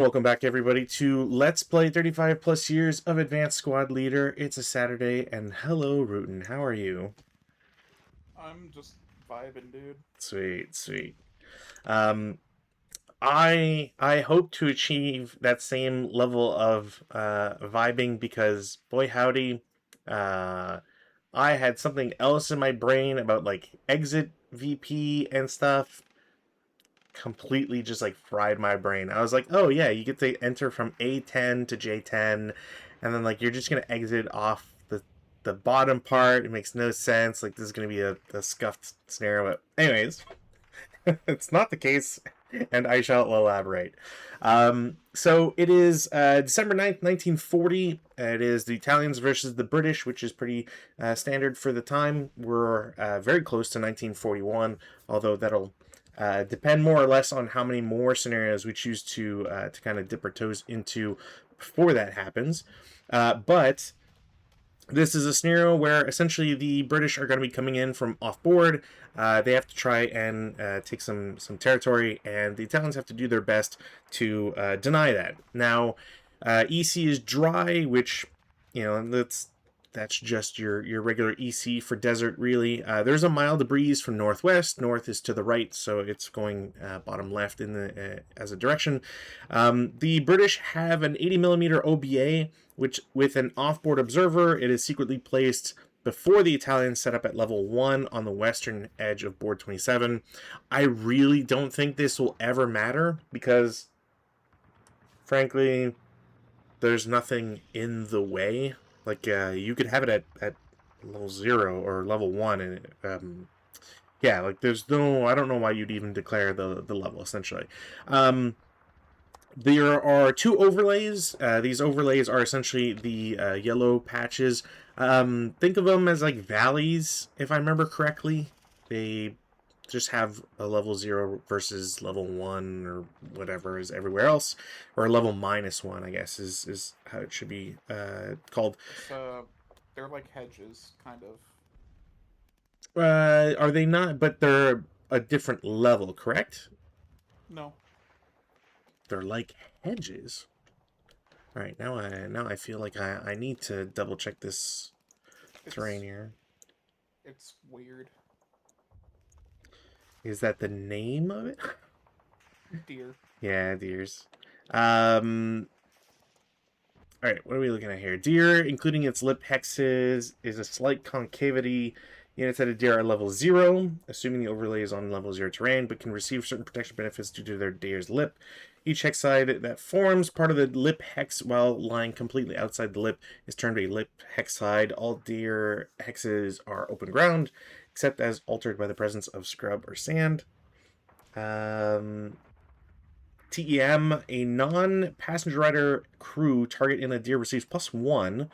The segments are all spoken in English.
Welcome back, everybody, to Let's Play 35 plus years of Advanced Squad Leader. It's a Saturday, and hello, Rootin. How are you? I'm just vibing, dude. Sweet, sweet. Um, I hope to achieve that same level of vibing because, boy howdy, uh, I had something else in my brain about like exit VP and stuff. Completely just like fried my brain. I was like, oh yeah, you get to enter from A10 to J10, and then like you're just gonna exit off the bottom part. It makes no sense. Like this is gonna be a scuffed scenario. But anyways, it's not the case, and I shall elaborate. So it is December 9th, 1940. It is the Italians versus the British, which is pretty standard for the time. We're very close to 1941, although that'll depend more or less on how many more scenarios we choose to kind of dip our toes into before that happens. But this is a scenario where essentially the British are going to be coming in from off board. They have to try and take some territory, and the Italians have to do their best to deny that. Now, EC is dry, which that's just your regular EC for desert, really. There's a mild breeze from northwest. North is to the right, so it's going bottom left in the as a direction. The British have an 80 millimeter OBA, which with an off-board observer, it is secretly placed before the Italians set up at level 1 on the western edge of board 27. I really don't think this will ever matter because, frankly, there's nothing in the way. Like, you could have it at level 0 or level 1, and yeah, like, there's no, I don't know why you'd even declare the level, essentially. There are two overlays. These overlays are essentially the yellow patches. Think of them as like valleys, if I remember correctly. They just have a level 0 versus level 1 or whatever is everywhere else, or level -1, I guess, is how it should be called. It's they're like hedges, kind of. Are they not? But they're a different level, correct? No, They're like hedges. All right, now I feel like I need to double check this terrain it's here. it's weird. Is that the name of it? Deer. Yeah, deers. Um, all right, what are we looking at here? Deer, including its lip hexes, is a slight concavity. Units at a deer are level 0, assuming the overlay is on level 0 terrain, but can receive certain protection benefits due to their deer's lip. Each hex side that forms part of the lip hex while lying completely outside the lip is termed a lip hex side. All deer hexes are open ground, except as altered by the presence of scrub or sand. TEM, a non-passenger rider crew target in a deer receives +1,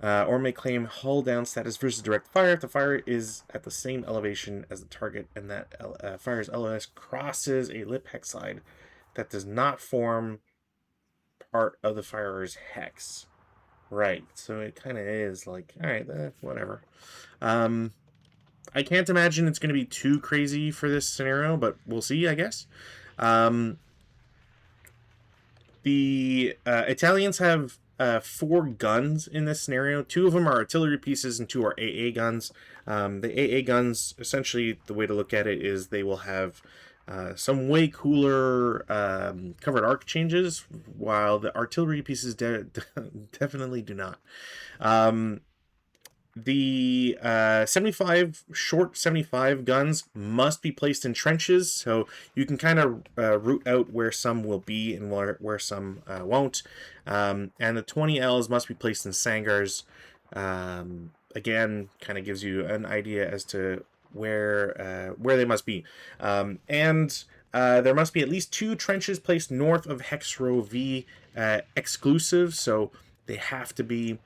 or may claim hull down status versus direct fire if the fire is at the same elevation as the target and that fire's LOS crosses a lip hex side that does not form part of the firer's hex. Right, so it kind of is like, all right, whatever. I can't imagine it's going to be too crazy for this scenario, but we'll see, I guess. Um, The Italians have 4 guns in this scenario. 2 of them are artillery pieces and 2 are AA guns. The AA guns, essentially, the way to look at it is they will have some way cooler covered arc changes, while the artillery pieces definitely do not. Um, the 75 guns must be placed in trenches, so you can kind of root out where some will be and where some won't. And the 20Ls must be placed in sangars. Again, kind of gives you an idea as to where they must be. And there must be at least 2 trenches placed north of hex row V, exclusive, so they have to be.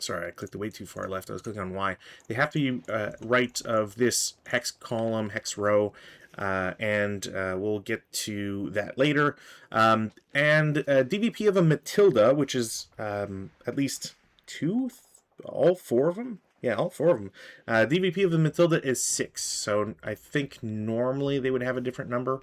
Sorry, I clicked way too far left. I was clicking on Y. They have to be right of this hex column, hex row, and we'll get to that later. And DVP of a Matilda, which is at least 2, all 4 of them. Yeah, all 4 of them. DVP of the Matilda is 6, so I think normally they would have a different number.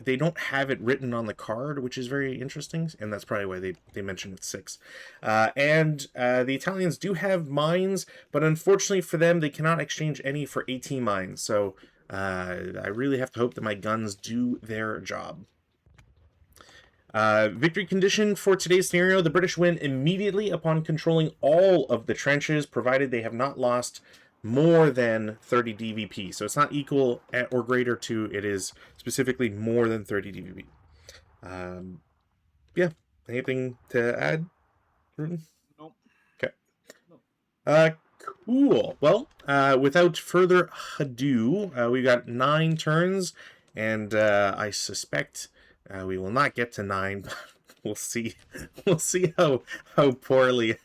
they don't have it written on the card, which is very interesting, and that's probably why they mentioned it's 6. And the Italians do have mines, but unfortunately for them, they cannot exchange any for 18 mines. So I really have to hope that my guns do their job. Victory condition for today's scenario: the British win immediately upon controlling all of the trenches, provided they have not lost more than 30 DVP. So it's not equal or greater to, it is specifically more than 30 DVP. Yeah, anything to add, Ruben? Nope. Okay. Nope. Cool. Well, without further ado, we got 9 turns, and I suspect we will not get to 9, but we'll see. We'll see how poorly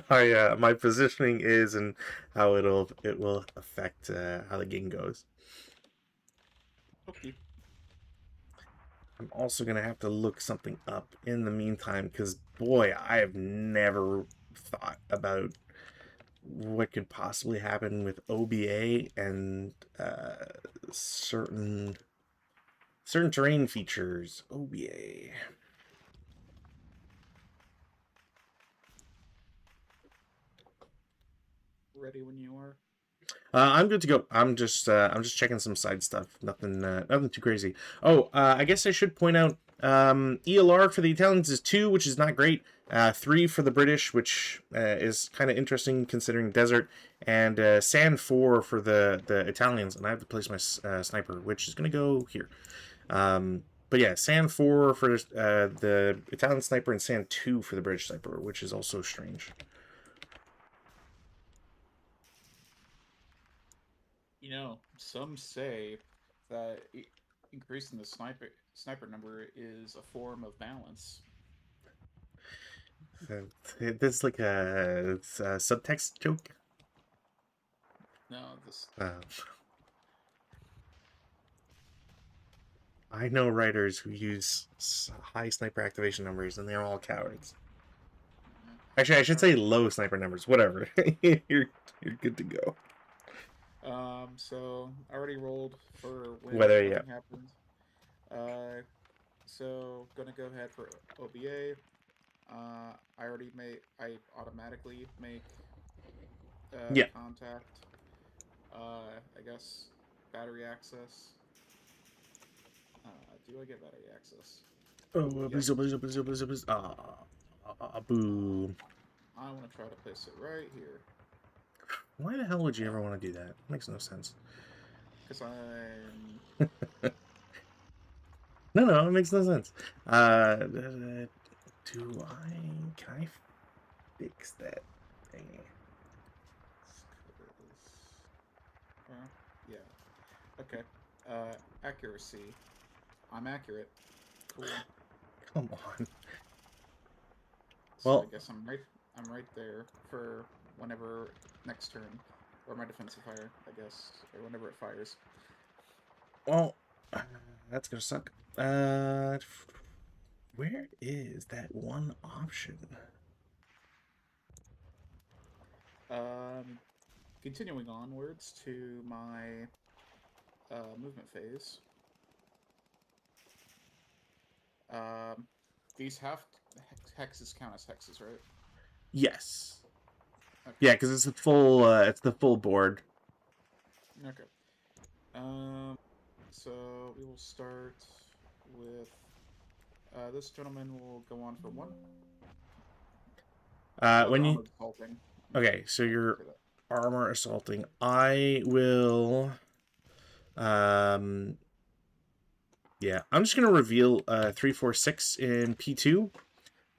my positioning is and how it will affect how the game goes. Okay. I'm also gonna have to look something up in the meantime, because boy, I have never thought about what could possibly happen with OBA and certain terrain features. OBA. Ready when you are. I'm good to go. I'm just checking some side stuff. Nothing too crazy. Oh, I guess I should point out ELR for the Italians is 2, which is not great. 3 for the British, which is kind of interesting considering desert, and sand 4 for the Italians. And I have to place my sniper, which is gonna go here. But yeah, sand 4 for the Italian sniper and sand 2 for the British sniper, which is also strange. You know, some say that increasing the sniper number is a form of balance. That's like a subtext joke. No, this. I know writers who use high sniper activation numbers, and they're all cowards. Actually, I should say low sniper numbers. Whatever. you're good to go. So I already rolled for when Whether, nothing yeah. happened. So gonna go ahead for OBA. I automatically make Yeah. contact. I guess battery access. Do I get battery access? Oh, Yep. please. Boo. I want to try to place it right here. Why the hell would you ever want to do that? Makes no sense. Because I'm... No, it makes no sense. Can I fix that thing? Yeah. Okay. Accuracy. I'm accurate. Cool. Come on. So Well, I guess I'm right there for whenever next turn, or my defensive fire, I guess, or whenever it fires. Well, that's gonna suck. Where is that one option? Continuing onwards to my movement phase. These hexes count as hexes, right? Yes. Okay. Yeah, because it's the full board. Okay. So we will start with this gentleman will go on for 1. When you assaulting. okay, so you're armor assaulting. I will. Yeah, I'm just gonna reveal 346 in P2.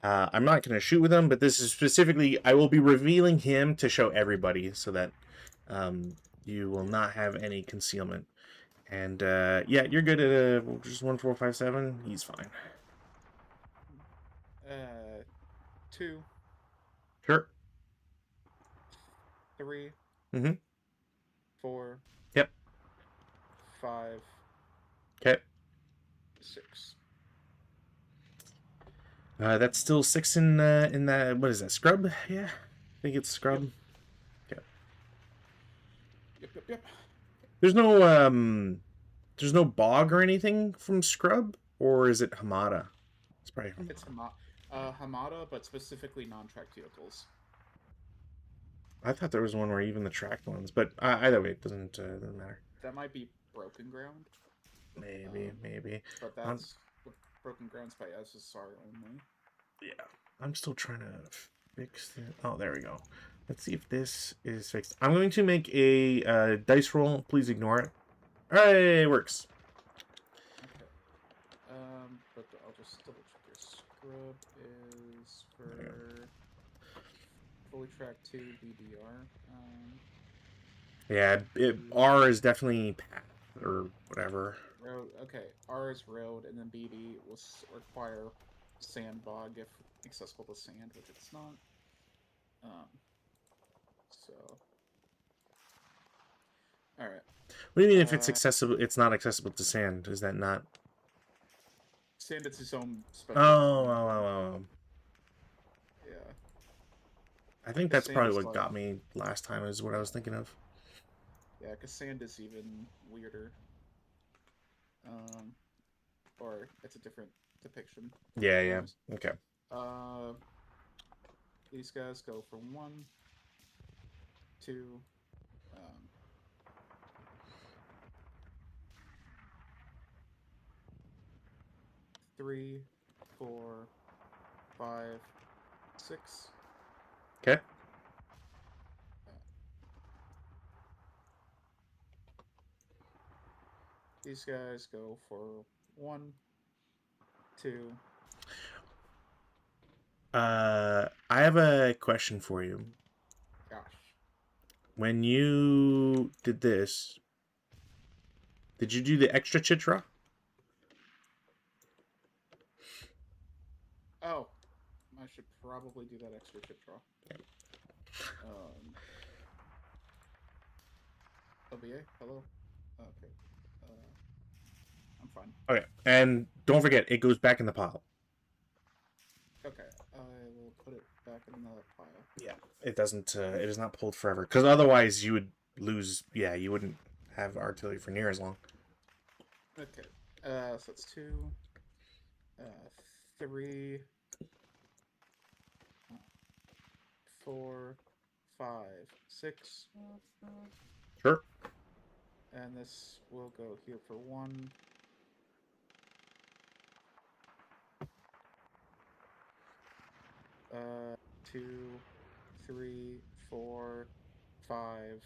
I'm not gonna shoot with him, but this is specifically I will be revealing him to show everybody so that you will not have any concealment. And yeah, you're good at just 1457. He's fine. 2. Sure. 3. Mm-hmm. 4. Yep. 5. Okay. 6. That's still 6 in that. What is that? Scrub? Yeah, I think it's scrub. Yep. Yep. There's no There's no bog or anything from Scrub, or is it Hamada? It's probably Hamada. It's Hamada, but specifically non-tracked vehicles. I thought there was one where even the tracked ones, but either way, it doesn't matter. That might be Broken Ground. Maybe. But that's Broken Ground's by SSR only. Yeah, I'm still trying to fix it. Oh, there we go. Let's see if this is fixed. I'm going to make a dice roll. Please ignore it. Hey, it works. Okay. But I'll just double check your scrub is for fully tracked 2 BDR. Yeah, R is definitely path or whatever. Road. Okay, R is road, and then BD will require sand bog if accessible to sand, which it's not. So. All right. What do you mean if it's accessible? It's not accessible to sand. Is that not? Sand, it's its own special. Oh. Yeah. I think that's probably what got me last time. Is what I was thinking of. Yeah, because sand is even weirder. Or it's a different depiction. Yeah. Okay. These guys go from 1, 2, 3, 4, 5, 6. Okay. These guys go for 1, 2. I have a question for you. Gosh. When you did this, did you do the extra chitra? Oh, I should probably do that extra chitra. OBA, hello. Okay. I'm fine. Okay, and don't forget, it goes back in the pile. Okay, I will put it back in the pile. Yeah, it doesn't. It is not pulled forever, because otherwise you would lose. Yeah, you wouldn't have artillery for near as long. Okay, so it's 2, 3, 4, 5, 6. Sure. And this will go here for 1. 2, 3, 4, 5.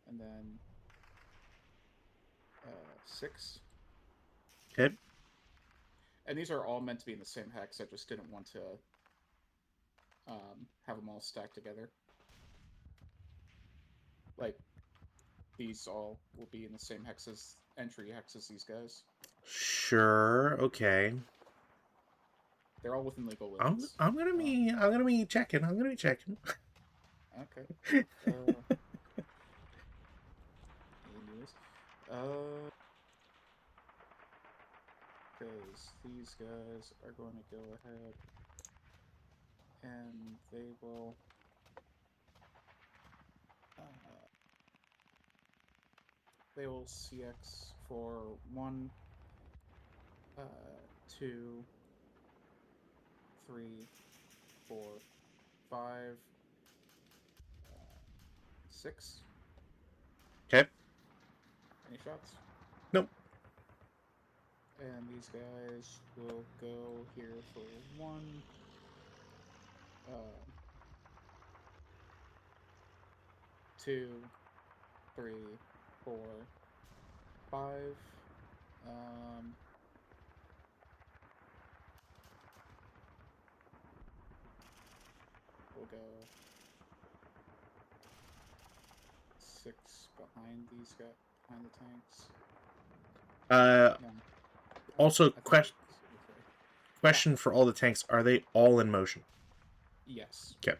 And then 6. Okay. And these are all meant to be in the same hex. I just didn't want to have them all stacked together. Like, these all will be in the same entry hex as these guys. Sure. Okay. They're all within legal limits. I'm gonna be checking. I'm gonna be checking. Okay. Because these guys are going to go ahead and they will CX for 1, 2, 3, 4, 5, 6. Okay. Any shots? Nope. And these guys will go here for 1, 2, 3, 4, 5. We'll go 6 behind these guys, behind the tanks. No. Also, question for all the tanks: are they all in motion? Yes. Okay.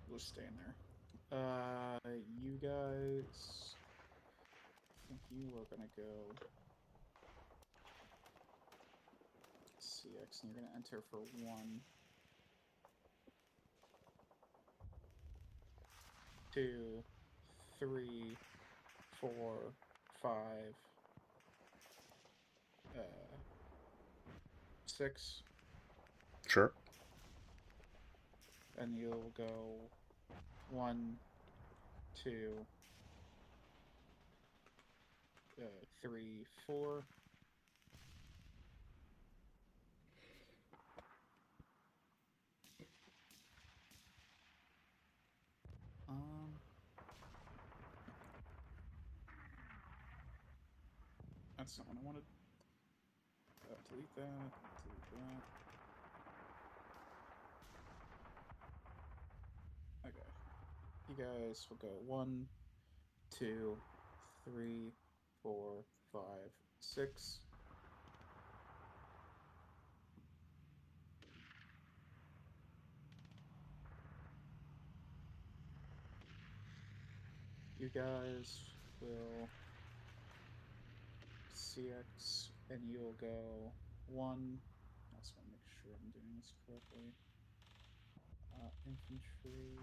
We'll stay in there. You guys, I think you are gonna go CX, and you're gonna enter for 1. 2, 3, 4, 5, 6. Sure. And you'll go 1, 2, 3, 4. That's not what I wanted. Delete that. Delete that. Okay. You guys will go 1, 2, 3, 4, 5, 6. You guys will CX and you'll go 1. I just want to make sure I'm doing this correctly. Infantry.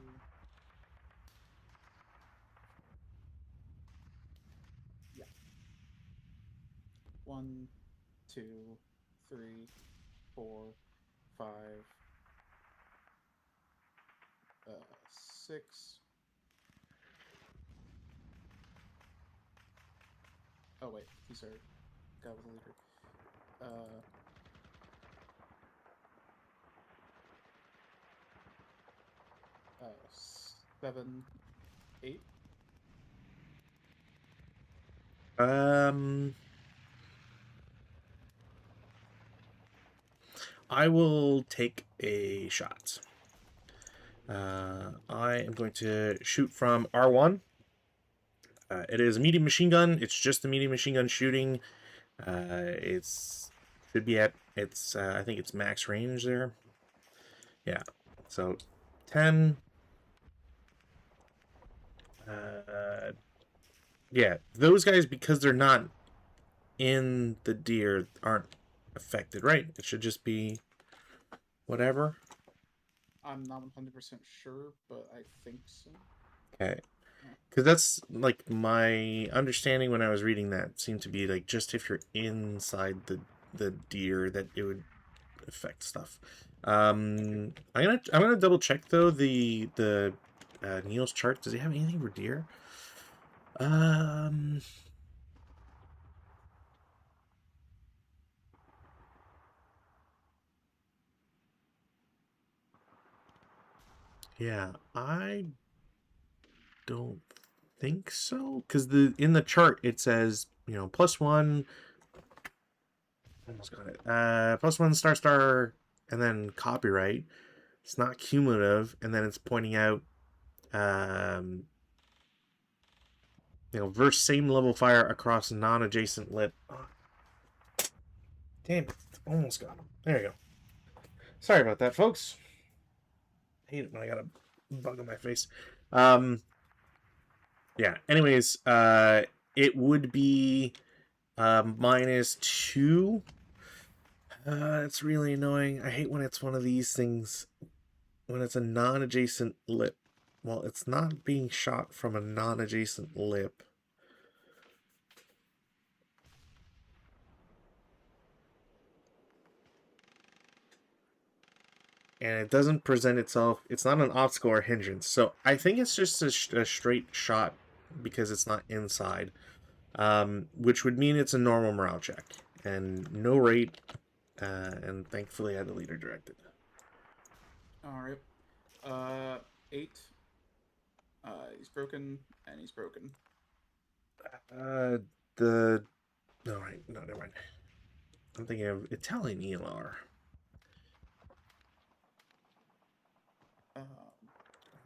Yeah. 1, 2, 3, 4, 5, 6. Oh wait, these are guy with a leader. 7, 8. I will take a shot. I am going to shoot from R1. It is a medium machine gun. It's just a medium machine gun shooting. It's should be at its I think it's max range there. Yeah. So 10. Yeah, those guys, because they're not in the deer, aren't affected, right? It should just be whatever. I'm not 100% sure, but I think so. Okay. Because that's like my understanding when I was reading that seemed to be like just if you're inside the deer that it would affect stuff. I'm gonna double check though the Neil's chart. Does he have anything for deer? Yeah, I don't think so, because in the chart it says, +1. Almost got it. +1 star, and then copyright. It's not cumulative, and then it's pointing out, verse same level fire across non-adjacent lip. Oh, damn it! Almost got him. There you go. Sorry about that, folks. I hate it when I got a bug on my face. Yeah. Anyways, it would be -2. It's really annoying. I hate when it's one of these things, when it's a non-adjacent lip. Well, it's not being shot from a non-adjacent lip. And it doesn't present itself. It's not an obstacle or hindrance. So I think it's just a straight shot because it's not inside. Which would mean it's a normal morale check. And no rate. And thankfully I had the leader directed. Alright. 8. He's broken, and he's broken. No, right. No, never mind. I'm thinking of Italian ELR.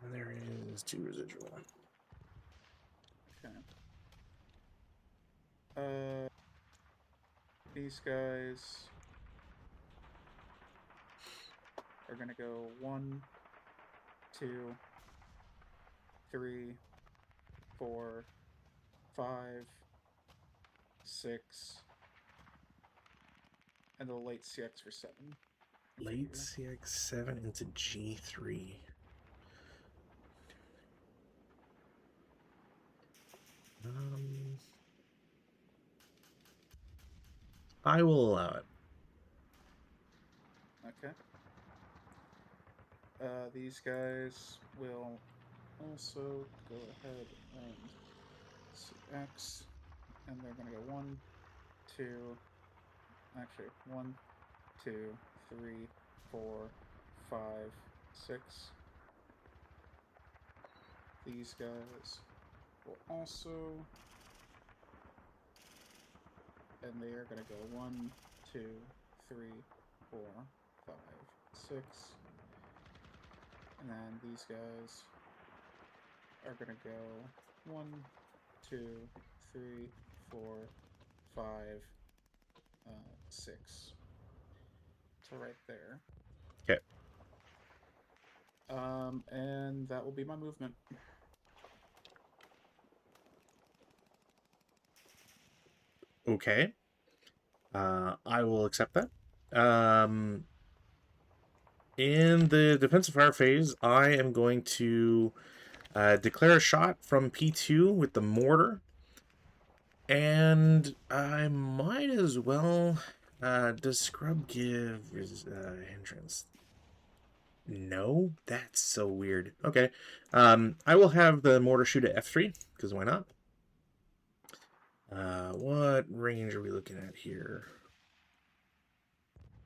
And there is 2 residual. Okay. These guys are gonna go 1, 2, 3, 4, 5, 6, and the late CX for 7. Late CX7 into G3. I will allow it. Okay. These guys will also go ahead and see X, and they're gonna go one, two, actually one, two, three, four, five, six. These guys will also, and they are gonna go one, two, three, four, five, six, and then these guys are gonna go one, two, three, four, five, six. So right there. Okay. And that will be my movement. Okay. I will accept that. In the defensive fire phase, I am going to declare a shot from P2 with the mortar. And I might as well. Does Scrub give hindrance? No? That's so weird. Okay. I will have the mortar shoot at F3, because why not? What range are we looking at here?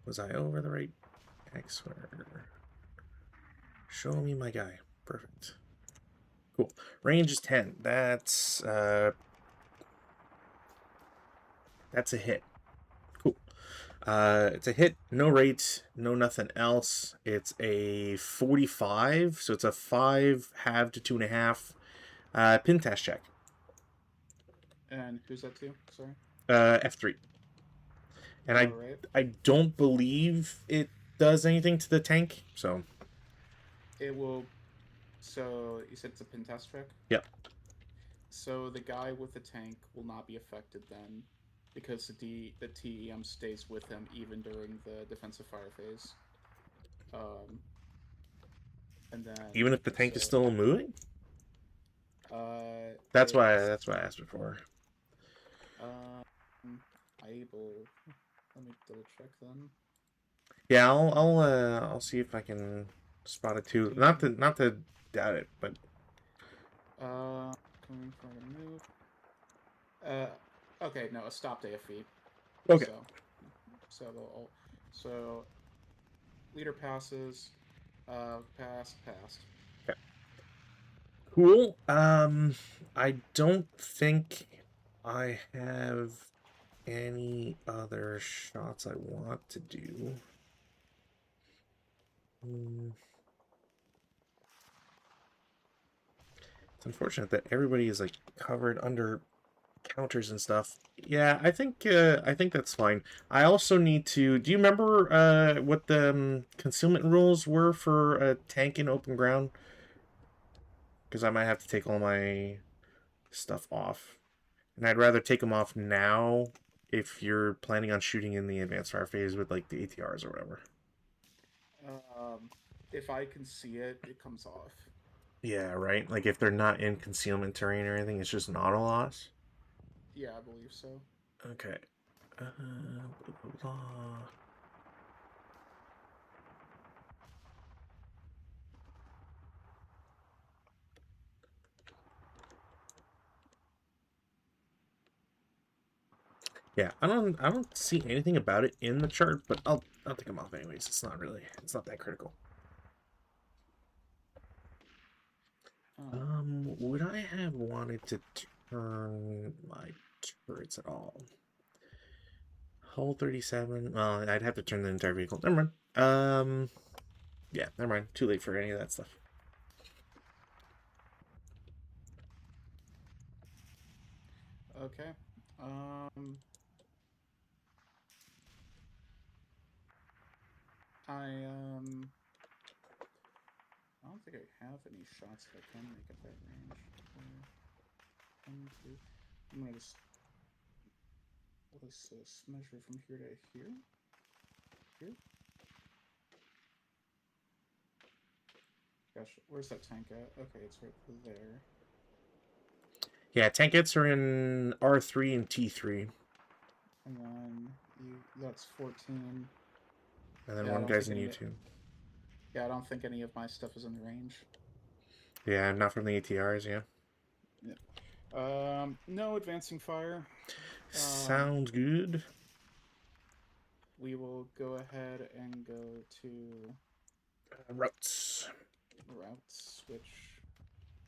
Was I over the right X square? Show me my guy. Perfect. Cool. Range is 10. That's a hit. Cool. It's a hit, no rate, no nothing else. It's a 45, so it's a 5 halved to 2.5 pin test check. And who's that to? Sorry. F3. And I don't believe it does anything to the tank, so it will. So you said it's a pin test check? Yep. So the guy with the tank will not be affected then, because the TEM stays with him even during the defensive fire phase. And then even if the tank is still moving. That's why I asked before. Let me double check then. Yeah, I'll see if I can spot it too. Not to doubt it, but coming from a move. Okay, no, a stopped AFE. okay. So leader passes. Passed. Okay. Cool. I don't think I have any other shots I want to do. It's unfortunate that everybody is like covered under counters and stuff. Yeah, I think that's fine. I also need to. Do you remember what the concealment rules were for a tank in open ground? Because I might have to take all my stuff off, and I'd rather take them off now if you're planning on shooting in the advanced fire phase with like the ATRs or whatever. If I can see it, it comes off. Yeah, right. Like if they're not in concealment terrain or anything, it's just an auto loss. Yeah, I believe so. Okay. Blah, blah, blah. Yeah, I don't see anything about it in the chart, but I'll take them off anyways. It's not that critical. Would I have wanted to turn my turrets at all? Hull 37. Well, I'd have to turn the entire vehicle. Never mind. Yeah, never mind. Too late for any of that stuff. Okay. I don't think I have any shots that I can make at that range. I'm gonna just let's measure from here to here. Here. Gosh, where's that tank at? Okay, it's right there. Yeah, tank hits are in R3 and T3. And then that's 14. And then Yeah, I one don't guy's think in any. U2. Yeah, I don't think any of my stuff is in range. Yeah, not from the ATRs, yeah. Yeah. No advancing fire. Sounds good. We will go ahead and go to Routes.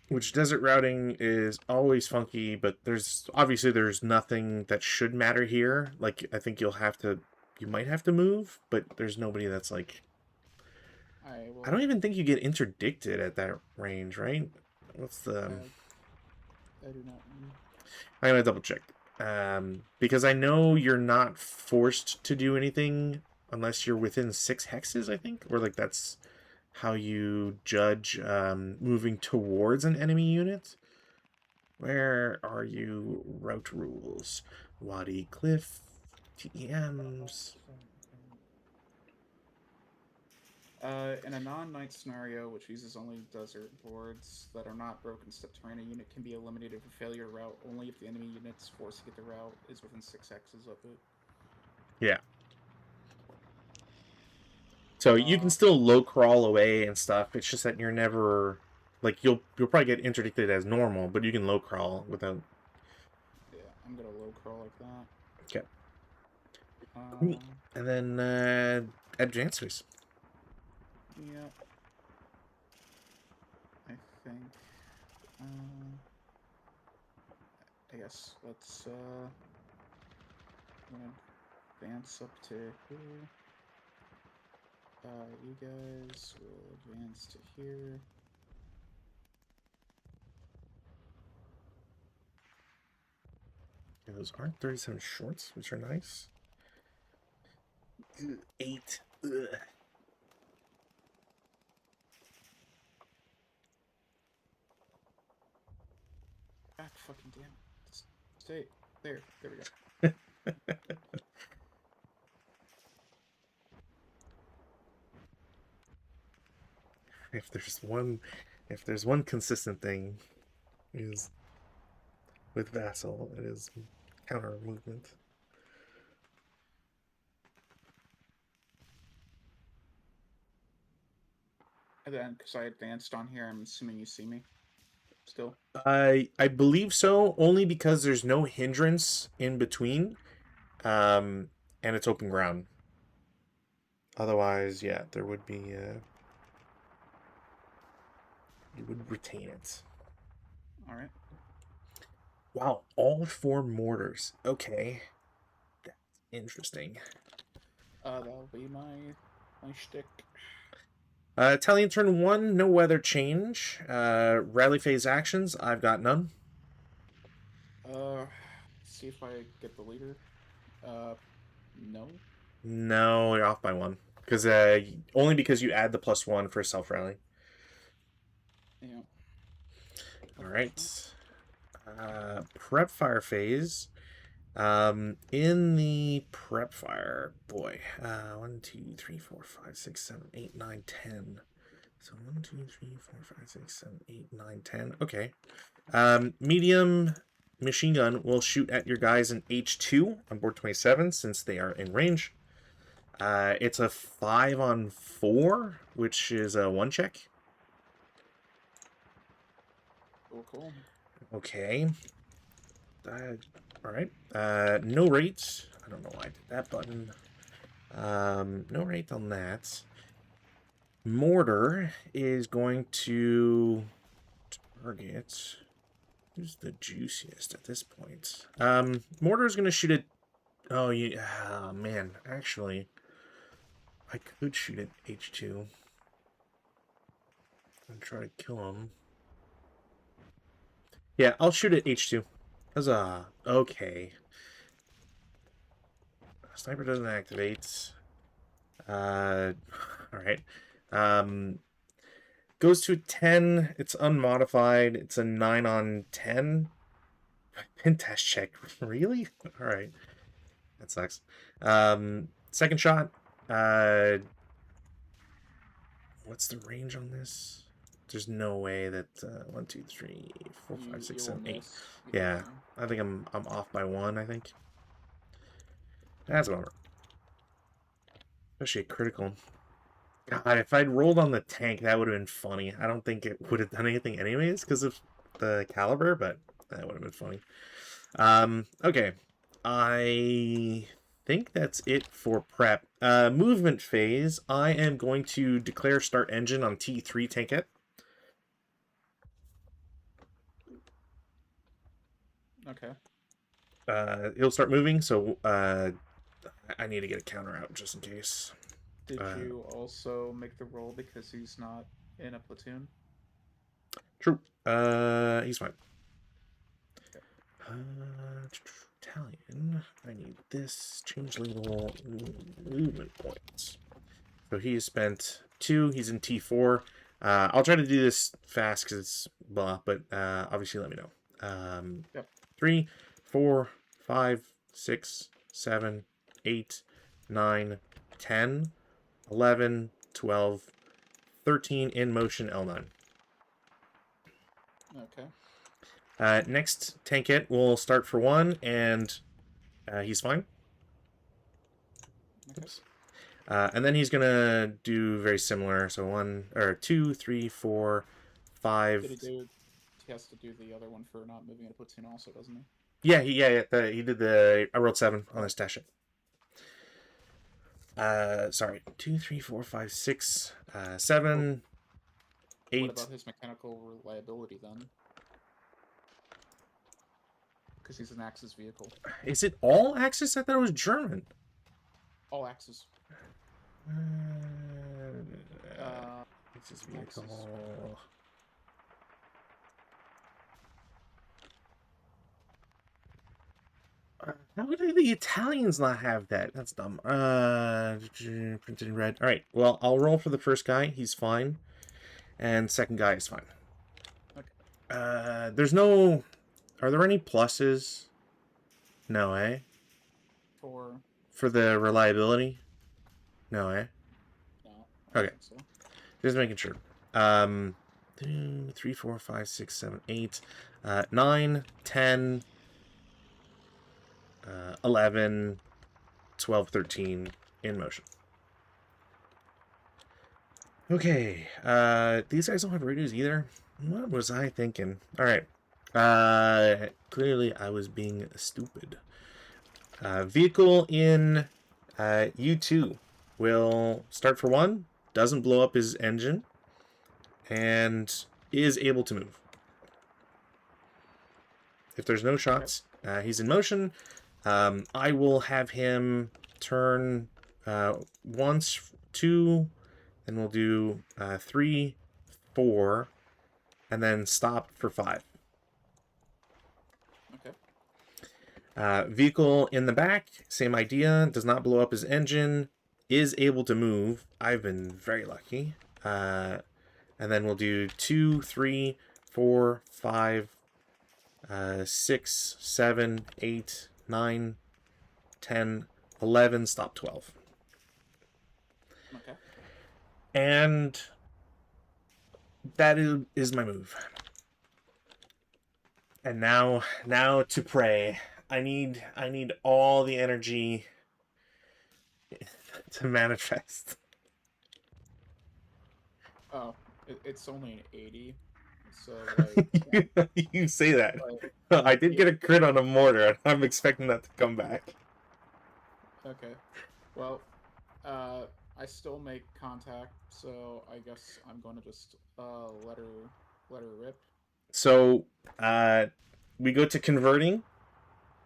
which Desert routing is always funky, but there's nothing that should matter here. Like, I think you might have to move, but there's nobody that's like. I don't even think you get interdicted at that range, right? What's the? I do not. I'm gonna double check. Because I know you're not forced to do anything unless you're within 6 hexes, I think, or like that's how you judge moving towards an enemy unit. Where are you? Route rules. Wadi Cliff. TEMs. In a non-night scenario, which uses only desert boards that are not broken step terrain, a unit can be eliminated for failure route only if the enemy unit's forced to get the route is within 6 hexes of it. Yeah. So you can still low crawl away and stuff. It's just that you're never like you'll probably get interdicted as normal, but you can low crawl without. Yeah, I'm gonna low crawl like that. Okay. And then advancers. Yeah. I think. I guess let's advance up to here. You guys will advance to here. Yeah, those aren't 37 shorts, which are nice. 8. Ugh. God fucking damn it. Stay there. There we go. If there's one consistent thing is with Vassal, it is counter movement. And then, because I advanced on here, I'm assuming you see me still. I believe so, only because there's no hindrance in between, and it's open ground. Otherwise, yeah, there would be. You would retain it. All right. Wow, all 4 mortars. Okay, that's interesting. That'll be my shtick. Italian turn 1, no weather change. Rally phase actions, I've got none. See if I get the leader. No. No, you're off by 1. Because only because you add the +1 for self rally. Yeah. All right. Prep fire phase. In the prep fire, boy, 1, 2, 3, 4, 5, 6, 7, 8, 9, 10. So 1, 2, 3, 4, 5, 6, 7, 8, 9, 10. Okay. Medium machine gun will shoot at your guys in H2 on board 27 since they are in range. It's a 5-on-4, which is a 1 check. Cool. Okay. All right. No rate. I don't know why I did that button. No rate on that. Mortar is going to target. Who's the juiciest at this point? Mortar is going to shoot at. Oh, yeah. Oh, man. Actually, I could shoot at H2 and try to kill him. Yeah, I'll shoot at H2. Huzzah. Okay. Sniper doesn't activate. Alright. Goes to a 10. It's unmodified. It's a 9-on-10. Pintash check. Really? Alright. That sucks. Second shot. What's the range on this? There's no way that 1, 2, 3, 4, 5, 6, You will 7, 8. miss. Yeah, I think I'm off by 1. I think that's a bummer. Especially a critical. God, if I'd rolled on the tank, that would have been funny. I don't think it would have done anything anyways because of the caliber, but that would have been funny. Okay. I think that's it for prep. Movement phase. I am going to declare start engine on T3 tankette. Okay. He'll start moving, so I need to get a counter out just in case. Did you also make the roll because he's not in a platoon? True. He's fine. Okay. Italian. I need this change label movement points. So he has spent 2. He's in T4. I'll try to do this fast because it's blah, but obviously let me know. Yep. 3, 4, 5, 6, 7, 8, 9, 10, 11, 12, 13 in motion L9. Okay. Next tankette will start for 1, and he's fine. Okay. Oops. And then he's gonna do very similar. So 1 or 2, 3, 4, 5. He has to do the other one for not moving in a platoon, also, doesn't he? Yeah, he did the. I rolled 7 on his stash sheet. Sorry, 2, 3, 4, 5, 6, 7, 8. What about his mechanical reliability then? Because he's an Axis vehicle. Is it all Axis? I thought it was German. All Axis. Axis vehicle. How do the Italians not have that? That's dumb. Printed in red. All right. Well, I'll roll for the first guy. He's fine, and second guy is fine. Okay. There's no. Are there any pluses? No, eh? For the reliability? No, eh? No. I Okay. don't think so. Just making sure. 2, 3, 4, 5, 6, 7, 8, 9, 10, 11, 12, 13 in motion. Okay. These guys don't have radios either. What was I thinking? All right. Clearly I was being stupid. Vehicle in U2 will start for 1, doesn't blow up his engine, and is able to move. If there's no shots, he's in motion. I will have him turn once, 2, and we'll do 3, 4, and then stop for 5. Okay. Vehicle in the back, same idea. Does not blow up his engine. Is able to move. I've been very lucky. And then we'll do 2, 3, 4, 5, 6, 7, 8, 9, 10, 11, stop 12. Okay. And that is my move. And now to pray. I need all the energy to manifest. Oh, it's only an 80, so like You say that. I did get a crit on a mortar, and I'm expecting that to come back. Okay. Well, I still make contact, so I guess I'm going to just let her rip. So, we go to converting.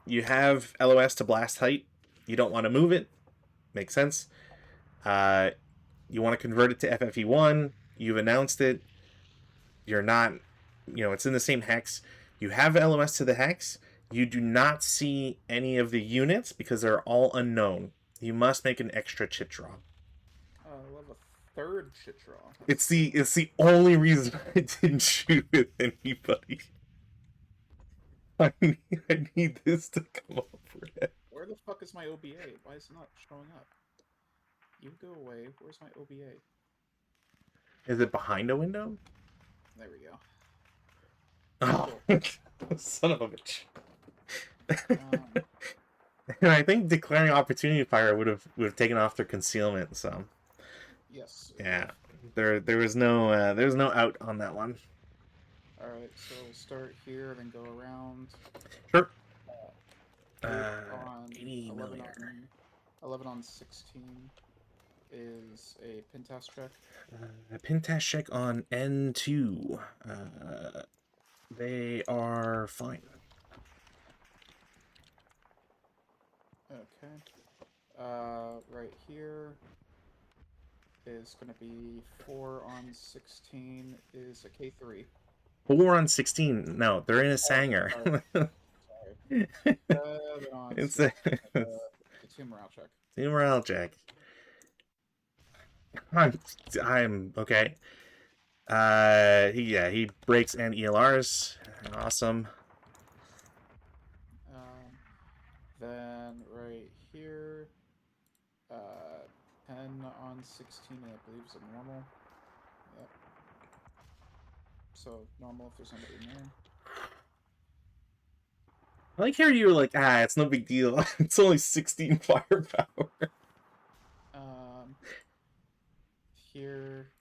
You have LOS to blast height. You don't want to move it. Makes sense. You want to convert it to FFE1. You've announced it. You're not, it's in the same hex. You have LOS to the hex. You do not see any of the units because they're all unknown. You must make an extra chit draw. We'll have a third chit draw. It's the only reason I didn't shoot with anybody. I need this to come up for it. Where the fuck is my OBA? Why is it not showing up? You go away. Where's my OBA? Is it behind a window? There we go. Oh, son of a bitch. Um, And I think declaring opportunity fire would have taken off their concealment. So yes. yeah, there was no out on that one. All right, so we'll start here, then go around. Sure. 8 on 80 11 millimeter. on 11 on 16 is a Pintas check. A pin test check on N2. They are fine. Okay. Right here is going to be 4 on 16 is a K3. 4 on 16. No, they're in a Oh, Sanger. sorry. 7 on It's 16 a is a 2 morale check. morale check. I'm okay. He breaks and ELRs. Awesome. Then right here, 10 on 16, I believe is a normal. Yep. So normal if there's somebody in there. I like how you were like, it's no big deal. It's only 16 firepower. Here,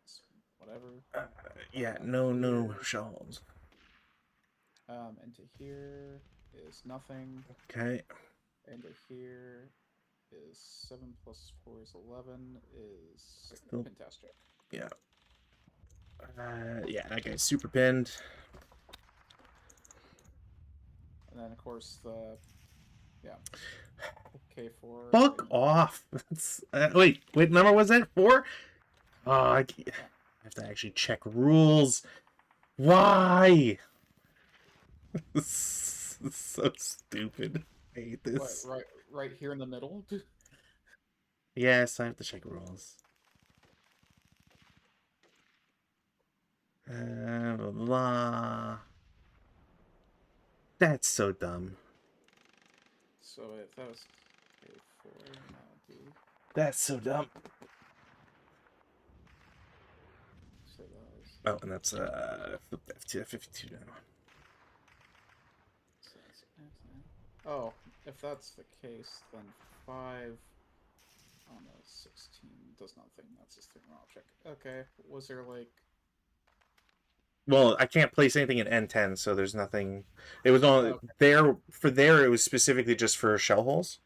it's whatever. Yeah, no shells. Into here is nothing. Okay. Into here is 7 plus 4 is 11 is Still, Pintas check. yeah. Yeah, that guy's super pinned. And then of course the K4. Fuck off. Wait, number was that? 4? Oh, I have to actually check rules. Why? This is so stupid. I hate this. What, right here in the middle? Yes, I have to check rules. Blah, blah. That's so dumb. So if that was K4, that would be... That's so dumb. So that was... Oh, and that's F52 now. Oh, if that's the case, then 5 on a 16 does nothing. That's just a morale check. Okay, was there like... Well, I can't place anything in N10, so there's nothing. It was on Okay. there. It was specifically just for shell holes.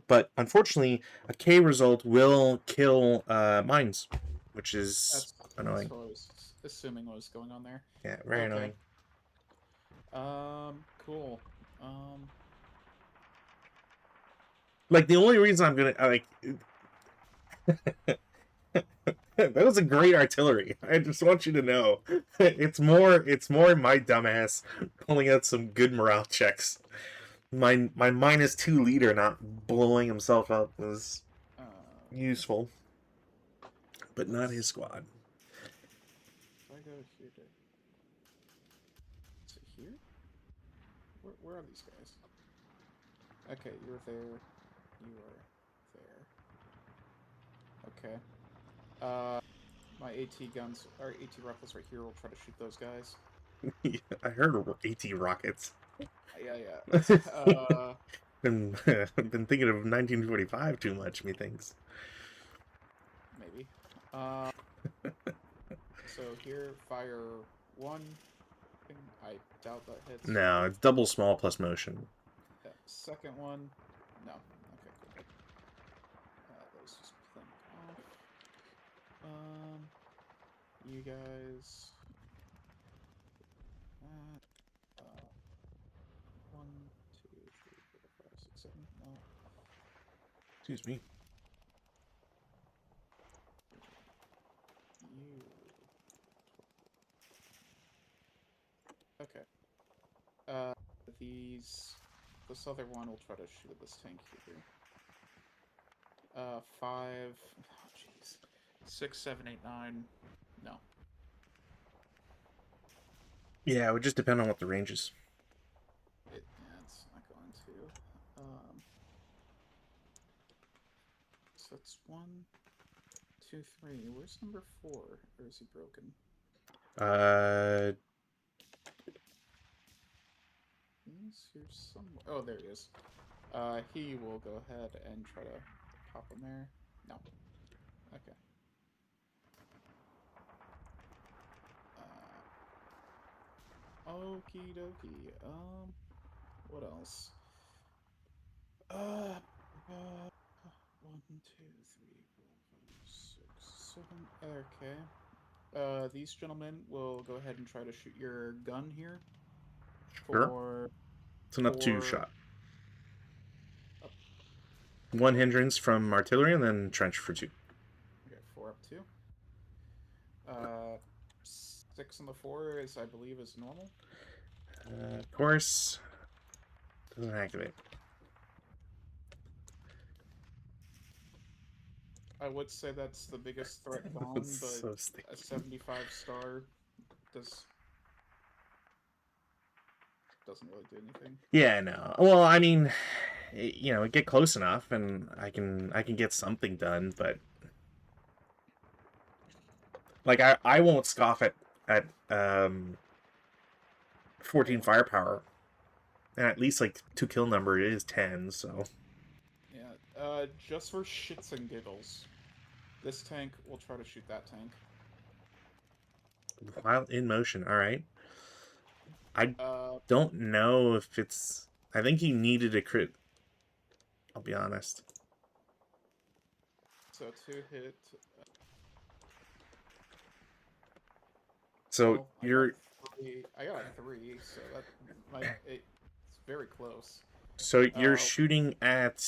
But unfortunately, a K result will kill mines, which is annoying. That's what I was assuming was going on there. Yeah, very annoying. Cool. Like the only reason I'm gonna like that was a great artillery. I just want you to know, it's more my dumbass pulling out some good morale checks. My -2 leader not blowing himself up was useful, but not his squad. If I go here to... Is it here? Where are these guys? Okay, you're there. You are there. Okay. My AT guns, or AT rifles right here will try to shoot those guys. I heard AT rockets. Yeah. Been thinking of 1945 too much, methinks. Maybe. So here, fire 1. I doubt that hits. No, it's double small plus motion. Yeah, second one, no. Okay, cool. Those just blink off. You guys. 1, 2, 3, 4, 5, 6, 7. No. Excuse me. You. Okay. This other one will try to shoot at this tank here. 5. Oh, jeez. 6, 7, 8, 9. No. Yeah, it would just depend on what the range is. It's not going to. So it's 1, 2, 3. Where's number 4? Or is he broken? Uh, He's here somewhere. Oh, there he is. He will go ahead and try to pop him there. No. Okay. Okie dokie. What else? Uh, 1, 2, 3, 4, 5, 6, 7. Okay. These gentlemen will go ahead and try to shoot your gun here sure. for It's an up two 4. shot. Up, One hindrance from artillery, and then trench for 2. okay, 4 up 2. Uh, 6 on the 4 is, I believe, is normal. Of course, doesn't activate. I would say that's the biggest threat gone, but So a 75 star doesn't really do anything. Yeah, no. Well, I mean, get close enough, and I can get something done. But like, I won't scoff at 14 firepower, and at least like 2 kill number is 10. So Yeah. Just for shits and giggles, this tank will try to shoot that tank. while in motion, all right. I Uh, don't know if it's. I think he needed a crit. I'll be honest. so 2 hit. So Well, you're. I got a 3, so that it's very close. So you're shooting at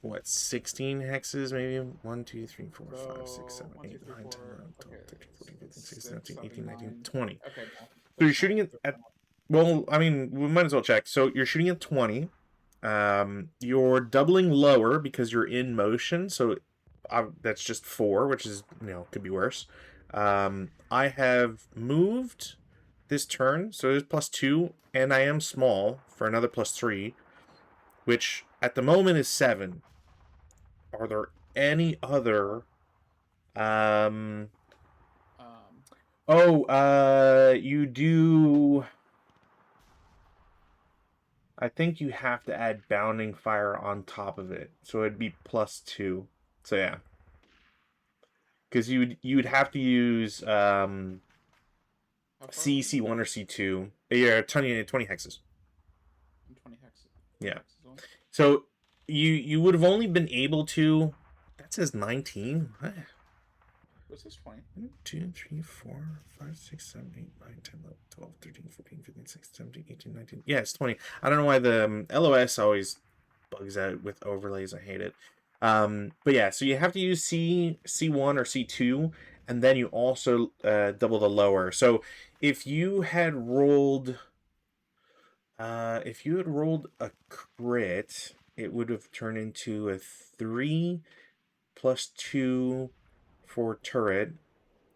what, 16 hexes, maybe? 1, 2, 3, 4, 5, 6, 7, 1, 2, 8, 3, 9, 10, 4. 11, 12, Okay, 13, 14, 15, 16, 6, 17, 7, 18, 19, 9. 20. Okay, no. So you're That's shooting not. it at. Well, I mean, we might as well check. So you're shooting at 20. You're doubling lower because you're in motion. So that's just 4, which is, could be worse. I have moved this turn, so it's +2, and I am small for another +3, which at the moment is 7. Are there any other? Um. You do. I think you have to add bounding fire on top of it, so it'd be +2. So yeah, because you would have to use C1 or C2. Yeah, 20 hexes. 20 hexes. Yeah. Hexes. So you would have only been able to. That says 19. What? What's this 20? 1, 2, 3, 4, 5, 6, 7, 8, 9, 10, 11, 12, 13, 14, 15, 16, 17, 18, 19. Yeah, it's 20. I don't know why the LOS always bugs out with overlays. I hate it. But yeah, so you have to use C1 or C2, and then you also double the lower. So if you had rolled a crit, it would have turned into a 3 plus 2 for turret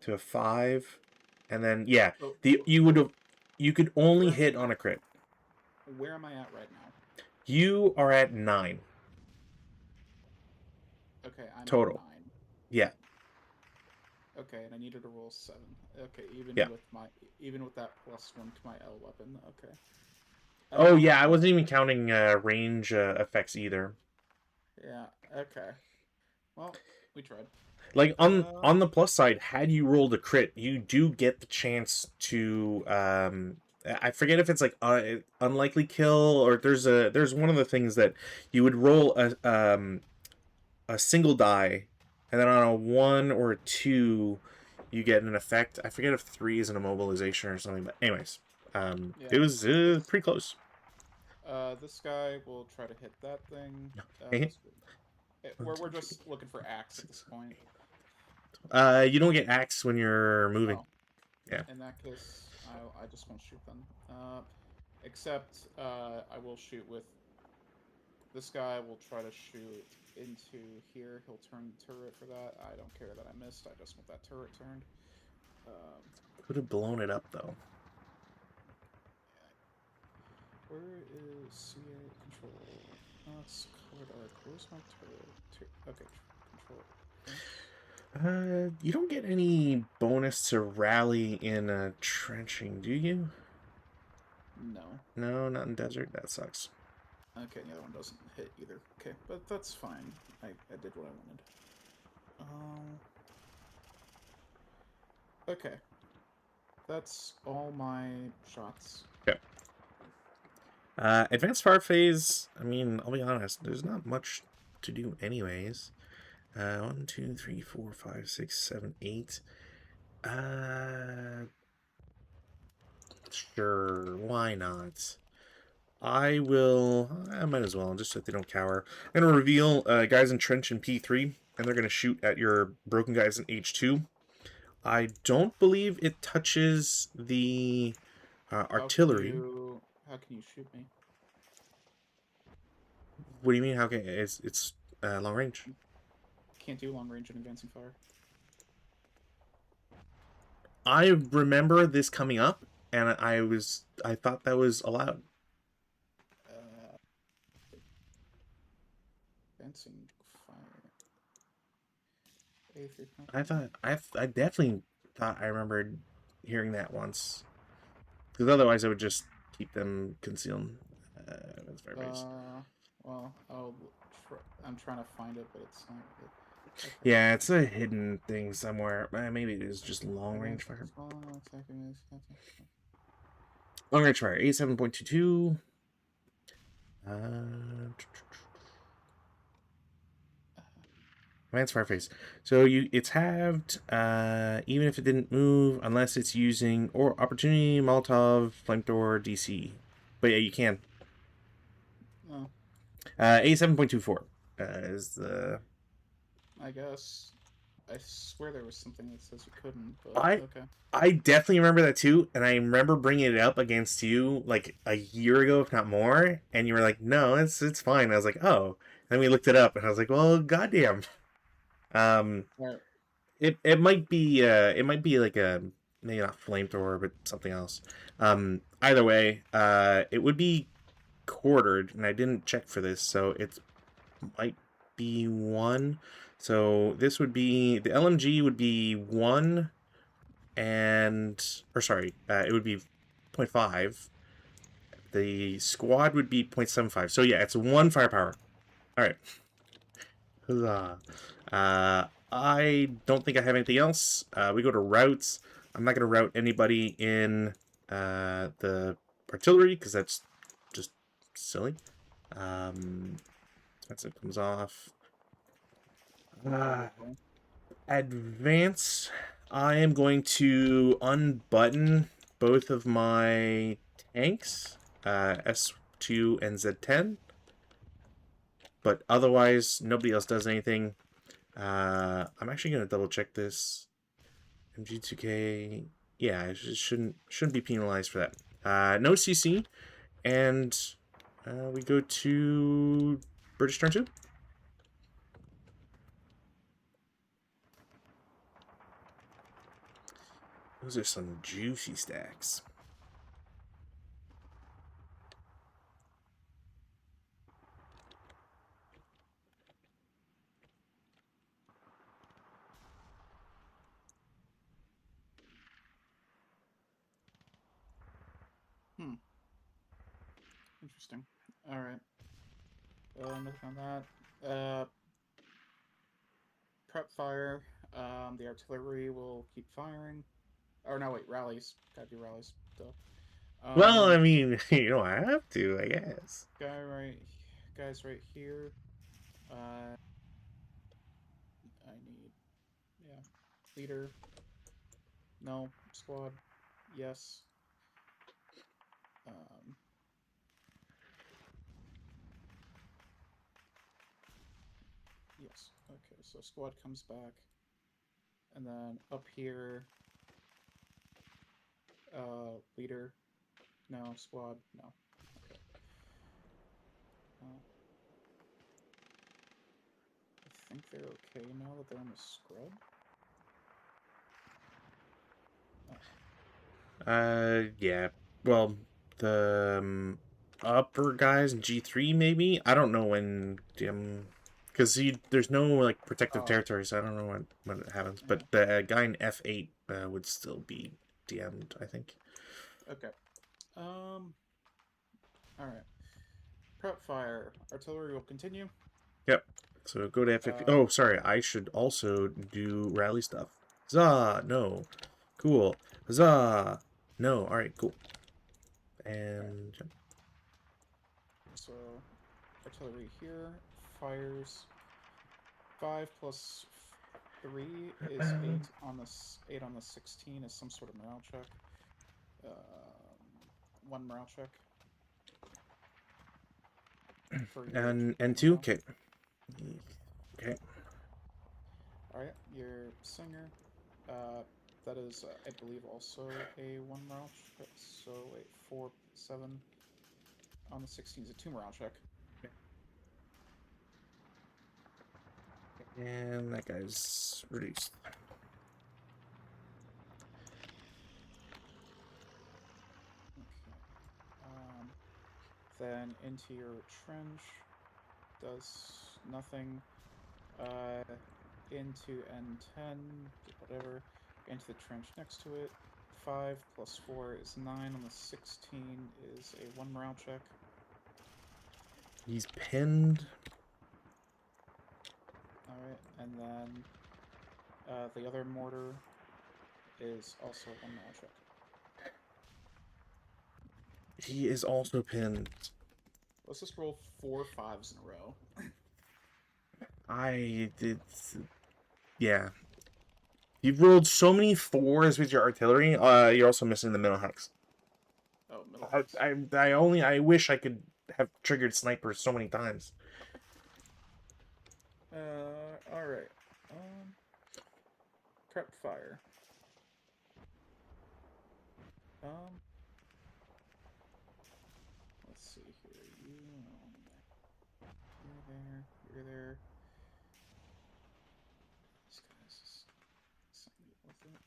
to a 5, and then you could only hit on a crit. Where am I at right now? You are at 9. Okay, I'm total. at 9. Yeah. Okay, and I needed to roll 7. Okay, even with that +1 to my L weapon. Okay. Oh yeah, I wasn't even counting range effects either. Yeah. Okay. Well, we tried. Like on the plus side, had you rolled a crit, you do get the chance to I forget if it's like unlikely kill, or there's one of the things that you would roll a single die, and then on a 1 or a 2 you get an effect. I forget if 3 is an immobilization or something, but anyways, it was pretty close. This guy will try to hit that thing. We're just looking for axe at this point. You don't get axe when you're moving. Oh. Yeah. In that case, I just won't shoot them. Except I will shoot with. This guy will try to shoot into here. He'll turn the turret for that. I don't care that I missed. I just want that turret turned. Could have blown it up though. Where is CA control? That's colored arc. Where's my turret? Okay, control. Okay. You don't get any bonus to rally in trenching, do you? No. No, not in desert. That sucks. Okay, the other one doesn't hit either. Okay, but that's fine. I did what I wanted. Okay. That's all my shots. Okay. Advanced fire phase. I mean, I'll be honest. There's not much to do, anyways. 1, 2, 3, 4, 5, 6, 7, 8. Sure. Why not? I might as well, just so they don't cower. I'm going to reveal guys in trench in P3, and they're going to shoot at your broken guys in H2. I don't believe it touches the artillery. How can you shoot me? What do you mean? How can it's long range? Can't do long range and advancing fire. I remember this coming up, and I thought that was allowed. Advancing fire. I definitely thought I remembered hearing that once, because otherwise I would just keep them concealed. That's firebase. Well, I'm trying to find it, but it's not. Okay. Yeah, it's a hidden thing somewhere. Maybe it is just long range fire. Long range fire, 87.22. Advanced fire phase. So it's halved, even if it didn't move, unless it's using or opportunity, Molotov, flamethrower, DC. But yeah, you can. Oh. 87.24 is the. I guess. I swear there was something that says you couldn't, but okay. I definitely remember that too, and I remember bringing it up against you like a year ago, if not more, and you were like, "No, it's fine." I was like, "Oh," and then we looked it up, and I was like, "Well, goddamn." Right. It might be like a maybe not flamethrower, but something else. Either way, it would be quartered, and I didn't check for this, so it might be 1. So this would be the LMG would be 1, or sorry, it would be 0.5. The squad would be 0.75. So yeah, it's 1 firepower. All right. Huzzah. I don't think I have anything else. We go to routes. I'm not going to route anybody in the artillery because that's just silly. That's it comes off. Advance. I am going to unbutton both of my tanks, S2 and Z10. But otherwise, nobody else does anything. I'm actually gonna double check this. MG2K, yeah, it shouldn't be penalized for that. No CC, and we go to British turn 2. Those are some juicy stacks. Interesting. All right. Nothing on that. Prep fire. The artillery will keep firing. Or no, wait, rallies. Gotta do rallies. Duh. Well, I mean, you don't have to, I guess. Guys right here. I need, yeah, leader. No, squad. Yes. Yes. Okay, so squad comes back, and then up here. Leader. No, squad. No. Okay. I think they're okay now that they're in the scrub. Yeah. Well, the upper guys in G3 maybe. I don't know when because Because there's no like protective Oh, territory, so I don't know what happens. yeah. But the guy in F8 would still be DM'd, I think. Okay. All right. Prep fire. Artillery will continue. Yep. So go to F15. Uh, Oh, sorry. I should also do rally stuff. Huzzah! No. Cool. Huzzah! No. All right. Cool. all right. And jump. So artillery here fires 5 plus 3 is 8 on the 16 is some sort of morale check. 1 morale check for your And two. morale. Okay. Okay. All right, your singer. That is, I believe, also a 1 morale check. So wait, 4, 7 on the 16 is a 2 morale check. And that guy's reduced. Okay. Then into your trench does nothing. Into N10, whatever. Into the trench next to it. 5 plus 4 is 9 on the 16 is a 1 morale check. He's pinned. Alright, and then the other mortar is also a 1 morale check. He is also pinned. Let's just roll 4 5s in a row. I did. Yeah. You've rolled so many 4s with your artillery. You're also missing the middle hex. Oh, middle hex. I wish I could have triggered sniper so many times. Alright. Prep fire. Let's see here. You're there. These guys just send me with it.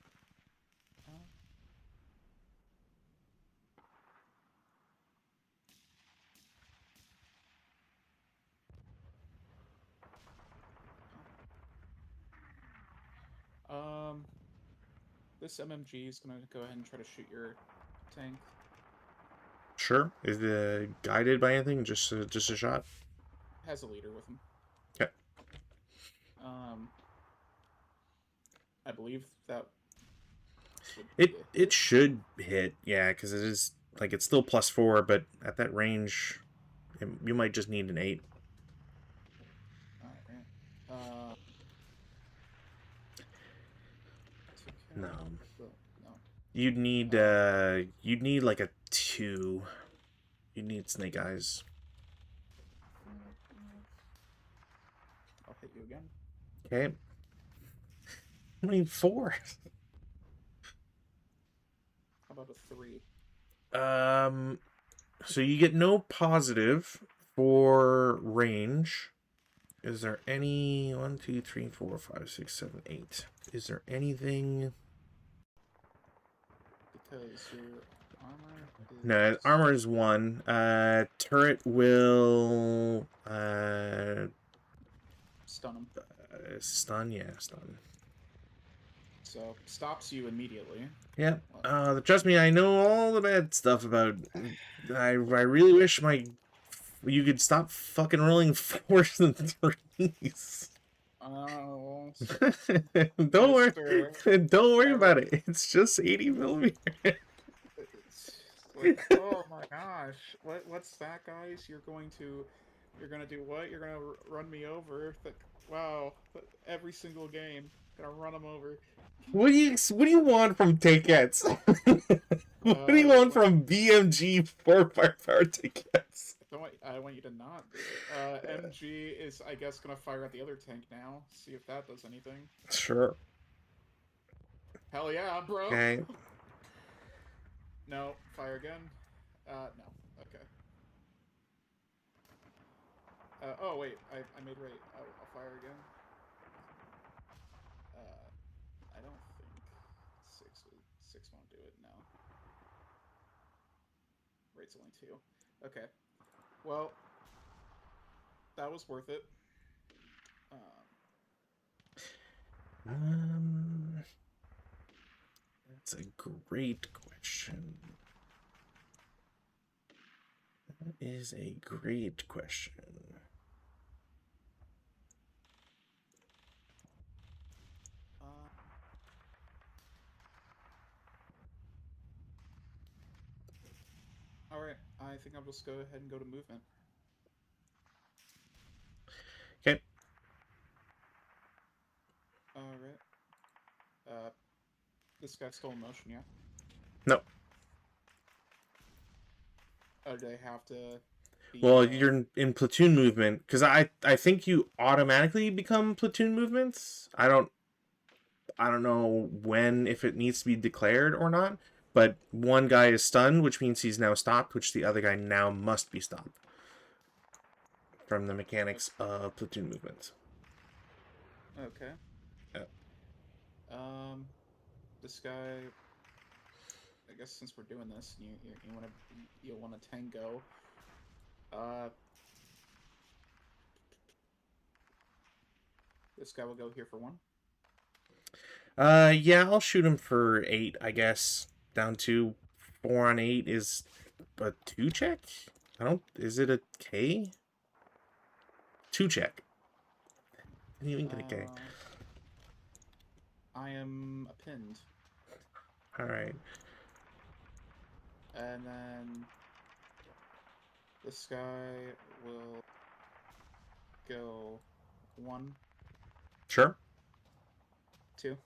This MMG is gonna go ahead and try to shoot your tank. Sure. Is it guided by anything? Just a shot? Has a leader with him. Okay. I believe that It should hit, yeah, because it is like it's still +4, but at that range, you might just need an 8. Alright. No. No. You'd need like a 2. You'd need snake eyes. I'll hit you again. Okay. I mean 4. How about a 3? So you get no positive for range. Is there any 1, 2, 3, 4, 5, 6, 7, 8? Is there anything? Because your armor is... No, armor is 1. Turret will stun him. Stun, yeah, stun. So stops you immediately. Yeah. Trust me, I know all the bad stuff about. I really wish you could stop fucking rolling 4s and 3s. Oh, Don't worry. Don't worry about it. It's just 80 millimeter. Like, oh my gosh, what's that, guys? You're gonna do what? You're gonna run me over? Wow, every single game, gonna run them over. What do you want from tickets? What do you want from BMG 4x tickets? I want you to not do it. MG is, I guess, gonna fire at the other tank now. See if that does anything. Sure. Hell yeah, bro. Okay. No, fire again. No. Okay. Oh wait, I made rate. I'll fire again. I don't think 6 won't do it. No. Rate's only 2. Okay. Well, that was worth it. That's a great question. That is a great question. All right, I think I'll just go ahead and go to movement. Okay. All right. This guy's still in motion, yeah? No. Oh, do they have to be? Well, you're in platoon movement because I think you automatically become platoon movements. I don't know when, if it needs to be declared or not. But one guy is stunned, which means he's now stopped, which the other guy now must be stopped from the mechanics of platoon movements. Okay. Yeah. This guy. I guess since we're doing this, you want to tango. Uh, this guy will go here for 1. Yeah, I'll shoot him for 8, I guess. Down to 4 on 8 is a 2 check? I don't. Is it a K? 2 check. Didn't even get a K. I am pinned. Alright. And then this guy will go 1, Sure. 2.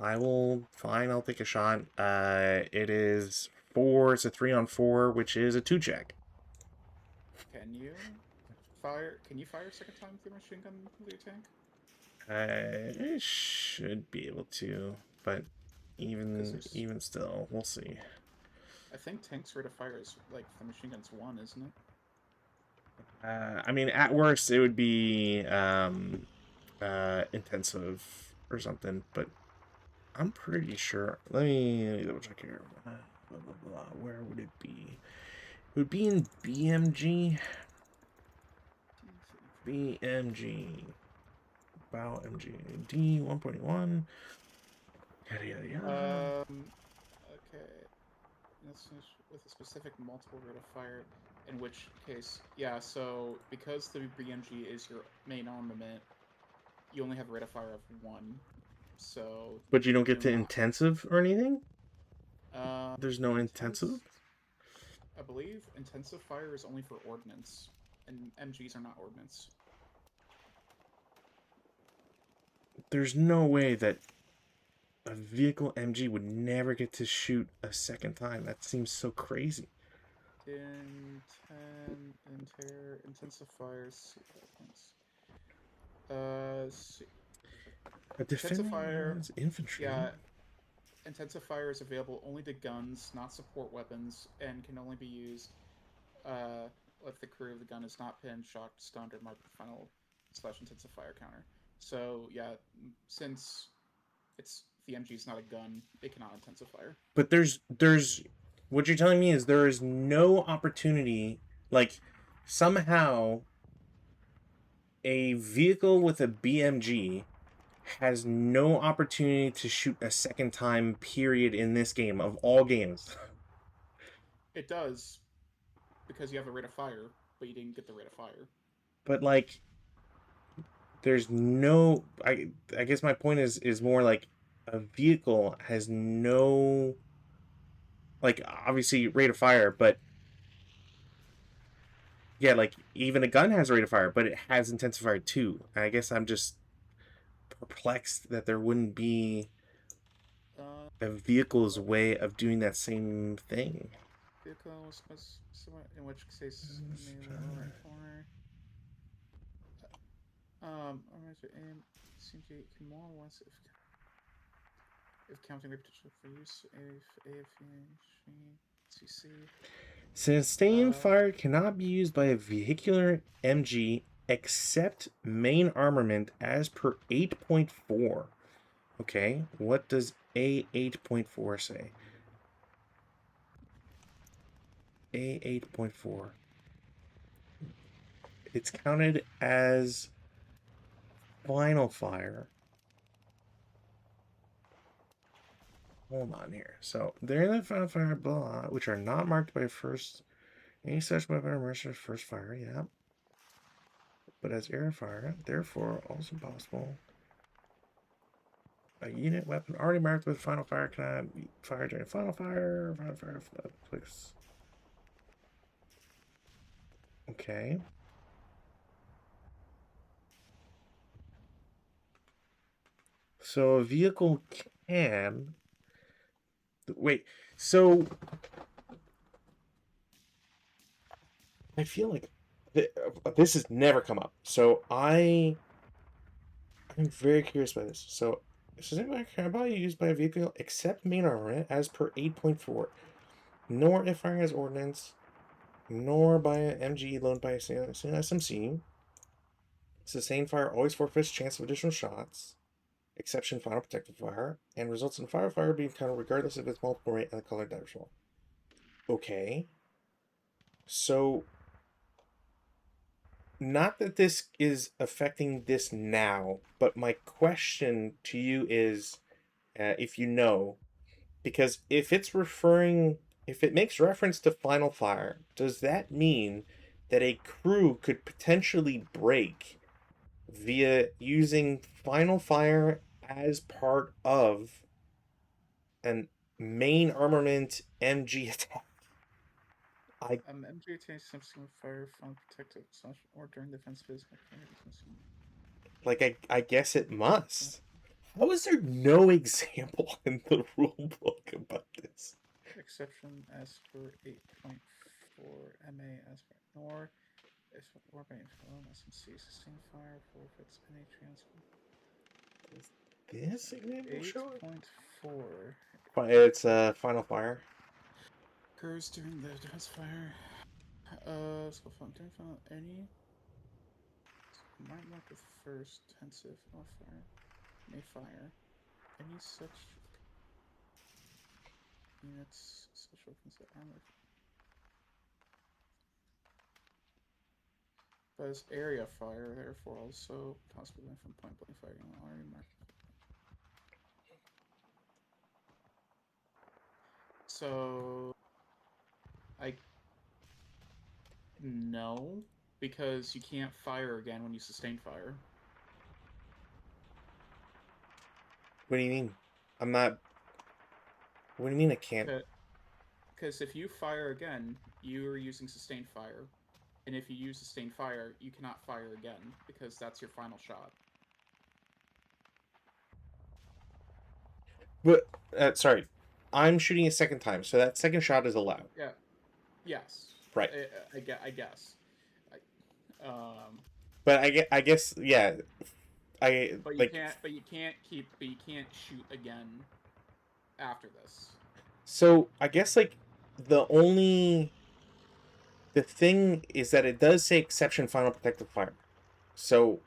I will. Fine, I'll take a shot. It is 4. It's a 3 on 4, which is a 2 check. Can you fire? Can you fire a second time with your machine gun with your tank? I should be able to, but even still, we'll see. I think tank's rate of fire is like the machine gun's 1, isn't it? I mean, at worst, it would be intensive or something, but I'm pretty sure. Let me double check here. Blah, blah, blah. Where would it be? It would be in BMG. BMG. Bow MG. D 1.1. Yada yada yada. Okay. This is with a specific multiple rate of fire, in which case, yeah, so because the BMG is your main armament, you only have a rate of fire of 1. So. But you don't get to intensive or anything? There's no intensive? I believe intensive fire is only for ordnance, and MGs are not ordnance. There's no way that a vehicle MG would never get to shoot a second time. That seems so crazy. Intensive fires. Intensive fire infantry. Yeah, intensive fire is available only to guns, not support weapons, and can only be used if the crew of the gun is not pinned, shocked, stunned, or marked with final / intensive fire counter. So yeah, since the MG is not a gun, it cannot intensive fire. But there's what you're telling me is there is no opportunity, like somehow a vehicle with a BMG has no opportunity to shoot a second time, period, in this game of all games. It does, because you have a rate of fire, but you didn't get the rate of fire. But like, there's no. I guess my point is more like a vehicle has no, like, obviously rate of fire, but yeah, like even a gun has a rate of fire, but it has intensifier too. And I guess I'm just perplexed that there wouldn't be a vehicle's way of doing that same thing. Vehicle was in which case aim CG can more once if counting the potential for use if CC. Sustained fire cannot be used by a vehicular MG except main armament as per 8.4. Okay, what does A 8.4 say? A 8.4. It's counted as final fire. hold on here. So they're in the final fire, blah, which are not marked by first any such weapon or merchant first fire. Yeah, but as area fire, therefore also possible. A unit weapon already marked with final fire cannot be fired during final fire. Final fire clicks. Okay. So a vehicle can. Wait. So I feel like this has never come up. So I'm very curious about this. So systemic carbine used by a vehicle except main armament as per 8.4, nor if firing as ordnance, nor by an MG loaned by a SMC. Sustained fire always forfeits chance of additional shots, exception final protective fire, and results in fire being counted regardless of its multiple rate and the color dice roll. Okay. So, not that this is affecting this now, but my question to you is if you know, because if it makes reference to final fire, does that mean that a crew could potentially break via using final fire as part of an main armament MG attack? I MG takes some fire from protective or during defense phase. I guess it must. How is there no example in the rule book about this? Exception as per 8.4 MA as per nor if weapon SMC sustained fire forfeits any chance. This example show it? 8.4 It's final fire. occurs during the defense fire. Let's go from during any might mark with first intensive fire may fire any such units such weapons that armor. But it's area fire, therefore also possibly from point blank firing already marked. So I no, because you can't fire again when you sustain fire. What do you mean? I'm not. What do you mean I can't? Because if you fire again, you are using sustained fire, and if you use sustained fire, you cannot fire again because that's your final shot. But sorry, I'm shooting a second time, so that second shot is allowed. Yeah. Yes. Right. I guess. But I guess yeah. I But you like can't. But you can't keep. But you can't shoot again after this. so I guess like the only the thing is that it does say exception final protective fire. So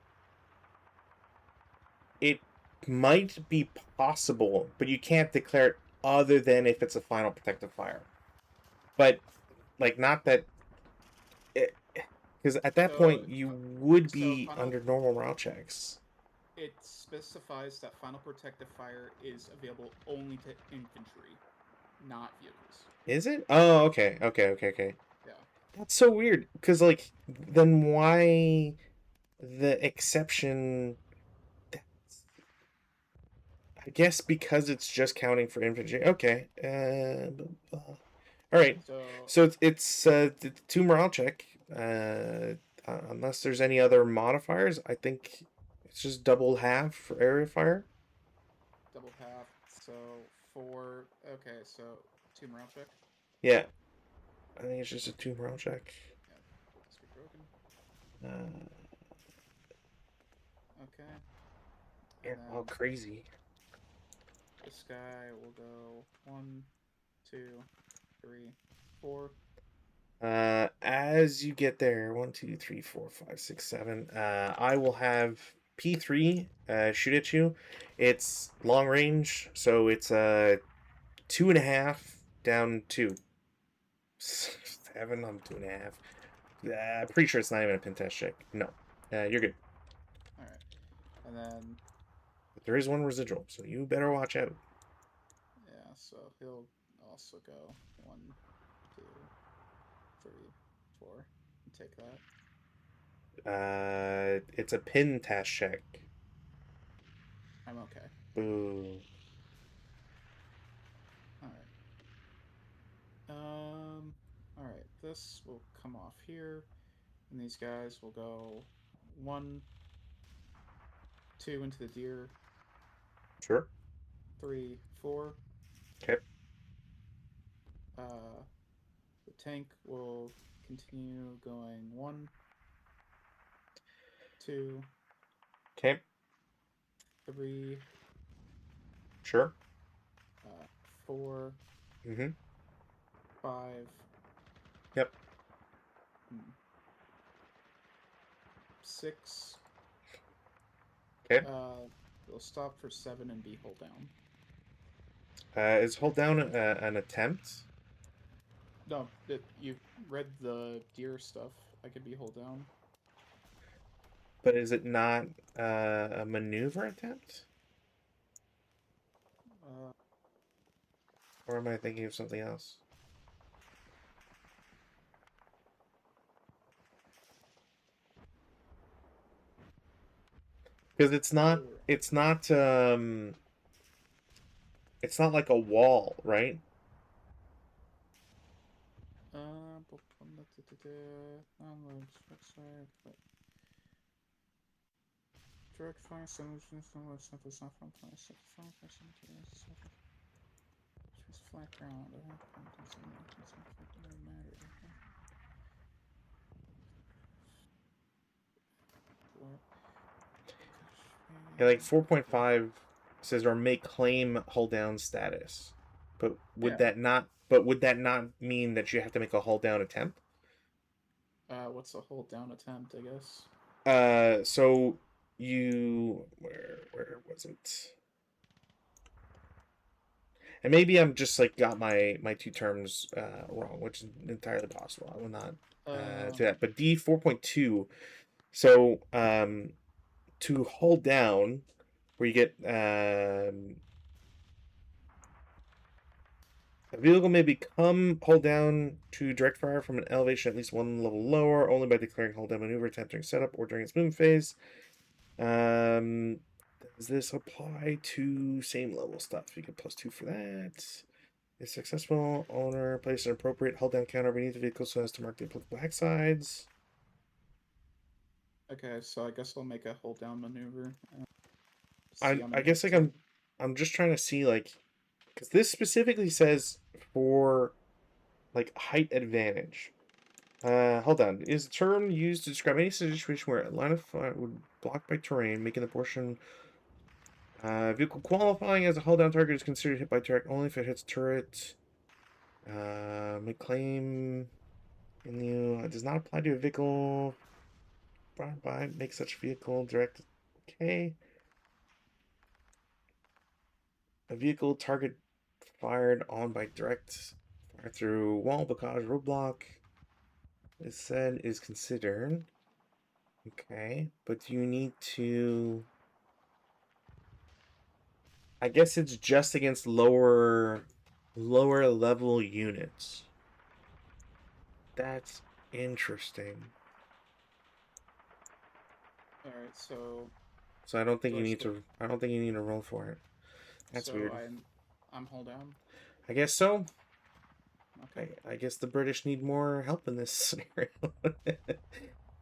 it might be possible, but you can't declare it other than if it's a final protective fire. But like not that because at that So, point you would so be final. under normal morale checks. It specifies that final protective fire is available only to infantry, not vehicles. Is it? Oh, okay. Yeah. That's so weird because like then why the exception? I guess because it's just counting for infantry. Okay. All right. So So it's 2 morale check. Unless there's any other modifiers, I think it's just double half for area fire. double half. So 4. Okay. So 2 morale check. Yeah, I think it's just a 2 morale check. Yeah. Must be broken. Uh, Okay. yeah, And all then crazy. this guy will go 1, 2, 3, 4. As you get there, 1, 2, 3, 4, 5, 6, 7. I will have P3 shoot at you. It's long range, so it's 2.5 down 2. 7 on 2.5. I'm pretty sure it's not even a pin test check. No, you're good. All right. And then But there is 1 residual, so you better watch out. yeah. so he'll also go 1, 2, 3, 4, and take that. It's a pin task check. I'm okay. Boo. All right. All right. This will come off here, and these guys will go 1, 2 into the deer. Sure. 3, 4. Okay. The tank will continue going 1, 2, Okay. 3, Sure. 4, Mm-hmm. 5, Yep. 6. Okay. They'll stop for 7 and be hold down. Is hold down an attempt? No, you read the deer stuff. I could be hold down. But is it not a maneuver attempt? Or am I thinking of something else? Because it's not like a wall, right? Direct fire solutions from what's not from place. Just flat ground. Doesn't matter. Yeah, like 4.5 says or may claim hold down status. But would that not mean that you have to make a hold down attempt? What's a hold down attempt, I guess? So you where was it? And maybe I'm just like got my two terms wrong, which is entirely possible. I will not do that. But D 4.2. So to hold down, where you get a vehicle may become hold down to direct fire from an elevation at least one level lower, only by declaring hold down maneuver attempt during setup or during its movement phase. Does this apply to same level stuff? You get +2 for that. If successful, owner place an appropriate hold down counter beneath the vehicle so as to mark the applicable back sides. Okay, so I guess I'll make a hold down maneuver. I guess like I'm just trying to see like because this specifically says for like height advantage. Hold on. Is a term used to describe any situation where a line of fire would blocked by terrain, making the portion vehicle qualifying as a hold down target is considered hit by turret only if it hits turret. May claim in you it does not apply to a vehicle brought by make such vehicle direct. Okay. A vehicle target fired on by direct fire through wall, blockage, roadblock. It said is considered. Okay, but you need to. I guess it's just against lower level units. That's interesting. All right, so. So I don't think you need to. I don't think you need to roll for it. That's weird. I'm hold down. I guess so. Okay. I guess the British need more help in this scenario.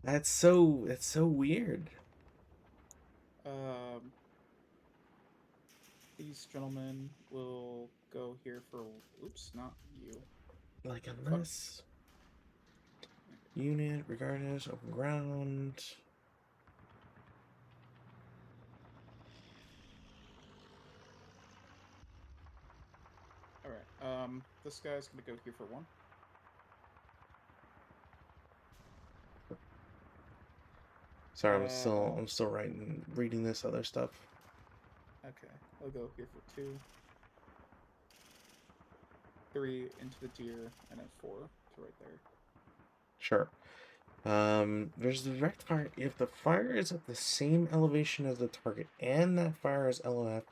That's so weird. These gentlemen will go here for. Oops, not you. Like unless unit regardless open ground. All right. This guy's gonna go here for 1. Sorry, I'm still reading this other stuff. Okay, I'll go here for 2, 3 into the deer, and then 4 to right there. Sure. There's the direct fire. If the fire is at the same elevation as the target and that fire is LOF,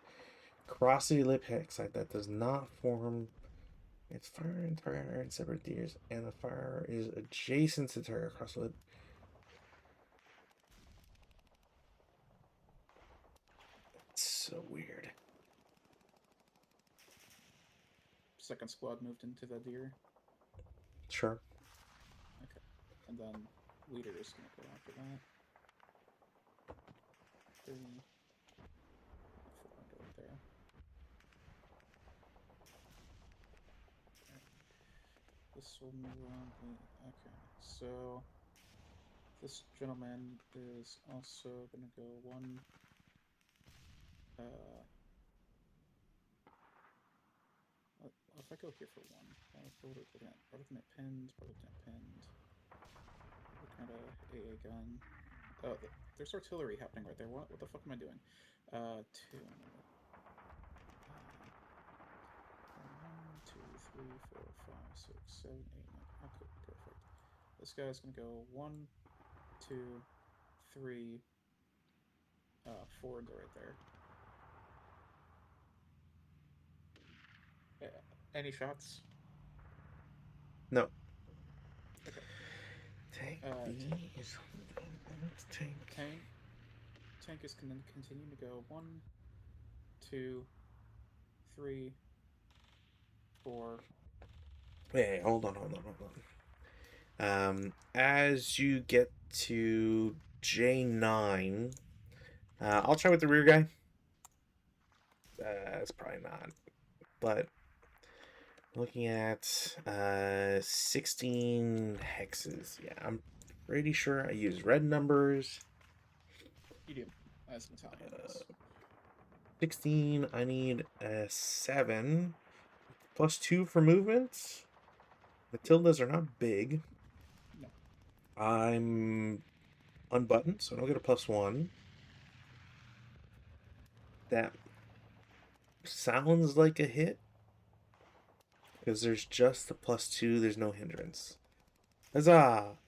Crossy lip hexite that does not form. It's fire and target are in separate tiers, and the fire is adjacent to target across the lip. It's so weird. Second squad moved into the deer. Sure. Okay. And then leader is going to go after that. 3, 400 right there. Okay. This will move around the... Okay. So this gentleman is also going to go 1... if I go here for 1, what are we looking at? We're looking at pinned. We're looking at pinned. Looking at a AA gun. Oh, there's artillery happening right there. What the fuck am I doing? 2. 1, 2, 3, 4, 5, 6, 7, 8, 9. Okay, perfect. This guy's gonna go 1, 2, 3, 4 and go right there. Any shots? No. Okay. Tank is Tank is going to continue to go 1, 2, 3, 4. Wait, hold on. As you get to J9, I'll try with the rear guy. It's probably not, but looking at 16 hexes. Yeah, I'm pretty sure I use red numbers. You do, as an Italian. 16, I need a 7. +2 for movement. Matildas are not big. No. I'm unbuttoned, so I don't get a +1. That sounds like a hit. Because there's just the +2, there's no hindrance. Huzzah!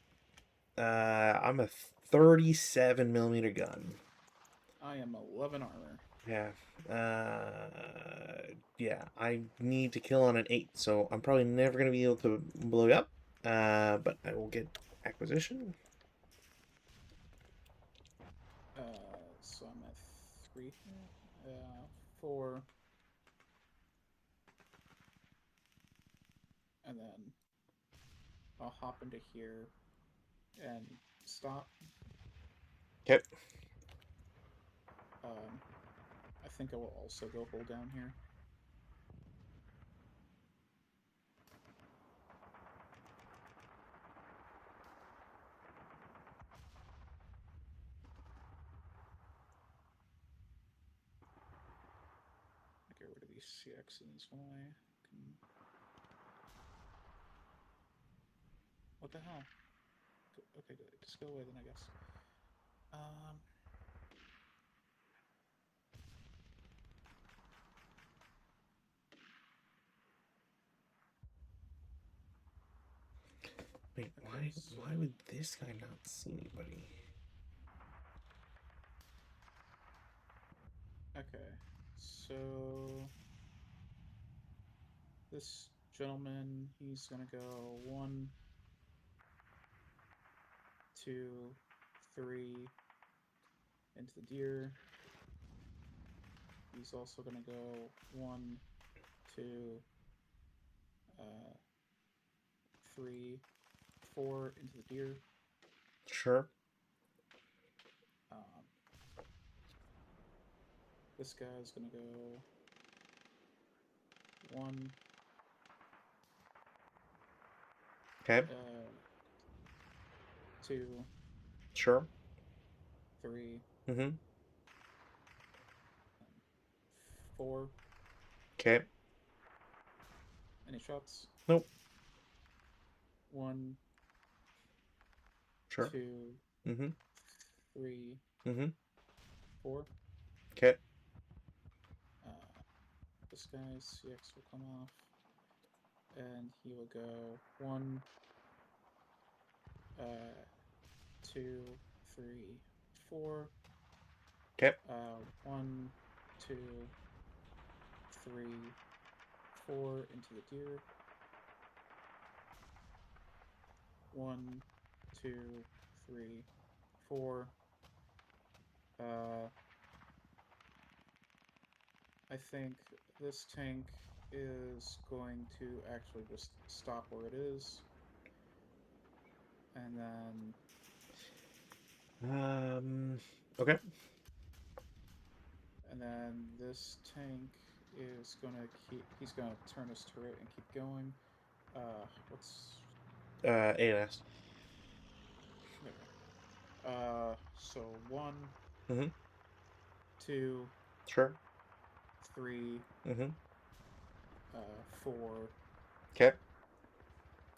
I'm a 37mm gun. I am 11 armor. Yeah. Yeah, I need to kill on an 8, so I'm probably never going to be able to blow it up. But I will get acquisition. So I'm at 3 here. 4. And then I'll hop into here and stop. Okay. I think I will also go hold down here. Get rid of these CXs while I can... What the hell? Okay, good. Just go away then, I guess. Wait, Okay, why would this guy not see anybody? Okay, so this gentleman, he's gonna go 1, 2, 3 into the deer. He's also gonna go 1, 2, 3, 4 into the deer. Sure. This guy's gonna go 1. Okay. 2. Sure. 3. Mm-hmm. 4. Okay. Any shots? Nope. 1. Sure. 2. Mm-hmm. 3. Mm-hmm. 4. Okay. This guy's CX will come off, and he will go 1, 2, 3, 4. Okay. 1, 2, 3, 4 into the deer. 1, 2, 3, 4. I think this tank is going to actually just stop where it is. And then Okay. And then this tank is gonna keep. He's gonna turn his turret and keep going. What's ANS. okay? So 1, Mm-hmm. 2, Sure. 3, Mm-hmm. 4, Okay.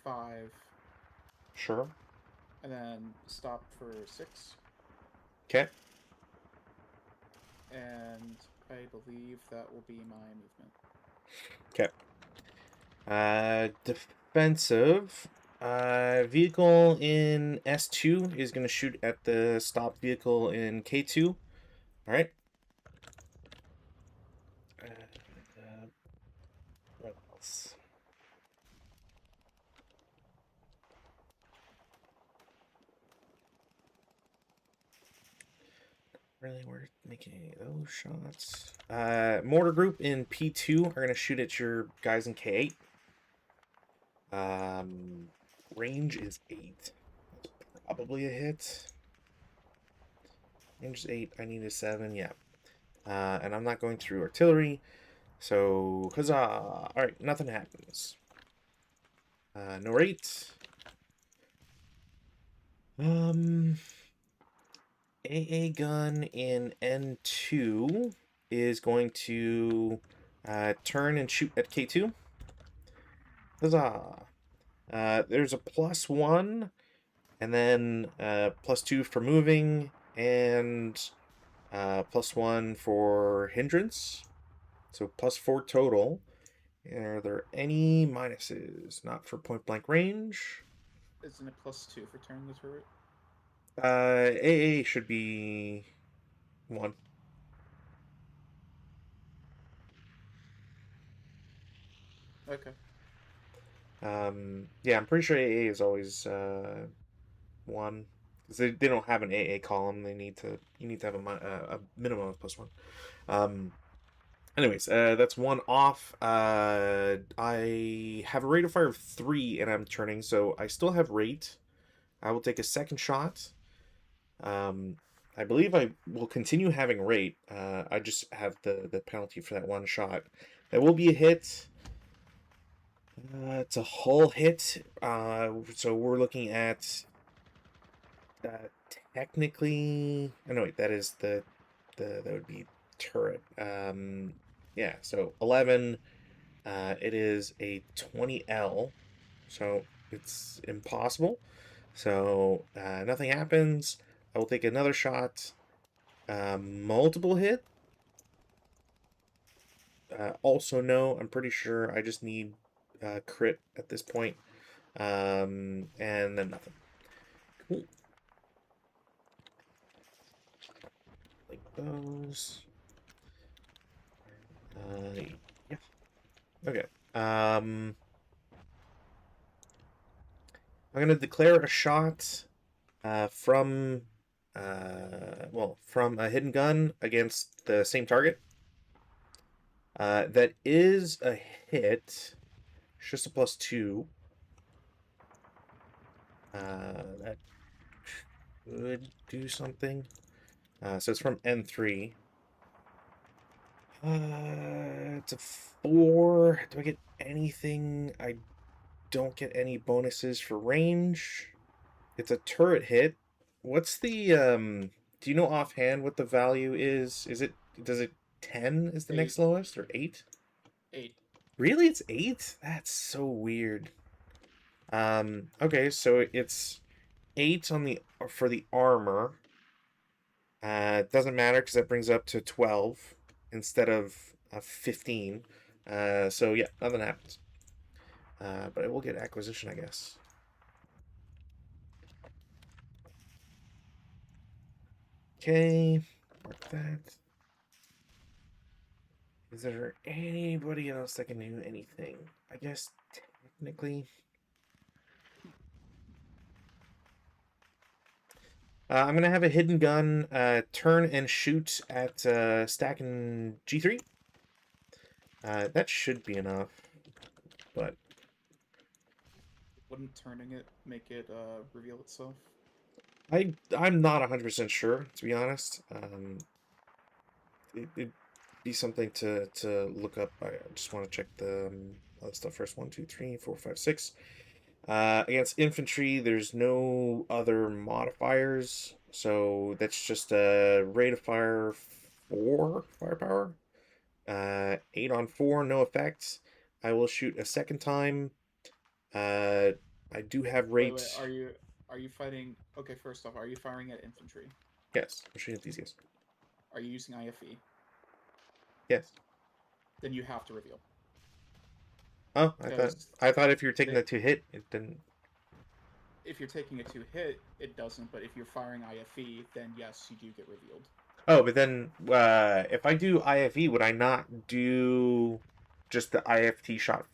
5, Sure. and then stop for 6. Okay. And I believe that will be my movement. Okay. Defensive. Vehicle in S2 is going to shoot at the stopped vehicle in K2. All right. What else? Really worth making any of those shots. Mortar group in P2 are going to shoot at your guys in K8. Range is 8. That's probably a hit. Range is 8. I need a 7. Yeah. And I'm not going through artillery. So, huzzah. Alright, nothing happens. No rate. AA gun in N2 is going to turn and shoot at K2. Huzzah. There's a +1, and then +2 for moving, and +1 for hindrance. So +4 total. Are there any minuses? Not for point blank range. Isn't it +2 for turning the turret? AA should be 1. Okay. Yeah, I'm pretty sure AA is always 1. Because they don't have an AA column. You need to have a minimum of +1. Anyways, that's 1 off. I have a rate of fire of 3, and I'm turning, so I still have rate. I will take a second shot. I believe I will continue having rate. I just have the penalty for that one shot. That will be a hit. It's a hull hit. So we're looking at technically. Oh, no, wait, that is that would be turret. Yeah. So 11. It is a 20L, so it's impossible. So nothing happens. I will take another shot. Multiple hit. Also no. I'm pretty sure I just need crit at this point. And then nothing. Cool. Like those. Yeah. Okay. I'm gonna declare a shot from from a hidden gun against the same target. That is a hit. It's just a +2. That could do something. So it's from N3. It's a 4. Do I get anything? I don't get any bonuses for range. It's a turret hit. What's the do you know offhand what the value is? Does it 10 is the 8. next lowest, or 8? 8. Really? It's 8? That's so weird. Okay, so it's 8 on the for the armor. It doesn't matter because that brings up to 12 instead of 15. So yeah, nothing happens. But I will get acquisition, I guess. Okay, mark that. Is there anybody else that can do anything? I guess technically. I'm gonna have a hidden gun turn and shoot at stack and G3. That should be enough, but Wouldn't turning it make it reveal itself? I'm not 100% sure, to be honest. It'd be something to look up. I just want to check the other stuff first. 1, 2, 3, 4, 5, 6. Against infantry, there's no other modifiers, so that's just a rate of fire 4 firepower. 8 on 4, no effects. I will shoot a second time. Uh, I do have Wait, rate. are you fighting? Okay, first off, are you firing at infantry? Yes, I'm shooting at these guys. Are you using IFE? Yes. Then you have to reveal Oh, I thought because I thought if you were taking they, that to hit, it didn't. if you're taking a two hit, it doesn't. But if you're firing IFE, then yes, you do get revealed. Oh, but then if I do IFE, would I not do just the IFT shot?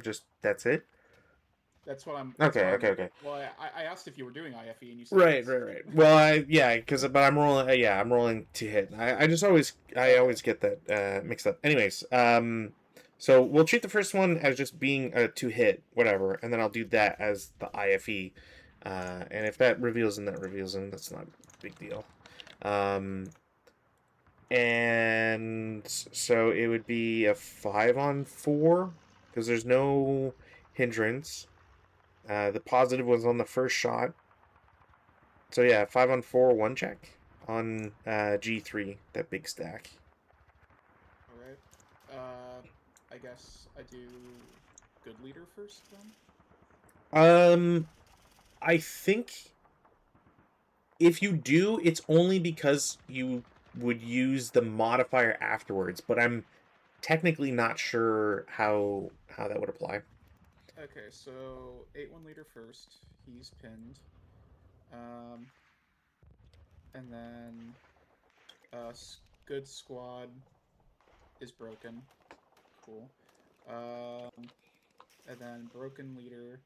Just that's it? That's what I'm. That's Okay, what okay, I'm. okay. Well, I asked if you were doing IFE, and you said Right, yes. right, right. Well, yeah, because but I'm rolling. Yeah, I'm rolling to hit. I Okay. always get that mixed up. Anyways, so we'll treat the first one as just being a to hit, whatever, and then I'll do that as the IFE. And if that reveals him, that reveals him. That's not a big deal. Um, and so it would be a 5 on 4 because there's no hindrance. The positive was on the first shot. So yeah, 5 on 4, one check on G3, that big stack. All right. I guess I do good leader first then. Um, I think if you do, it's only because you would use the modifier afterwards, but I'm technically not sure how that would apply. Okay, so 8-1 leader first. He's pinned. Um, and then good squad is broken. Cool. Um, and then broken leader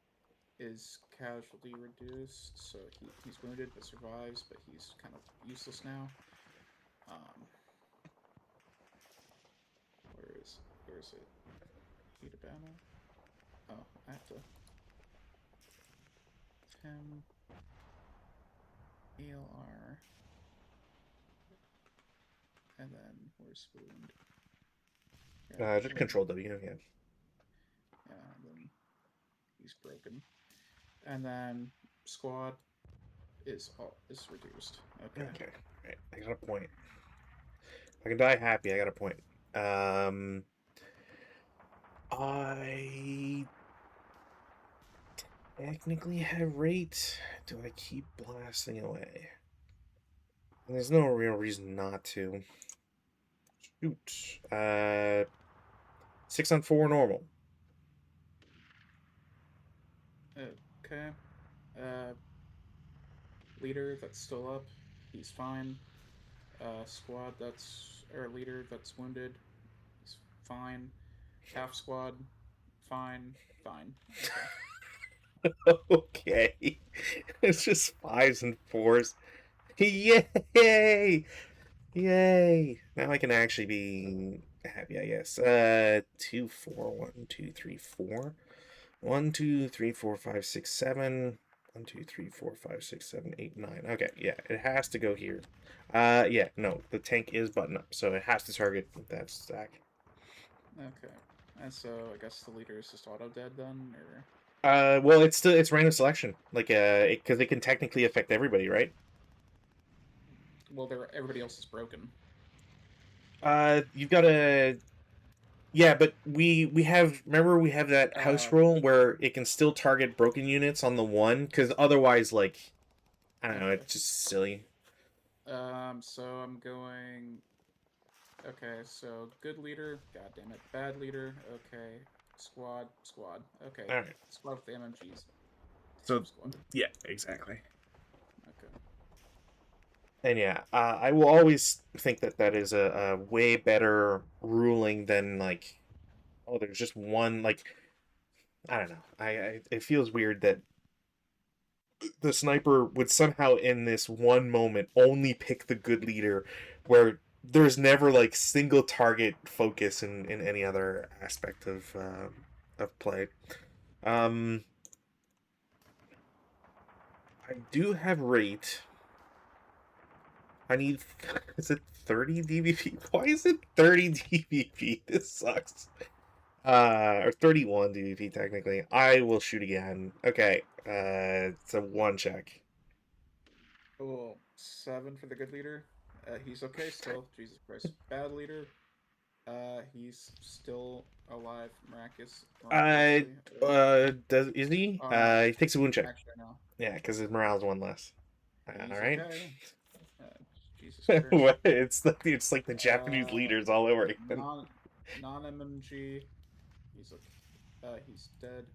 is casualty reduced, so he's wounded but survives, but he's kind of useless now. Um, where is it? Itabana? Oh, I have to Tim ELR, and then where's wound? Yeah, Just wound. Control W, yeah. Yeah, and then he's broken, and then squad is reduced. Okay. Okay, right. I got a point. If I can die happy, I got a point. Um, I technically have rate. Do I keep blasting away? And there's no real reason not to. Shoot. 6 on 4 normal. Okay. Uh, leader that's still up. He's fine. Squad that's or leader that's wounded. He's fine. Half squad, fine, fine. Okay. Okay. It's just 5s and 4s. Yay! Yay! Now I can actually be happy, I guess. 2, 4, 1, 2, 3, 4. 1, 2, 3, 4, 5, 6, 7. 1, 2, 3, 4, 5, 6, 7, 8, 9. Okay, yeah, it has to go here. Yeah, no, the tank is button up, so it has to target that stack. Okay. And so I guess the leader is just auto dead then, or Well, it's random selection, like because it can technically affect everybody, right? well, everybody else is broken. You've got to yeah, but we have remember we have that house Uh, rule where it can still target broken units on the one because otherwise, like I don't know, okay. it's just silly. So I'm going. Okay, so good leader. God damn it. Bad leader. Okay. Squad. Okay. All right, Squad with the MMGs. so Squad. yeah, exactly. Okay. And yeah, I will always think that that is a way better ruling than like, oh, there's just one like I don't know. It feels weird that the sniper would somehow in this one moment only pick the good leader, where there's never like single target focus in any other aspect of play. Um, I do have rate. I need. Is it 30 DVP? Why is it 30 DVP? This sucks. Or 31 DVP technically. I will shoot again. Okay. It's a one check. Oh, 7 for the good leader. He's okay still. Jesus Christ. Bad leader. He's still alive, Uh, miraculously. does is he? Um, He takes a wound check. actually, no. Yeah, because his morale's one less. All He's right. okay. Uh, Jesus Christ. It's like the Japanese Uh, leaders all over again. non MMG. He's okay. He's dead.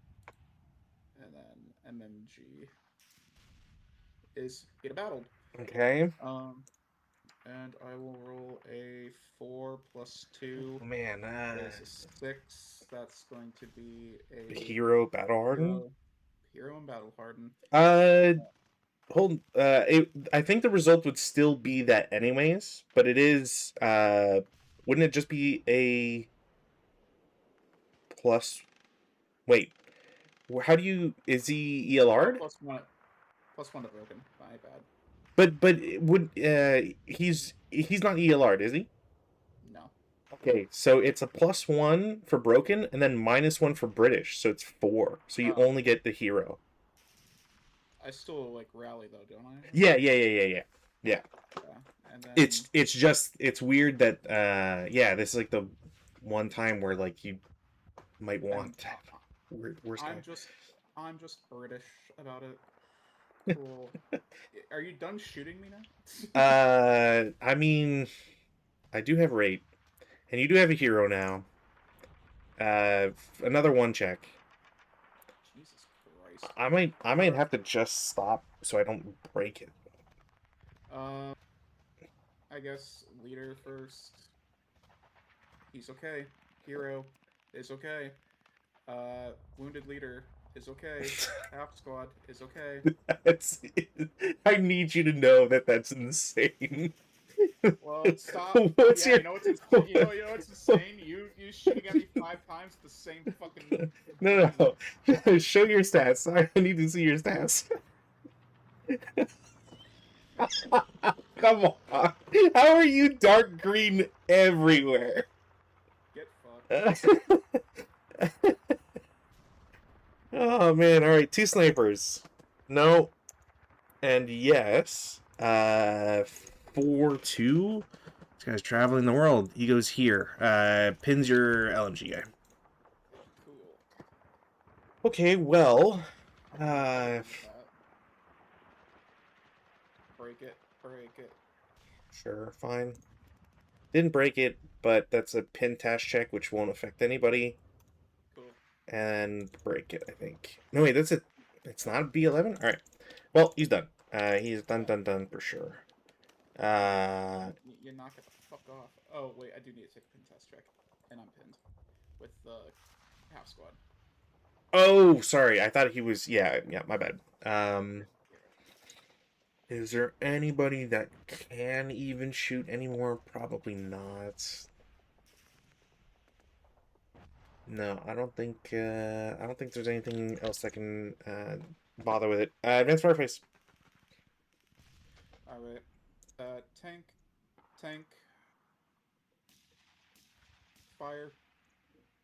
And then MMG is get battled. Okay. Um, and I will roll a 4 plus 2 Oh, man. is a 6. That's going to be a Hero battle hardened. hero, hero and battle harden. Uh, hold. I think the result would still be that anyways, but it is. Wouldn't it just be a plus? Wait. How do you? Is he Oh, ELR'd? plus 1 to broken. My bad. But would he's not ELR'd, is he? No. Okay, so it's a plus one for broken and then minus one for British, so it's four. So you Oh, only get the hero. I still like rally though, don't I? Yeah. Yeah. And then It's weird that yeah, this is like the one time where like you might and want that. Worst I'm guy. just I'm just British about it. Cool. Are you done shooting me now? I mean, I do have rate, and you do have a hero now. Another one check. Jesus Christ. I might have to just stop so I don't break it. Um, I guess leader first. He's okay. Hero is okay. Wounded leader is okay. Half squad is okay. That's, I need you to know that that's insane. Well, stop. What's Yeah, your you know what's insane. You know what's insane. You shooting at me 5 times at the same fucking no button. no show your stats. I need to see your stats. Come on. How are you dark green everywhere? Get fucked. Oh man, all right, two snipers. No, and yes. 4-2. This guy's traveling the world. He goes here. Pins your LMG guy. Cool. Okay, well, I'll uh, do that. Break it. Break it. sure, fine. Didn't break it, but that's a pin task check, which won't affect anybody. Cool. And break it, I think. No, wait, that's it. It's not a B11? Alright. Well, he's done. He's done for sure. You knock it the fuck off. Oh wait, I do need to take a pin test check, and I'm pinned with the half squad. Oh, sorry. I thought he was. Yeah, my bad. Here, here. Is there anybody that can even shoot anymore? Probably not. No, I don't think. I don't think there's anything else that can bother with it. Advanced fireface. All right. Tank, tank, fire.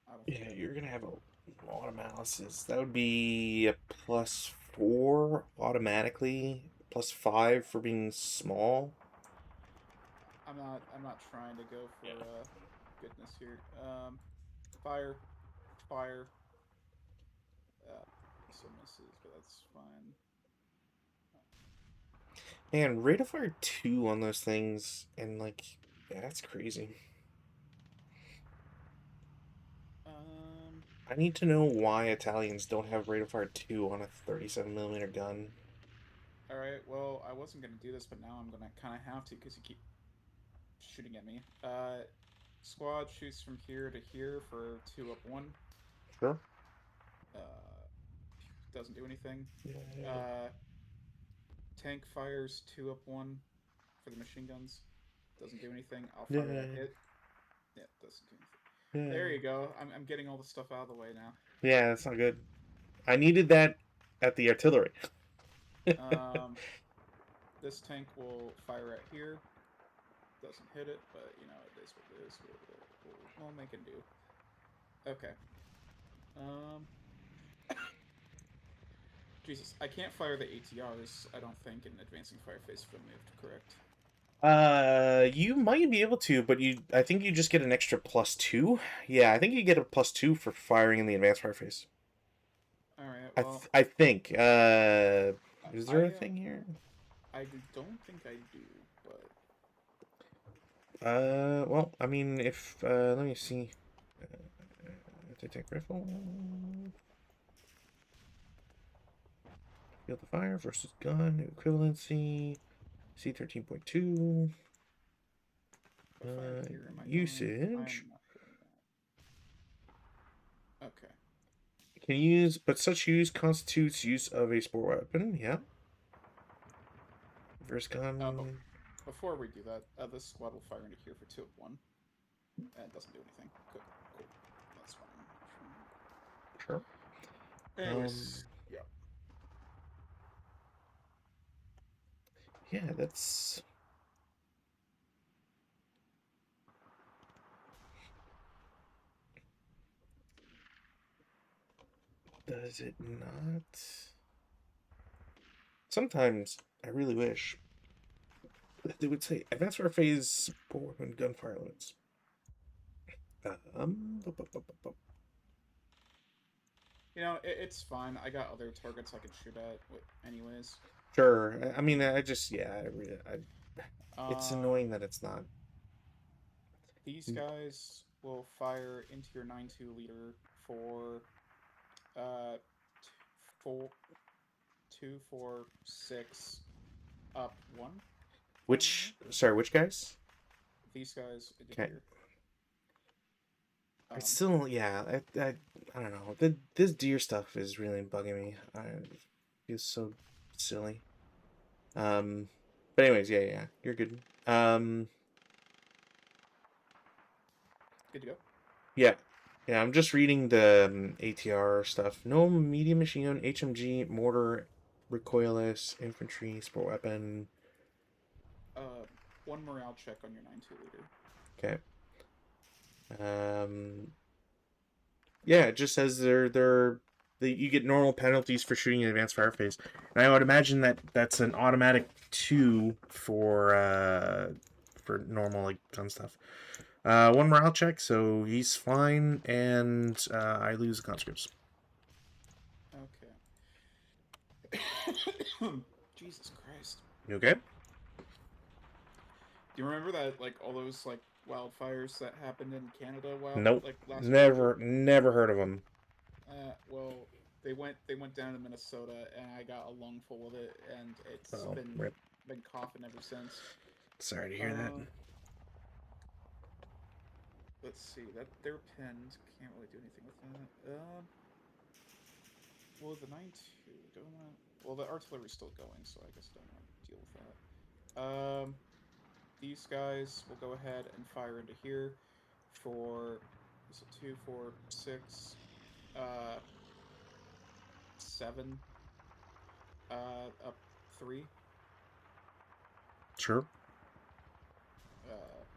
I don't think Yeah, I you're will. gonna have a lot of malices. That would be a +4 automatically, +5 for being small. I'm not trying to go for goodness here. Fire, fire. Also misses, but that's fine. Man, rate of fire 2 on those things, and like, yeah, that's crazy. Um, I need to know why Italians don't have rate of fire 2 on a 37mm gun. Alright, well, I wasn't going to do this, but now I'm going to kind of have to because you keep shooting at me. Squad shoots from here to here for 2 up 1. Sure. Uh, doesn't do anything. Yeah. Uh, tank fires 2 up 1 for the machine guns. Doesn't do anything. I'll fire that Yeah. hit. Yeah, doesn't do anything. Yeah. There you go. I'm getting all the stuff out of the way now. Yeah, that's not good. I needed that at the artillery. Um, this tank will fire at here. Doesn't hit it, but you know it is what it is. We'll make it do. Okay. Um, Jesus, I can't fire the ATRs. I don't think in advancing fire phase if I'm moved. Correct. You might be able to, but I think you just get an extra +2. Yeah, I think you get a +2 for firing in the advanced fire phase. All right. Well, I think. Is there a I thing here? I don't think I do, but Well, I mean, if let me see. Anti-tank rifle. Field of fire versus gun equivalency. C13.2. if I'm here, am I going? Usage. I'm not doing that. Okay. Can use, but such use constitutes use of a sport weapon. Yeah. Versus But gun. before we do that, this squad will fire into here for 2 up 1. And it doesn't do anything. Good. Cool. That's fine. Sure. Anyways, yeah. Yeah, that's. Does it not? Sometimes I really wish they would say advanced warfare phase sport weapon gunfire limits. Bu- bu- bu- bu- bu- You know, it's fine. I got other targets I can shoot at, anyways. Sure. I mean, I just yeah. It's Um, annoying that it's not. these guys will fire into your 9-2 leader for uh, 4, 2, 4, 6, up 1. Which sorry, which guys? These guys into Okay. here. I still yeah. I don't know. This deer stuff is really bugging me. It's so silly. But anyways, yeah. You're good. Good to go. Yeah. Yeah, I'm just reading the ATR stuff. No medium machine gun, HMG, mortar, recoilless, infantry, sport weapon. One morale check on your 9-2 leader. Okay. Yeah, it just says you get normal penalties for shooting in advanced fire phase, and I would imagine that that's an automatic 2 for normal like gun stuff. One morale check, so he's fine, and I lose the conscripts. Okay. Jesus Christ. You okay? Do you remember that, like, all those, like, wildfires that happened in Canada Nope. like, last week? Never heard of him. Well, they went down to Minnesota, and I got a lung full of it, and it's Oh, been rip. been coughing ever since. Sorry to hear that. Let's see. That they're pinned. Can't really do anything with that. Well, the 9-2, don't want. Well, the artillery's still going, so I guess don't want to deal with that. These guys will go ahead and fire into here for is it 2, 4, 6, 7, up 3, Sure.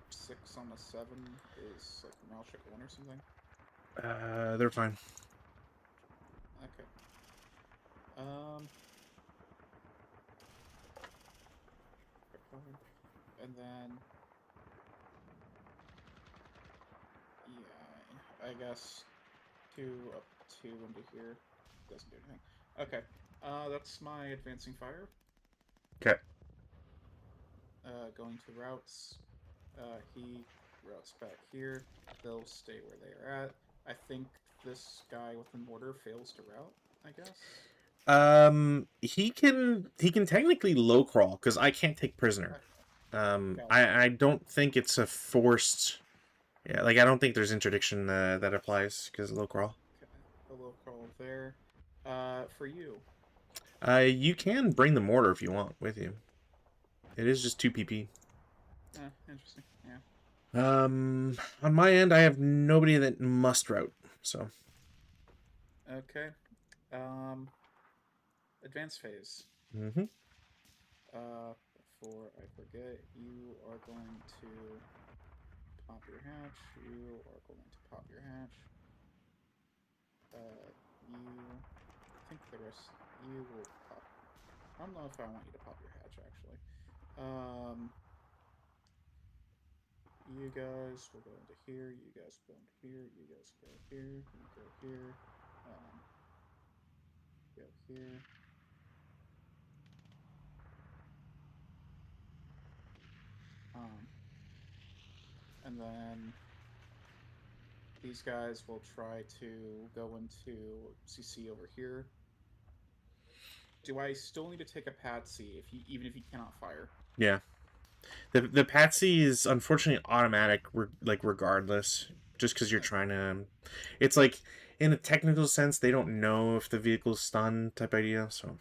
6 on the 7 is like morale check 1 or something. They're fine. Okay. And then yeah, I guess 2 up 2 into here doesn't do anything. Okay. That's my advancing fire. Okay. Going to routes. He routes back here. They'll stay where they are at. I think this guy with the mortar fails to route, I guess. He can technically low crawl because I can't take prisoner. Gotcha. I don't think it's a forced. Yeah, like I don't think there's interdiction that applies because low crawl. Okay, a little call there. For you. You can bring the mortar if you want with you. It is just 2 PP. Interesting. Yeah. On my end, I have nobody that must route, so. Okay. Um, advanced phase. Mm-hmm. Before I forget, you are going to pop your hatch. You are going to pop your hatch. You. I think the rest. You will pop. I don't know if I want you to pop your hatch actually. Um, you guys will go into here. You guys go into here. You guys go here. You go here. Um, go here. Um, and then these guys will try to go into CC over here. Do I still need to take a patsy if he, even if he cannot fire? Yeah. The patsy is unfortunately automatic, like regardless, just because you're Okay, trying to. It's like in a technical sense, they don't know if the vehicle's stunned type idea. So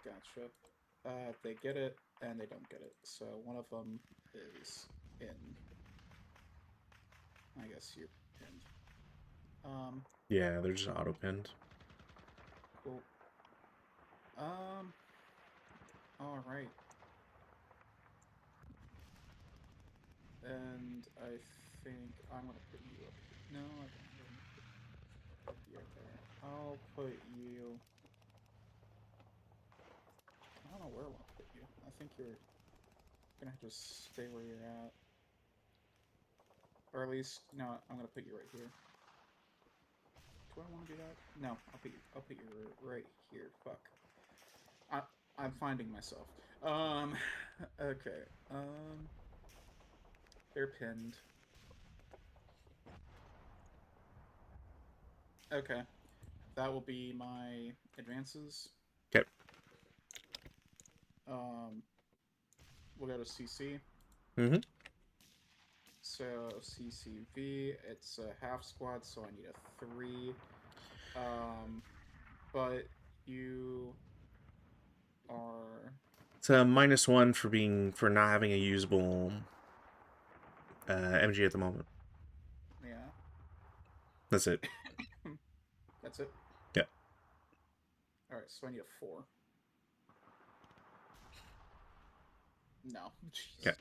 gotcha. They get it and they don't get it. So one of them is in. I guess you're pinned. yeah, they're just auto pinned. Cool. Um. All right. And I think I'm gonna put you up here. No, I don't really put you right there. I'll put you. I don't know where I want to put you. I think you're gonna have to stay where you're at, or at least no. I'm gonna put you right here. Do I want to do that? No, I'll put you. I'll put you right here. Fuck. I I'm finding myself. Um. Okay. They're pinned. Okay. That will be my advances. Okay. Um. We'll go to CC. Mm-hmm. So CCV, it's a half squad, so I need a 3. But you are. It's a -1 for not having a usable MG at the moment. Yeah. That's it. That's it. Yeah. Alright, so I need a 4. No. Yeah. Jeez.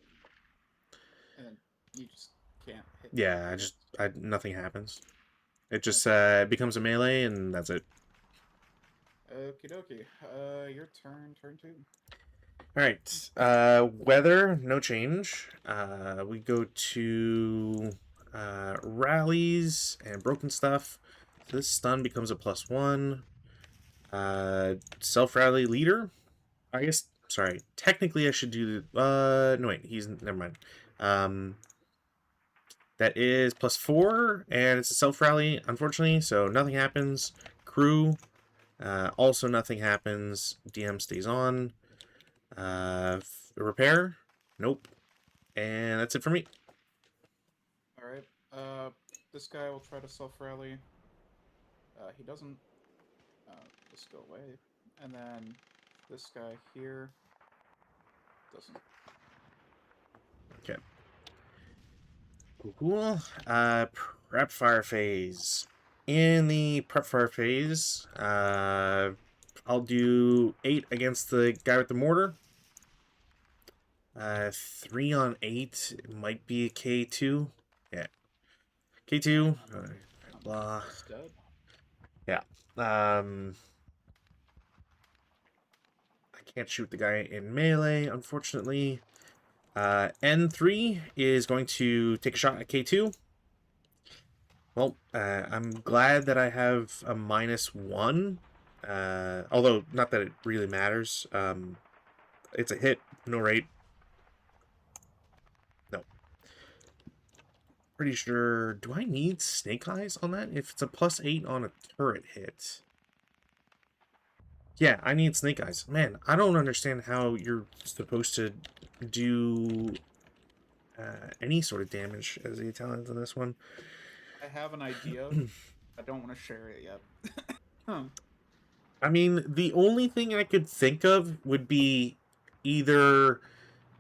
And then you just can't hit me. Yeah. Nothing happens. It just Okay. becomes a melee and that's it. Okie dokie. Your turn. Turn 2. All right. Weather, no change. We go to rallies and broken stuff. So this stun becomes a +1. Self rally leader. I guess. Sorry. Technically, I should do. No wait. He's never mind. That is +4, and it's a self rally. Unfortunately, so nothing happens. Crew. Also nothing happens. DM stays on. Repair? Nope. And that's it for me. Alright. This guy will try to self rally. He doesn't. Just go away. And then this guy here doesn't. Okay. Cool. Prep fire phase. In the prep fire phase, I'll do 8 against the guy with the mortar. 3 on 8 might be a K2. Yeah. K2. Blah. Stud. Yeah. I can't shoot the guy in melee, unfortunately. N3 is going to take a shot at K2. Well, I'm glad that I have a -1. Although, not that it really matters. It's a hit, no rate. No. Pretty sure... Do I need Snake Eyes on that? If it's a +8 on a turret hit. Yeah, I need snake eyes. Man, I don't understand how you're supposed to do any sort of damage as the Italians in this one. I have an idea. I don't want to share it yet. Huh. I mean, the only thing I could think of would be either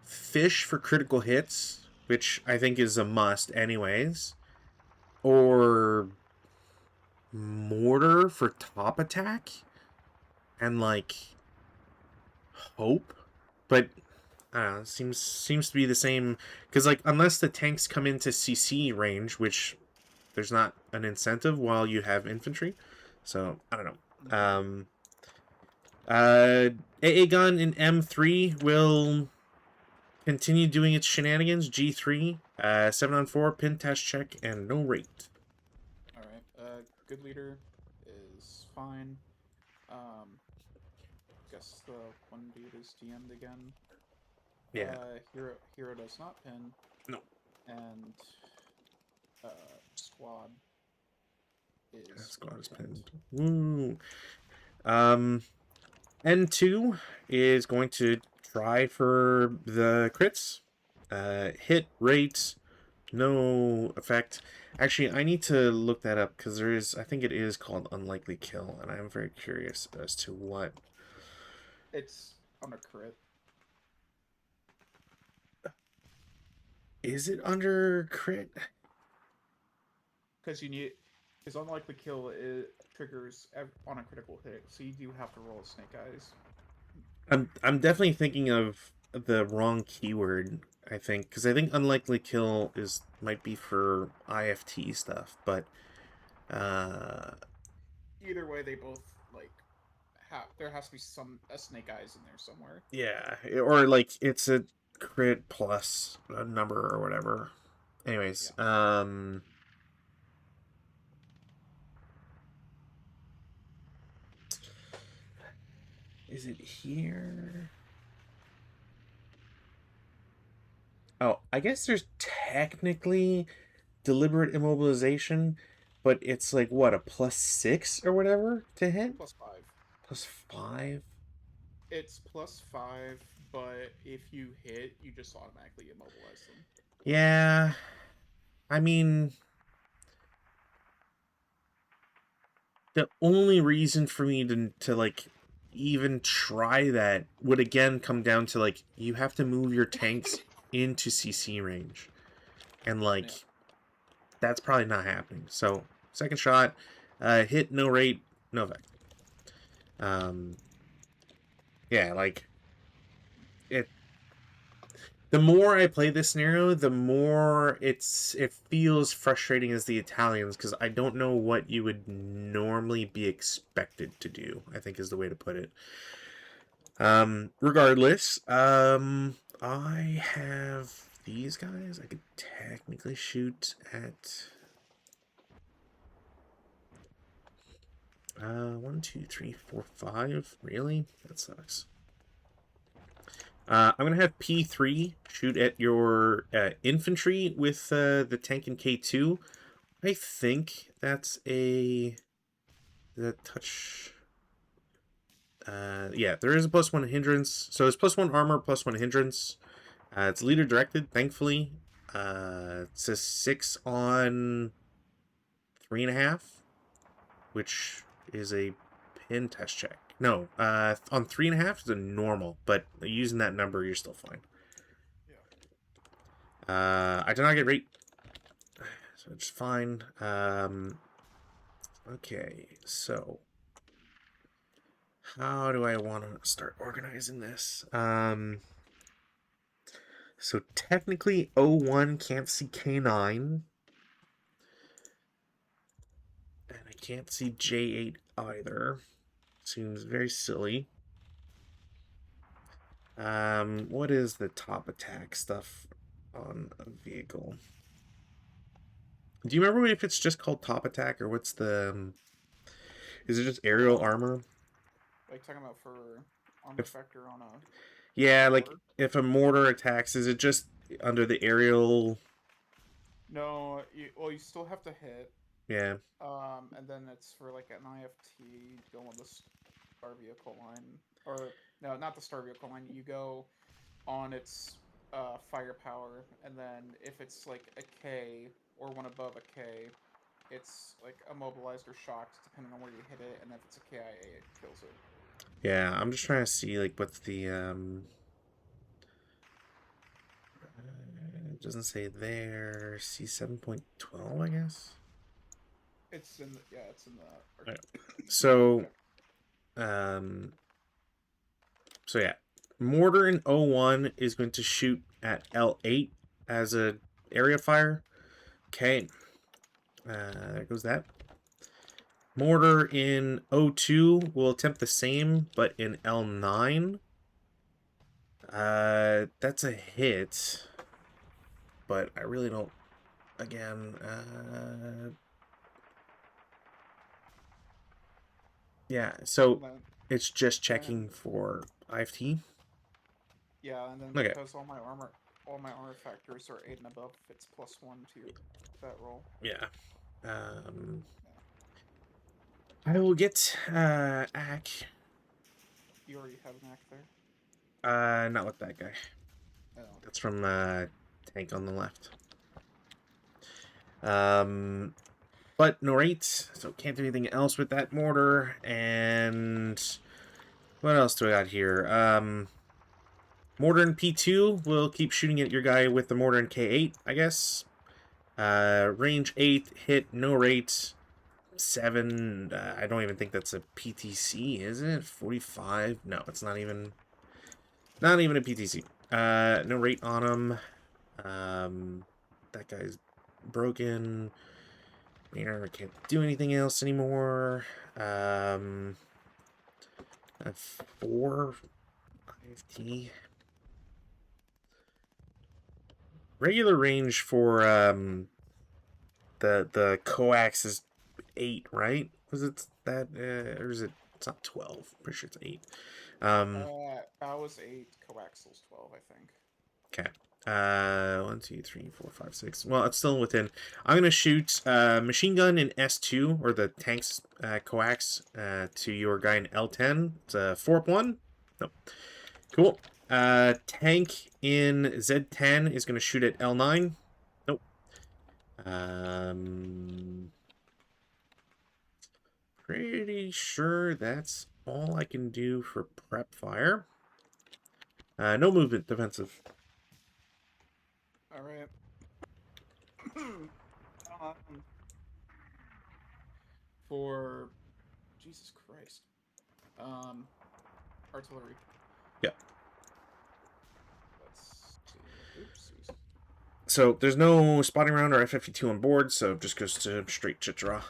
fish for critical hits, which I think is a must anyways, or mortar for top attack and like hope. But I don't know, seems to be the same because like unless the tanks come into CC range, which there's not an incentive while you have infantry, so I don't know. Mhm. AA gun in M3 will continue doing its shenanigans. G3, 7 on 4, pin test check, and no rate. All right. Good leader is fine. Guess the one dude is DM'd again. Yeah, Hero does not pin, no. and squad is Squad is pinned. pinned. Woo. Um, N2 is going to try for the crits. Hit rates, no effect. Actually, I need to look that up because there is, I think it is called unlikely kill, and I'm very curious as to what. It's on a crit. Is it under crit? Because you need. Because unlikely kill it triggers on a critical hit, so you do have to roll snake eyes. I'm definitely thinking of the wrong keyword. I think because I think unlikely kill is might be for IFT stuff, but uh, Either way, they both like have. There has to be some a snake eyes in there somewhere. yeah, or like it's a crit plus a number or whatever. Yeah. Anyways, is it here? Oh, I guess there's technically deliberate immobilization, but it's like what a +6 or whatever to hit. +5. +5. It's +5, but if you hit, you just automatically immobilize them. Yeah, I mean, the only reason for me to like even try that would again come down to like you have to move your tanks into CC range, and like Yeah. that's probably not happening. So second shot, hit no rate, no effect. Um, yeah, like it. The more I play this scenario, the more it feels frustrating as the Italians because I don't know what you would normally be expected to do. I think is the way to put it. Regardless, I have these guys. I could technically shoot at 1, 2, 3, 4, 5. Really? That sucks. I'm gonna have P3 shoot at your infantry with the tank in K2. I think that's a the touch. Yeah, there is a +1 hindrance, so it's +1 armor, +1 hindrance. It's leader directed, thankfully. It's a 6 on 3.5, which is a pin test check. No, on 3.5 is a normal, but using that number, you're still fine. I did not get rate, so it's fine. Okay, so how do I want to start organizing this? So technically, O1 can't see K9, and I can't see J8 either. Seems very silly. What is the top attack stuff on a vehicle? Do you remember if it's just called top attack or what's the? Is it just aerial armor? Like talking about for armor If factor on a yeah, like mortar. if a mortar attacks, is it just under the aerial? No, you still have to hit. Yeah. And then it's for like an IFT going with this. star vehicle line, or no, not the star vehicle line. You go on its firepower, and then if it's like a K or one above a K, it's like immobilized or shocked depending on where you hit it, and if it's a KIA, it kills it. Yeah, I'm just trying to see like what's the it doesn't say there. C 7.12, I guess. It's in the, yeah, it's in the Yeah. article So check. um so yeah, mortar in O1 is going to shoot at L8 as a area fire. Okay, there goes that. Mortar in O2 will attempt the same, but in L9. That's a hit, but I really don't. Again, yeah. So Then, it's just then checking for IFT. yeah, and then Okay. because all my armor factors are 8 and above, it's +1 to your that roll. Yeah. Um, Yeah. I will get Ack. You already have an act there. Not with that guy. Oh. That's from tank on the left. But no rates, so can't do anything else with that mortar. And what else do I got here? Mortar in P2 will keep shooting at your guy with the mortar in K8, I guess. Range 8, hit, no rate. 7, I don't even think that's a PTC, is it? 45? No, it's not even a PTC. No rate on him. That guy's broken. Maynard can't do anything else anymore. 4 IFT. Regular range for the coax is 8, right? Was it that or is it? It's not 12. Pretty sure it's 8. I was 8, coaxial's 12, I think. Okay. 1, 2, 3, 4, 5, 6. Well, it's still within. I'm gonna shoot machine gun in S2 or the tank's coax to your guy in L10. It's a 4-1. No. Cool. Tank in Z10 is gonna shoot at L9. Nope. Pretty sure that's all I can do for prep fire. No movement defensive. All right. For Jesus Christ, artillery. Yeah. Let's see. Oopsies. So there's no spotting round or FFE2 on board, so it just goes to straight chit draw.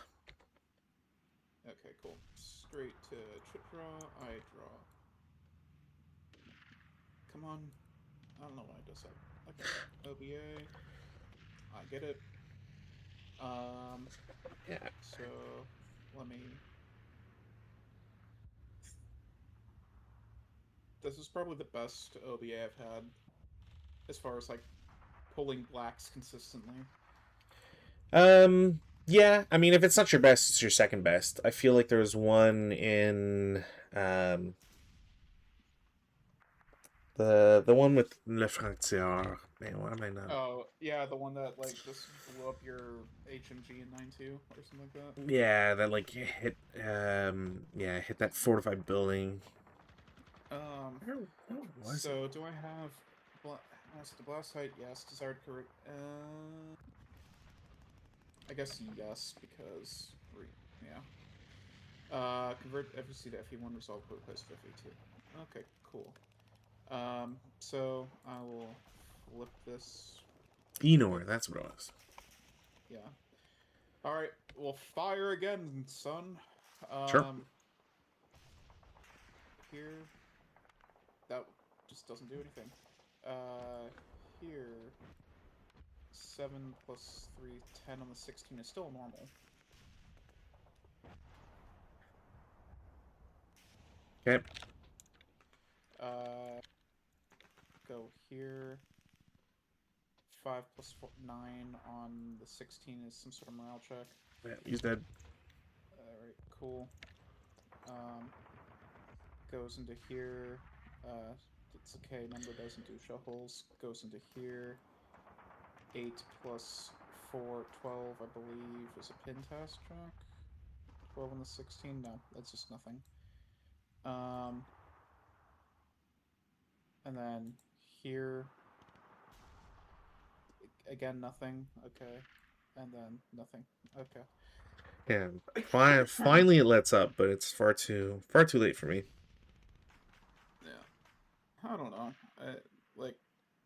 Okay, cool. Straight to chit draw. I draw. Come on. I don't know why it does that. Okay. OBA. I get it. Yeah. So let me. This is probably the best OBA I've had, as far as like pulling blacks consistently. Yeah, I mean, if it's not your best, it's your second best. I feel like there was one in the one with Le Frontier. Man, what am I not? Oh yeah, the one that like just blew up your HMG in 9-2 or something like that. Yeah, that like hit yeah, hit that fortified building. Um. Where was it? So do I have the blast height? Yes. Desired current. I guess yes because yeah. Convert FEC to FE1, resolve replace with FE2. Okay, cool. So I will flip this. Enor, that's what it was. Yeah. All right, we'll fire again, son. Sure. Here, that just doesn't do anything. Here, 7 plus 3, 10 on the 16 is still normal. Okay. Go here. 5 plus 4, 9 on the 16 is some sort of morale check. Yeah, he's dead. Alright, cool. goes into here. It's okay. Number doesn't do shell holes. Goes into here. 8 plus 4, 12, I believe, is a pin task track. 12 and the 16. No, that's just nothing. And then here, again, nothing. Okay. And then nothing. Okay. Yeah, finally it lets up, but it's far too late for me. Yeah. I don't know.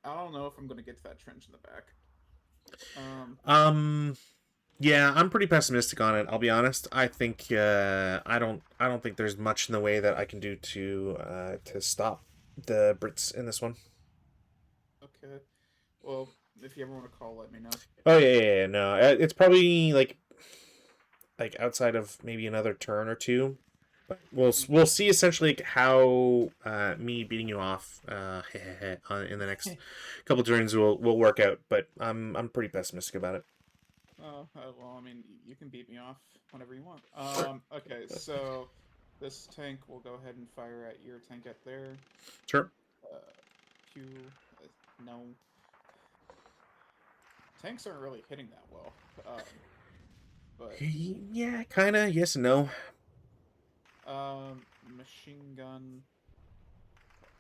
I don't know if I'm gonna get to that trench in the back. Yeah, I'm pretty pessimistic on it. I'll be honest. I think I don't think there's much in the way that I can do to stop the Brits in this one. Okay. Well, if you ever want to call, let me know. Oh yeah, no, it's probably like outside of maybe another turn or two. But we'll see essentially like how me beating you off in the next couple turns will work out. But I'm pretty pessimistic about it. Well, I mean, you can beat me off whenever you want. Okay, so this tank will go ahead and fire at your tank at there. Sure. Pew, no. Tanks aren't really hitting that well. But Yeah, kind of. Yes and no. machine gun.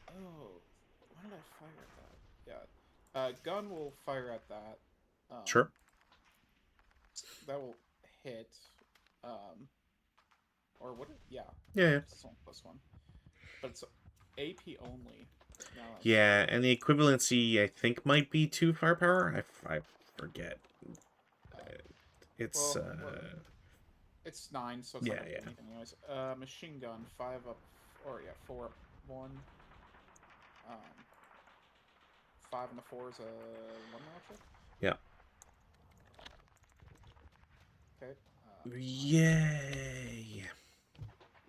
Oh, why did I fire at that? Yeah, gun will fire at that. Sure. That will hit. Um, or what? Yeah, Yeah. it's only +1, but it's AP only. No, Yeah, and the equivalency I think might be 2 firepower. I forget. uh, It's well, it's 9, so it's not yeah, gonna do yeah. anything anyways. Machine gun 5 up, or yeah, 4 up 1. Um, 5 and the 4 is a 1 round check. Yeah. Okay. Yay.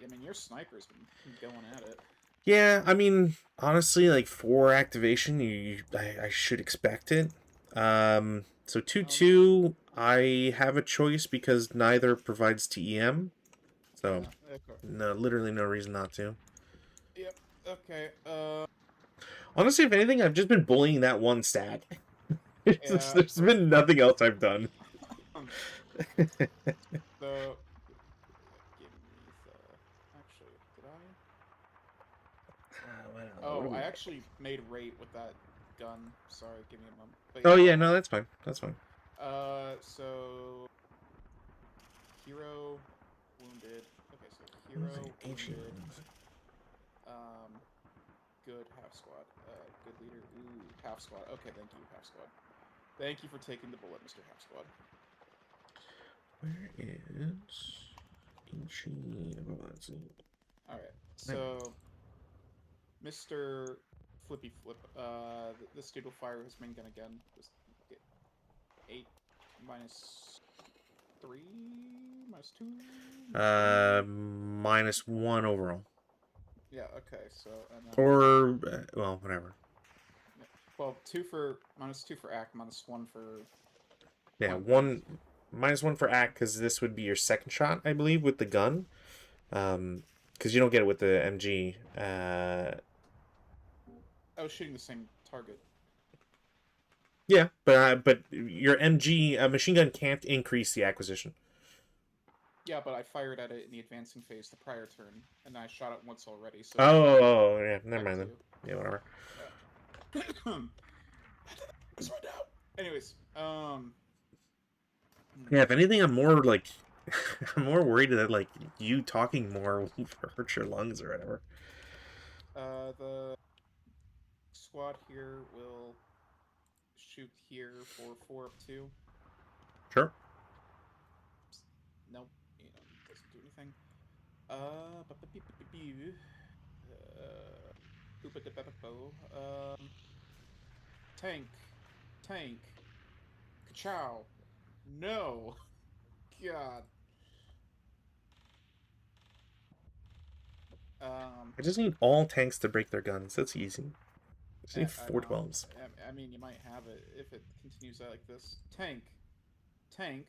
I mean, your sniper's been going at it. Yeah, I mean, honestly, like for activation, I should expect it. So 2-2, I have a choice because neither provides TEM. So Okay. no, literally no reason not to. Yep. Okay. Honestly, if anything, I've just been bullying that one stat. Yeah. There's been nothing else I've done. So, give me the. Actually, did I? Oh, I actually made rate with that gun. Sorry, give me a moment. But Oh yeah. yeah, no, that's fine. That's fine. So hero wounded. Okay, so hero wounded. Good half squad. Good leader. Ooh, half squad. Okay, thank you, half squad. Thank you for taking the bullet, Mr. Half Squad. Where is Alright, so Mr. Flippy Flip, this dude will fire his main gun again. Just get 8 minus 3 minus 2 -1 overall. Yeah, okay, so and then Or well, whatever. yeah. Well, -2 for act, -1 for Yeah, point blank. -1 for act because this would be your second shot, I believe, with the gun. Because you don't get it with the MG. I was shooting the same target. Yeah, but your MG machine gun can't increase the acquisition. Yeah, but I fired at it in the advancing phase the prior turn, and I shot it once already. So Oh, yeah, never mind then. Yeah, whatever. Anyways, Yeah, if anything, I'm more like, I'm more worried that like you talking more will hurt your lungs or whatever. The squad here will shoot here for 4 up 2. Sure. Nope, doesn't do anything. Tank, tank, ka-chow. No, God. I just need all tanks to break their guns. That's easy. I just need I four know. 12s. I mean, you might have it if it continues like this. Tank, tank,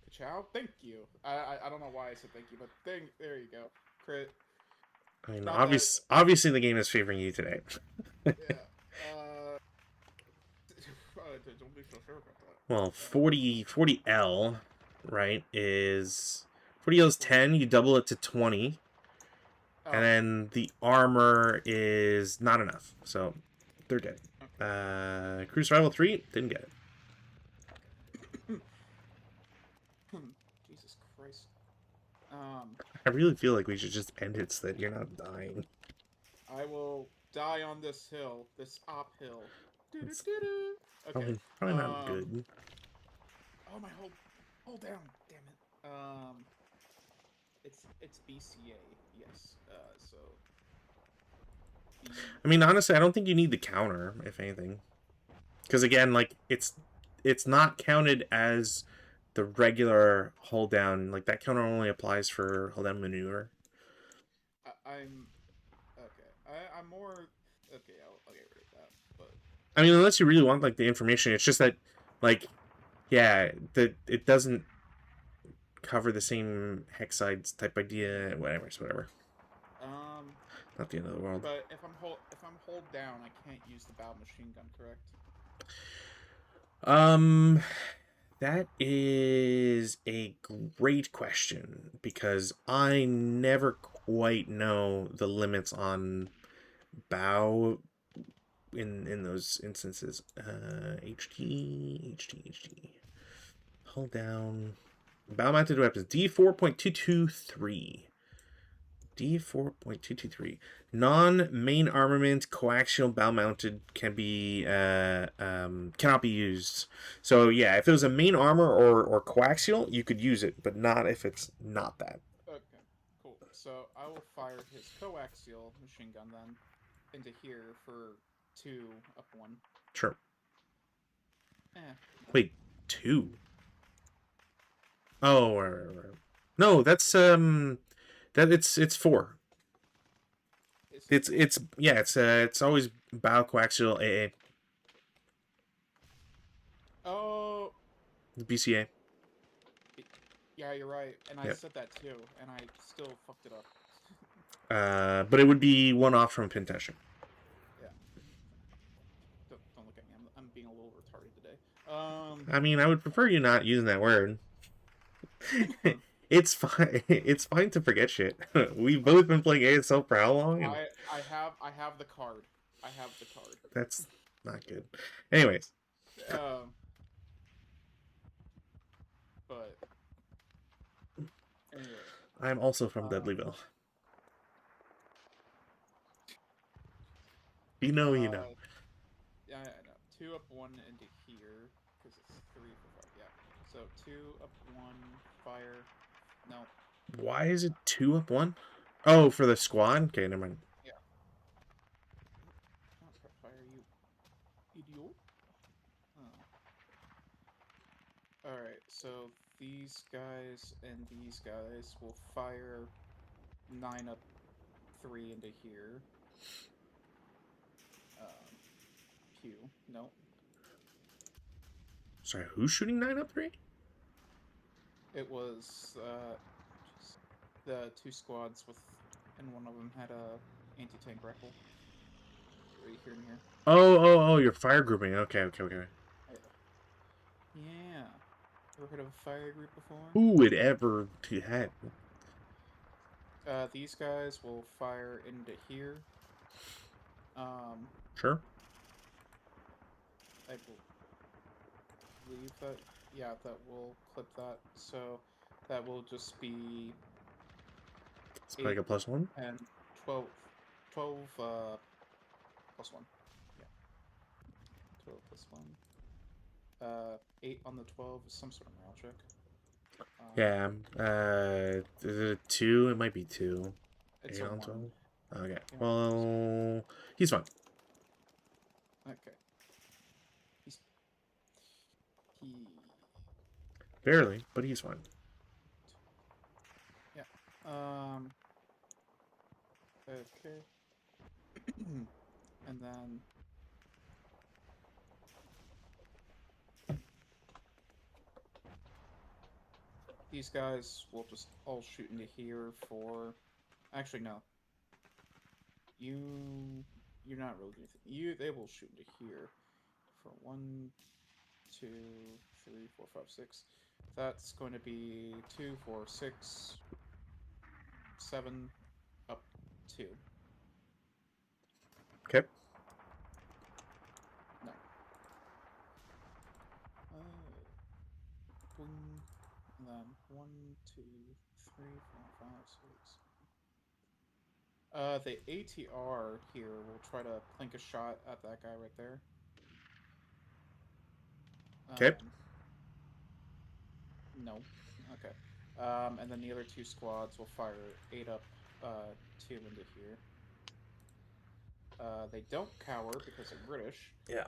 ka-chow. Thank you. I don't know why I said thank you, but there you go. Crit. I mean, Not that. obviously the game is favoring you today. Yeah. Don't be so sure about Well, that. 40L, right, is 40L is 10. You double it to 20, and Oh. then the armor is not enough, so they're dead. Okay. Crew Survival 3 didn't get it. Okay. Jesus Christ. I really feel like we should just end it so that you're not dying. I will die on this hill, this op hill. It's Okay. probably not good. Oh my hold down. Damn it. It's BCA. Yes. So. I mean, honestly, I don't think you need the counter, if anything, because again, like it's not counted as the regular hold down. Like that counter only applies for hold down maneuver. I'm okay. I'm more okay. I'll get rid of that. But I mean, unless you really want like the information, it's just that, like, yeah, that it doesn't cover the same hex sides type idea. Whatever. um, Not the end of the world. but if I'm hold down, I can't use the bow machine gun, correct? Um, that is a great question because I never quite know the limits on bow in those instances. HT. Hold down. Bow mounted weapons. D4.223. D4.223. Non-main armament coaxial bow mounted can be cannot be used. So yeah, if it was a main armor or coaxial, you could use it, but not if it's not that. Okay, cool. So I will fire his coaxial machine gun then into here for 2 up 1. Sure. Eh. Wait, 2. Oh, no, that's that it's 4. It's yeah, it's always bow coaxial AA. Oh. BCA. Yeah, you're right. And I Yep. said that too, and I still fucked it up. But it would be one off from pin testing. Yeah. Don't look at me. I'm being a little retarded today. I mean, I would prefer you not using that word. It's fine. It's fine to forget shit. We've both been playing ASL for how long? And I have the card. I have the card. that's not good. Anyways. But anyway. I'm also from Dudleyville. You know, you know. Yeah, I know. 2 up 1 into here because it's 3 for 5. Yeah. So 2 up 1 fire. No. Why is it 2 up 1? Oh, for the squad? Okay, never mind. Yeah. Not prep fire, you idiot. Oh. Alright, so these guys and these guys will fire 9 up 3 into here. Q. No. Sorry, who's shooting 9 up 3? It was the 2 squads with, and one of them had a anti-tank rifle. Right here and here. Oh, you're fire grouping. Okay. Yeah. Ever heard of a fire group before? Who would ever do that? These guys will fire into here. Sure. I believe that, yeah, that will clip that. So that will just be It's like a +1? and 12 plus 1. Yeah. 12 plus 1. 8 on the 12 is some sort of morale check. Yeah. Is it 2? It might be 2. It's 8 a on 1. 12. Okay. Well, he's fine. Okay. He Barely, but he's fine. Yeah. Okay. And then these guys will just all shoot into here for. Actually, no. You're not really doing anything. They will shoot into here for 1, 2, 3, 4, 5, 6. That's going to be 2, 4, 6, 7, up 2. Okay. No. Boom. And then 1, 2, 3, 4, 5, 6. The ATR here will try to plink a shot at that guy right there. Okay. No. Okay. And then the other 2 squads will fire 8 up 2 into here. They don't cower because they're British. Yeah.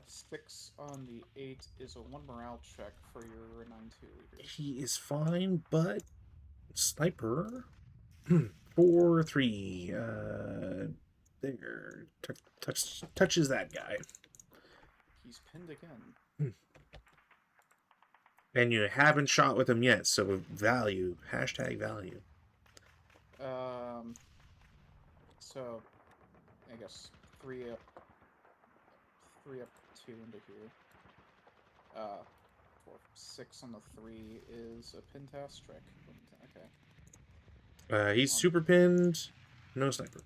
6 on the 8 is a 1 morale check for your 9-2 leader. He is fine, but sniper 4-3. There touches that guy. He's pinned again. And you haven't shot with him yet, so value. #value. So I guess 3 up 2 into here. 4, 6 on the 3 is a pin task trick. Okay. He's super pinned. No sniper.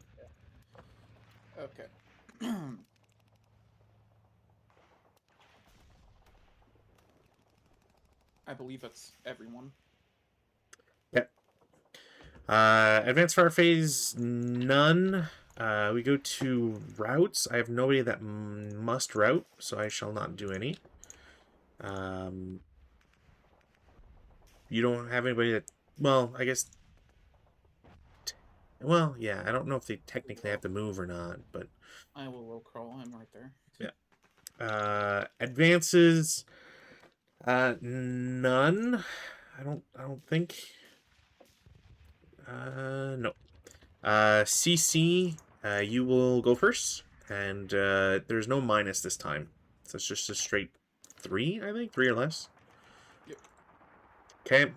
Okay. I believe that's everyone. Yep. Advanced fire phase, none. We go to routes. I have nobody that must route, so I shall not do any. You don't have anybody that... Well, I guess... Well, yeah, I don't know if they technically have to move or not, but... I will roll crawl him right there. Yeah. Advances... none. I don't think... no. CC, you will go first, and there's no minus this time, so it's just a straight 3, I think, 3 or less. Yep. Okay.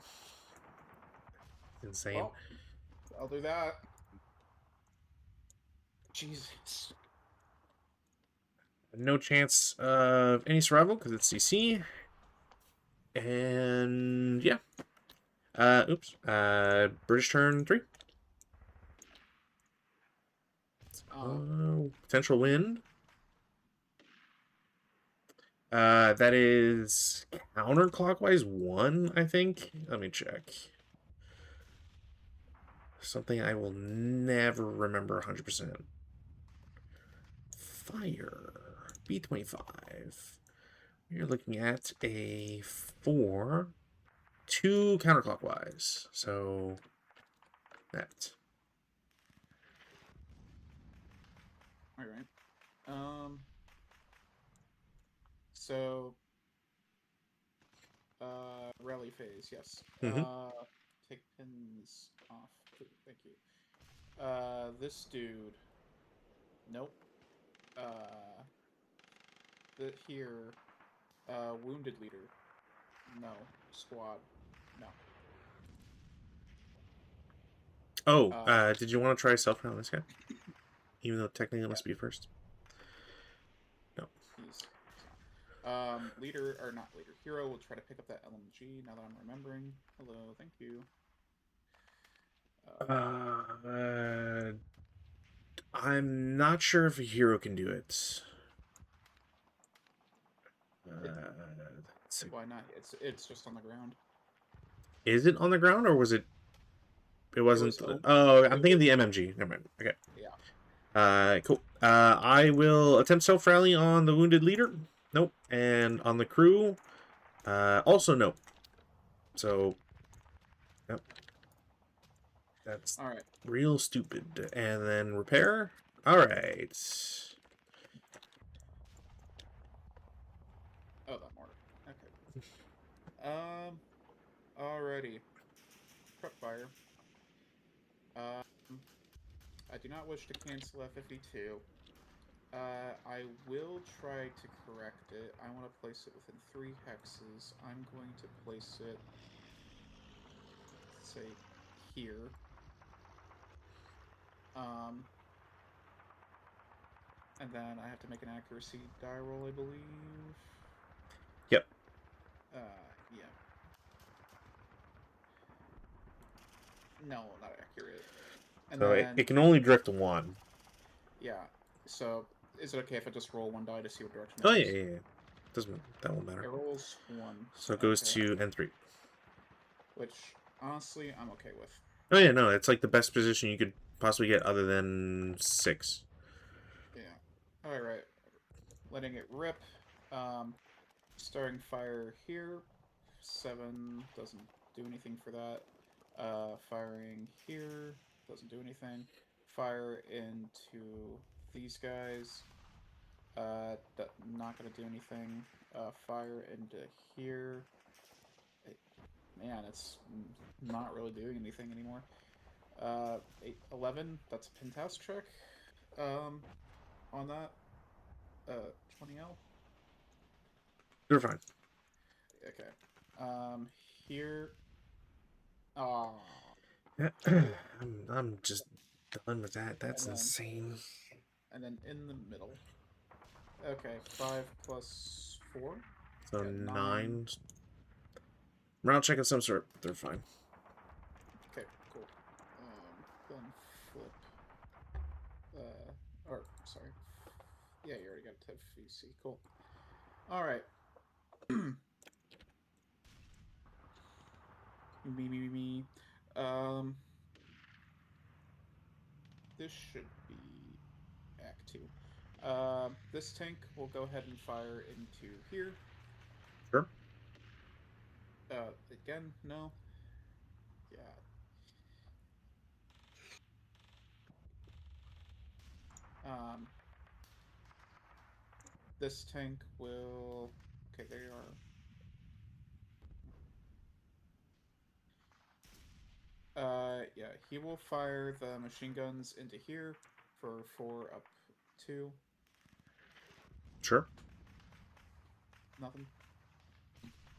Insane. Well, I'll do that. Jesus. No chance of any survival because it's CC. And yeah. Oops. British turn 3. Potential win. That is counterclockwise 1, I think. Let me check. Something I will never remember 100%. Fire. B25. You're looking at a 4. 2 counterclockwise. So that. All right. So rally phase, yes. Take pins off. Thank you. This dude. Nope. Here. Wounded leader. No. Squad. No. Oh, did you want to try self on this guy? Even though technically it must be first. No. He's leader or not leader. Hero will try to pick up that LMG now that I'm remembering. Hello, thank you. I'm not sure if a hero can do it. Why not? It's just on the ground. Is it on the ground or was it? It wasn't. I'm thinking the MMG. Never mind. Okay. Yeah. Cool. I will attempt self rally on the wounded leader. Nope. And on the crew, also nope. So, yep. That's all right. Real stupid. And then repair. All right. Oh, that mortar. Okay. Alrighty. Prep fire. I do not wish to cancel FFE2. I will try to correct it. I want to place it within 3 hexes. I'm going to place it, say, here. And then I have to make an accuracy die roll, I believe. Yep. Yeah. No, not accurate. And So then it can only drift one. yeah. So is it okay if I just roll one die to see what direction it Oh goes? yeah. That won't matter. It rolls one. So it goes Okay. to N3. Which honestly I'm okay with. Oh yeah, no, it's like the best position you could possibly get other than 6. Yeah. Alright. Letting it rip. Um Starting fire here. 7 doesn't do anything for that. Firing here doesn't do anything. Fire into these guys. Not gonna do anything. Fire into here. It, man, it's not really doing anything anymore. 11. That's a penthouse check. On that. 20L. You're fine. Okay. Here. Ah. I'm just done with that. That's And then insane. in the middle. Okay, 5 plus 4. So Yeah, 9. 9. Round check of some sort. They're fine. Okay, cool. Then flip. Or sorry. Yeah, you already got a VC. Cool. All right. Me. Um, this should be Act 2. This tank will go ahead and fire into here. Sure. Again, no. Yeah. Um, this tank will. Okay, there you are. Yeah, he will fire the machine guns into here for 4 up 2. Sure. Nothing.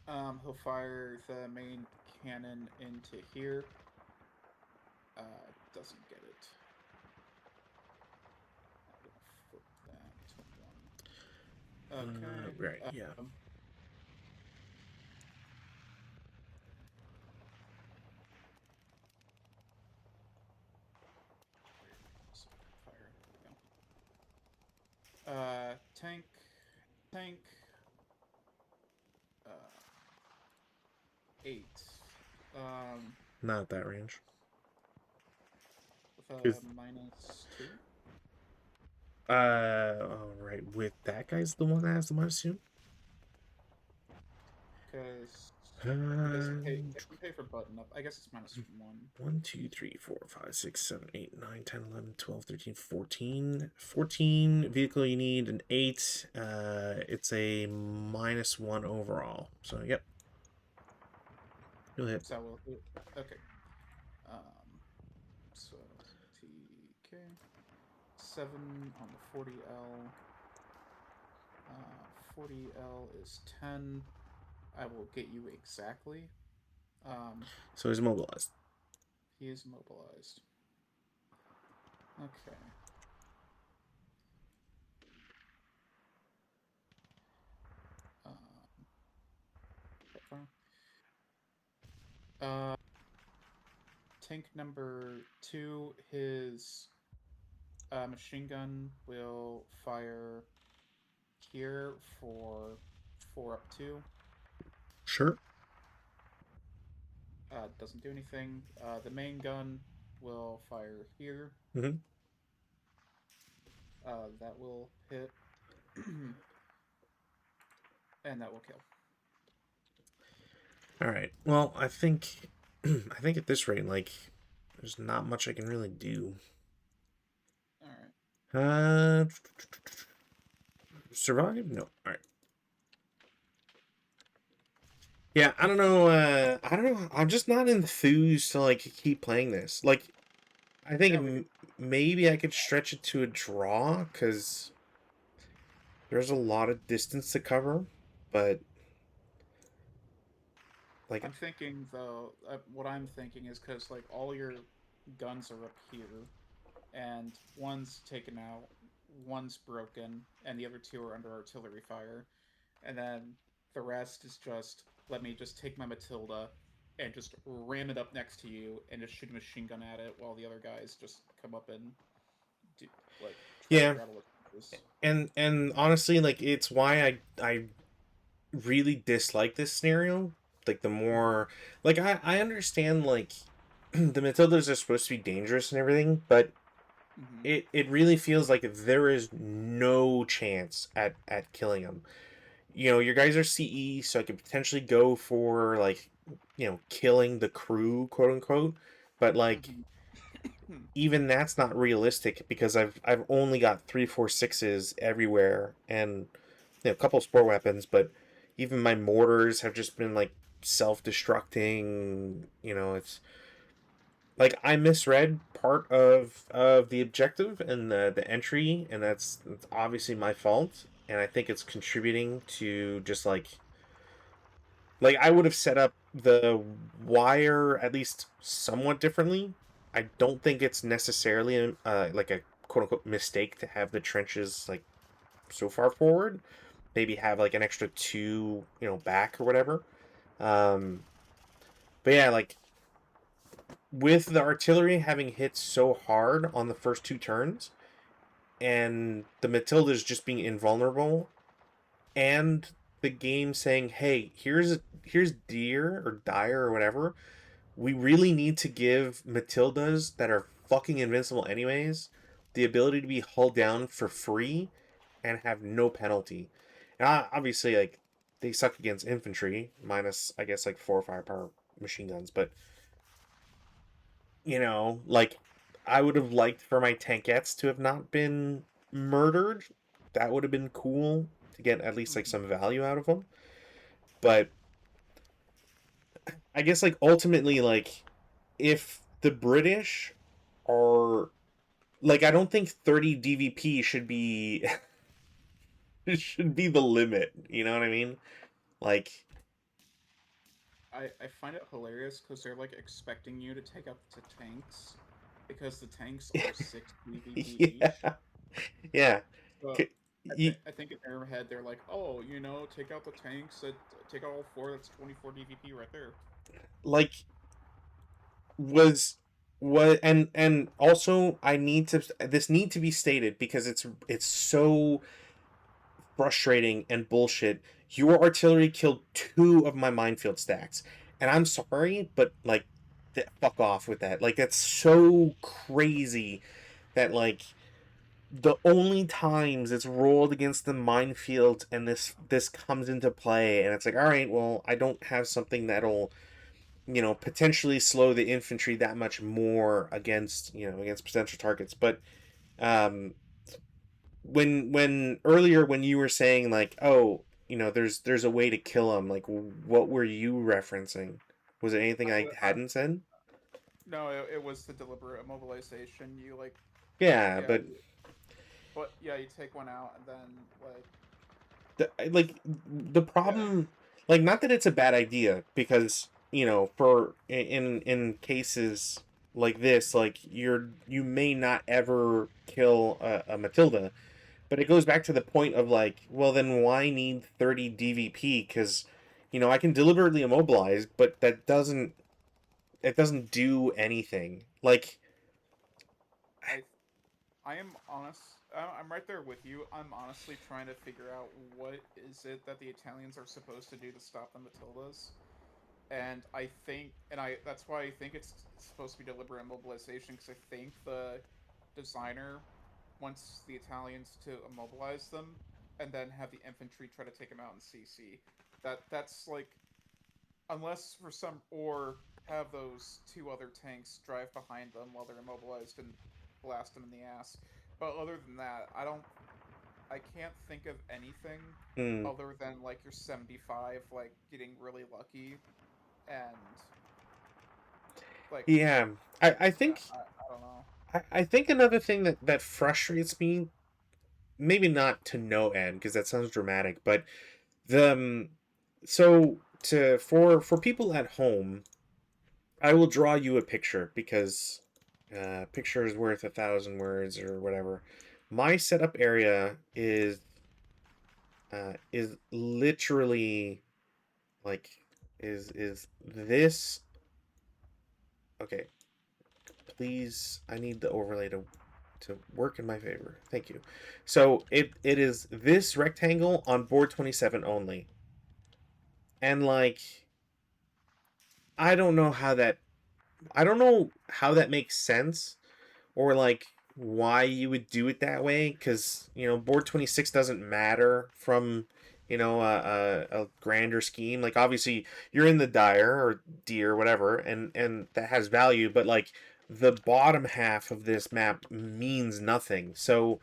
He'll fire the main cannon into here. Doesn't get it. I'm gonna flip that to 1. Okay. Right, yeah. Fire. There we go. Tank. Uh, 8. Not at that range. With a -2. Alright, with that guy's the one that has the -2? Because Uh, he doesn't pay for button up. I guess it's -1. 1, 2, 3, 4, 5, 6, 7, 8, 9, 10, 11, 12, 13, 14. 14 vehicle, you need an 8. It's a -1 overall. So, yep. You'll hit. So we'll do. Okay. So TK 7 on the 40L. 40L is 10. I will get you exactly. So he's mobilized. He is mobilized. Okay. Tank number 2, his machine gun will fire here for 4 up 2. Sure. Doesn't do anything. The main gun will fire here. Mm-hmm. That will hit. And that will kill. Alright. Well, I think at this rate, like, there's not much I can really do. Alright. Survive? No. Alright. Yeah, I don't know. I'm just not enthused to like keep playing this. Like, I think maybe I could stretch it to a draw because there's a lot of distance to cover, but like I'm thinking though, what I'm thinking is because like all your guns are up here, and one's taken out one's broken, and the other two are under artillery fire, and then the rest is just let me just take my Matilda and just ram it up next to you and just shoot a machine gun at it while the other guys just come up and do, like try to Yeah, rattle its punches. and honestly, like it's why I really dislike this scenario. Like the Mm-hmm. more, like I understand like the Matildas are supposed to be dangerous and everything, but Mm-hmm. it really feels like there is no chance at killing them. You know, your guys are CE, so I could potentially go for like, you know, killing the crew, quote unquote. But like Mm-hmm. even that's not realistic because I've only got 3 4 6s everywhere and you know, a couple sport weapons, but even my mortars have just been like self-destructing. You know, it's like I misread part of the objective and the entry, and that's obviously my fault. And I think it's contributing to just like I would have set up the wire at least somewhat differently. I don't think it's necessarily like a quote unquote mistake to have the trenches like so far forward. Maybe have like an extra two, you know, back or whatever. Um, but yeah, like with the artillery having hit so hard on the first 2 turns, and the Matildas just being invulnerable, and the game saying, "Hey, here's deer or dire or whatever. We really need to give Matildas that are fucking invincible anyways the ability to be hulled down for free and have no penalty." And obviously, like they suck against infantry, minus I guess like 4 firepower machine guns, but you know, like I would have liked for my tankettes to have not been murdered. That would have been cool to get at least like Mm-hmm. some value out of them. But I guess like ultimately, like if the British are like, I don't think 30 DVP should be should be the limit. You know what I mean? Like, I find it hilarious because they're like expecting you to take out the tanks because the tanks are 6 PvP each. yeah, yeah. So C- You, I think in their head they're like, oh, you know, take out the tanks. Take out all four. That's 24 DVP right there. like was what and also I need to this need to be stated because it's so frustrating and bullshit. Your artillery killed 2 of my minefield stacks, and I'm sorry, but like, fuck off with that. Like that's so crazy that like the only times it's rolled against the minefield and this comes into play, and it's like, all right, well, I don't have something that'll you know potentially slow the infantry that much more against you know against potential targets, but um when earlier when you were saying like, oh, you know, there's a way to kill them, like what were you referencing? Was it anything I I, hadn't said? no, it was the deliberate immobilization. You like, Yeah, yeah, but but yeah, you take one out and then like, like the yeah, problem, like not that it's a bad idea because you know for in cases like this, like you may not ever kill a Matilda, but it goes back to the point of like, well, then why need 30 DVP? Because, you know, I can deliberately immobilize, but that doesn't it doesn't do anything. Like, I I am honest. I'm right there with you. I'm honestly trying to figure out what is it that the Italians are supposed to do to stop the Matildas. And I think, and I that's why I think it's supposed to be deliberate immobilization because I think the designer wants the Italians to immobilize them and then have the infantry try to take them out in CC. That's like unless for some or have those two other tanks drive behind them while they're immobilized and blast them in the ass. But other than that, I can't think of anything hmm, other than like your 75 like getting really lucky and like yeah, I think I don't know. I think another thing that frustrates me, maybe not to no end because that sounds dramatic, but the so to for people at home, I will draw you a picture because picture is worth 1,000 words or whatever. My setup area is literally like is this okay? Please, I need the overlay to work in my favor. Thank you. So it is this rectangle on board 27 only. And like I don't know how that I don't know how that makes sense or like why you would do it that way cuz board 26 doesn't matter from a grander scheme. Like obviously you're in the dire or deer whatever and that has value, but like the bottom half of this map means nothing. So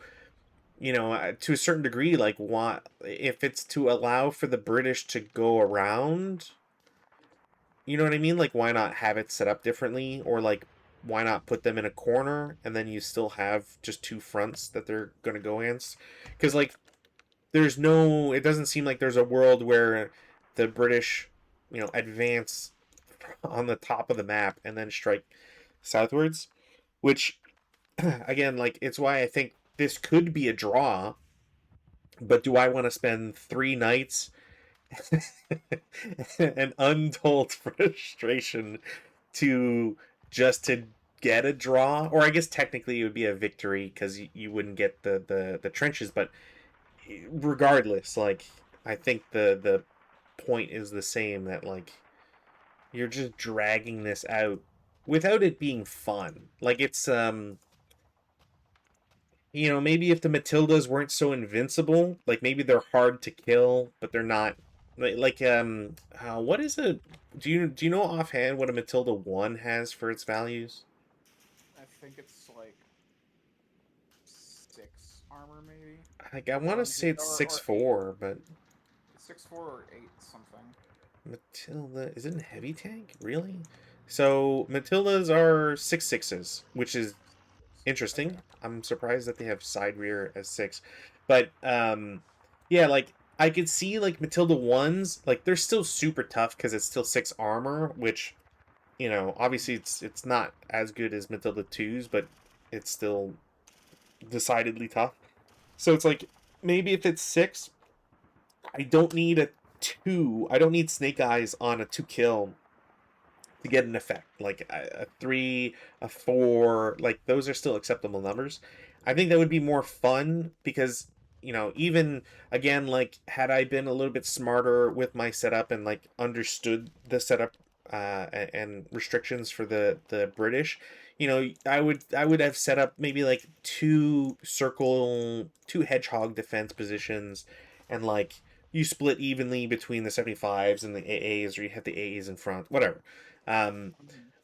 to a certain degree, like what if it's to allow for the British to go around, you know what I mean? Like, why not have it set up differently? Or, like, why not put them in a corner and then you still have just two fronts that they're going to go against? Because, like, it doesn't seem like there's a world where the British, advance on the top of the map and then strike southwards, which, again, like, it's why I think this could be a draw. But do I want to spend 3 nights and untold frustration to to get a draw, or I guess technically it would be a victory because you wouldn't get the trenches, but regardless, like I think the point is the same, that like you're just dragging this out without it being fun. Like it's maybe if the Matildas weren't so invincible, like maybe they're hard to kill, but they're not what is it? Do you know offhand what a Matilda 1 has for its values? I think it's like 6 armor, maybe. Like I want to say it's six Or eight. four, but 6-4 or 8 something. Matilda is it in heavy tank? Really? So Matildas are 6/6s, which is Okay. interesting. I'm surprised that they have side rear as 6, but yeah, like I could see like Matilda 1s, like they're still super tough because it's still 6 armor, which obviously it's not as good as Matilda 2s, but it's still decidedly tough. So it's like maybe if it's 6, I don't need a 2. I don't need Snake Eyes on a 2 kill to get an effect. Like a 3, a 4, like those are still acceptable numbers. I think that would be more fun because even again, like had I been a little bit smarter with my setup and like understood the setup and restrictions for the British, I would have set up maybe like two hedgehog defense positions, and like you split evenly between the 75s and the AAs, or you have the AAs in front, whatever. Um,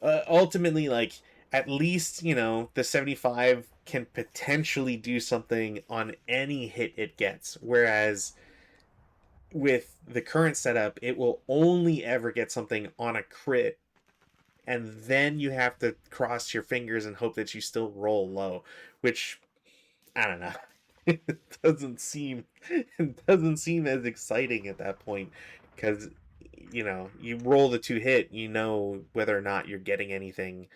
Mm-hmm. Ultimately, like at least the 75 can potentially do something on any hit it gets, whereas with the current setup, it will only ever get something on a crit, and then you have to cross your fingers and hope that you still roll low, which I don't know. It doesn't seem as exciting at that point because you roll the 2 hit, whether or not you're getting anything,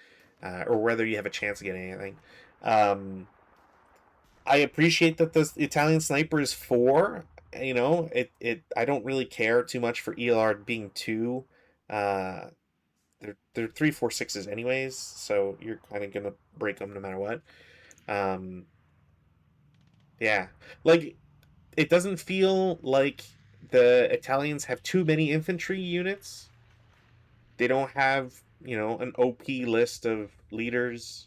or whether you have a chance of getting anything. I appreciate that the Italian sniper is 4. It I don't really care too much for ELR being 2. Uh, they're 3, 4, 6s anyways, so you're kind of gonna break them no matter what. Um, yeah, like it doesn't feel like the Italians have too many infantry units. They don't have, an OP list of leaders,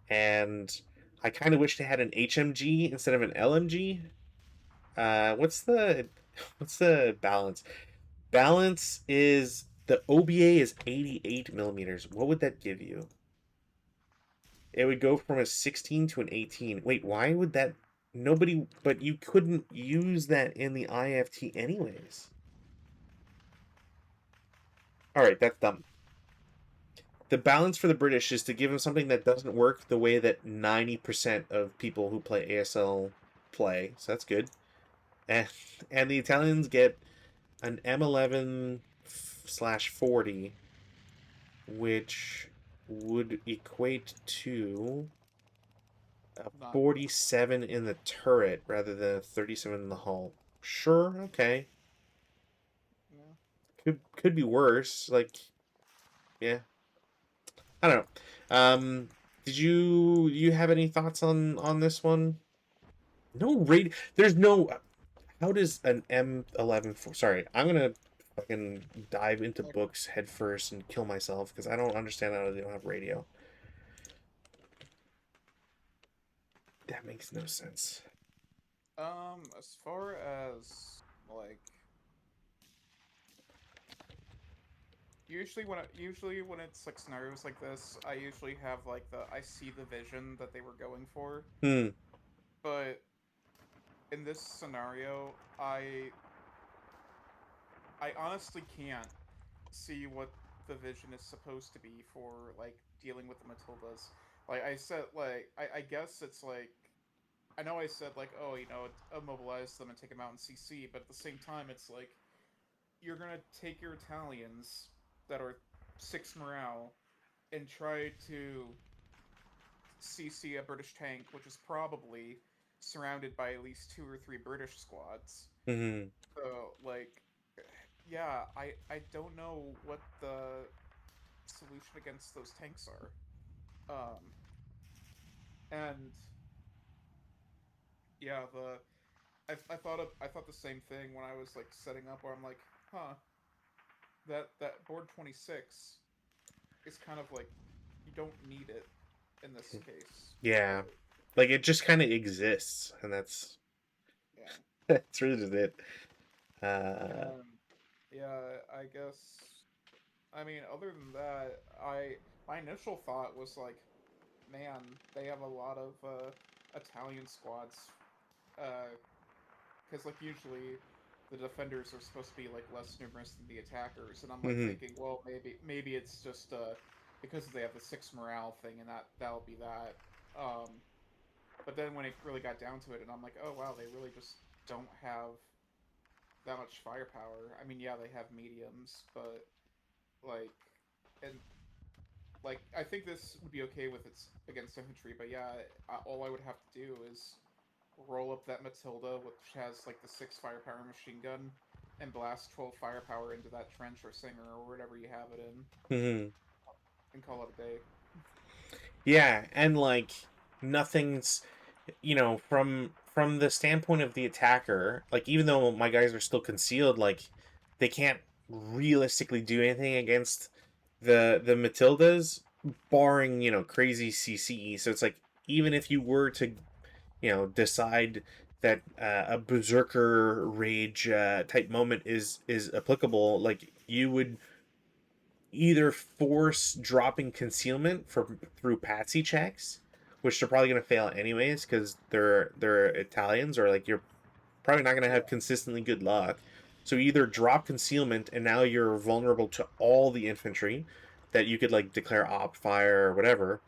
and I kind of wish they had an HMG instead of an LMG. What's the balance? Balance is the OBA is 88 millimeters. What would that give you? It would go from a 16 to an 18. Wait, why would that? Nobody, but you couldn't use that in the IFT anyways. All right, that's dumb. The balance for the British is to give them something that doesn't work the way that 90% of people who play ASL play. So that's good. And and the Italians get an M11/40, which would equate to A Not 47 in the turret rather than a 37 in the hull. Sure, okay. yeah. Could be worse. Like, yeah. I don't know. Did you have any thoughts on this one? No rate. There's no. How does an M11? Sorry, I'm gonna fucking dive into Like, books head first and kill myself because I don't understand how they don't have radio. That makes no sense. as far as like usually when it's like scenarios like this, I usually have like I see the vision that they were going for, Hmm. but in this scenario, I honestly can't see what the vision is supposed to be for like dealing with the Matildas. Like I said, like I guess it's like I know I said like oh immobilize them and take them out in CC, but at the same time it's like you're gonna take your Italians that are 6 morale and try to CC a British tank, which is probably surrounded by at least 2 or 3 British squads. Hmm. So like yeah, I don't know what the solution against those tanks are. And yeah, I thought the same thing when I was like setting up where I'm like, huh, that board 26 is kind of like you don't need it in this case, Yeah. but Like it just kind of exists, and that's yeah. that's really just it. Uh, And yeah, I guess I mean other than that, I my initial thought was like, man, they have a lot of Italian squads because like usually the defenders are supposed to be like less numerous than the attackers, and I'm like mhm. thinking, well, maybe it's just because they have the 6 morale thing, and that'll be that. But then when it really got down to it, and I'm like, oh wow, they really just don't have that much firepower. I mean, yeah, they have mediums, but like, and like I think this would be okay with its against infantry, but yeah, all I would have to do is roll up that Matilda, which has like the 6 firepower machine gun, and blast 12 firepower into that trench or singer or whatever you have it in, Mhm. and call it a day. Yeah, and like nothing's, from the standpoint of the attacker, like even though my guys are still concealed, like they can't realistically do anything against the Matildas, barring crazy CCE. So it's like even if you were to decide that a berserker rage type moment is applicable, like you would either force dropping concealment for through patsy checks, which they're probably going to fail anyways because they're Italians, or like you're probably not going to Yeah, have consistently good luck. So either drop concealment and now you're vulnerable to all the infantry that you could like declare op fire or whatever,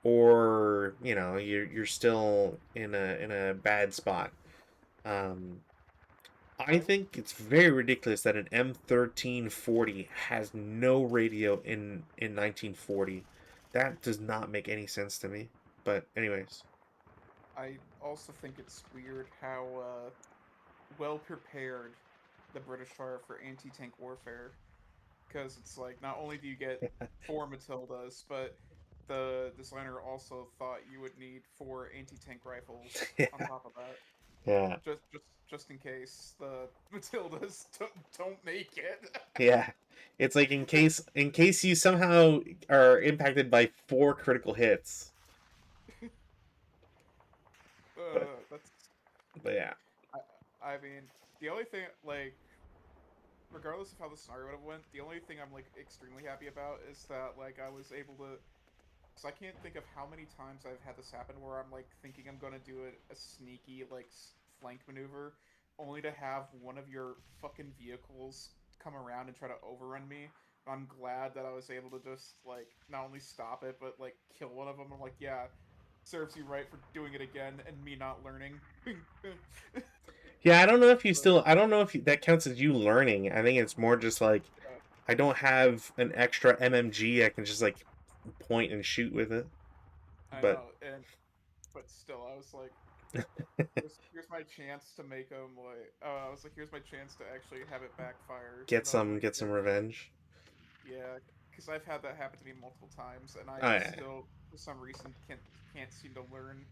or you're still in a bad spot. Um, I I would. think it's very ridiculous that an M1340 has no radio in 1940. That does not make any sense to me. But anyways, I also think it's weird how well prepared the British are for anti-tank warfare, because it's like not only do you get 4 Matildas, but the designer also thought you would need 4 anti-tank rifles on yeah, top of that, yeah, just in case the Matildas don't make it. yeah. It's like in case you somehow are impacted by 4 critical hits. But That's but yeah. I mean the only thing like regardless of how the scenario would have went, the only thing I'm like extremely happy about is that like I was able to. Because I can't think of how many times I've had this happen where I'm like thinking I'm gonna do a sneaky like flank maneuver, only to have one of your fucking vehicles come around and try to overrun me. I'm glad that I was able to just like not only stop it but like kill one of them. I'm like, yeah, serves you right for doing it again and me not learning. Yeah, I don't know if you But, still. I don't know if that counts as you learning. I think it's more just like I don't have an extra MMG I can just like point and shoot with it. I But know, and but still, I was like, here's my chance to make him like. I was like, here's my chance to actually have it backfire, and I'm like, Get some revenge. yeah, because I've had that happen to me multiple times, and I Oh yeah. still, for some reason, can't seem to learn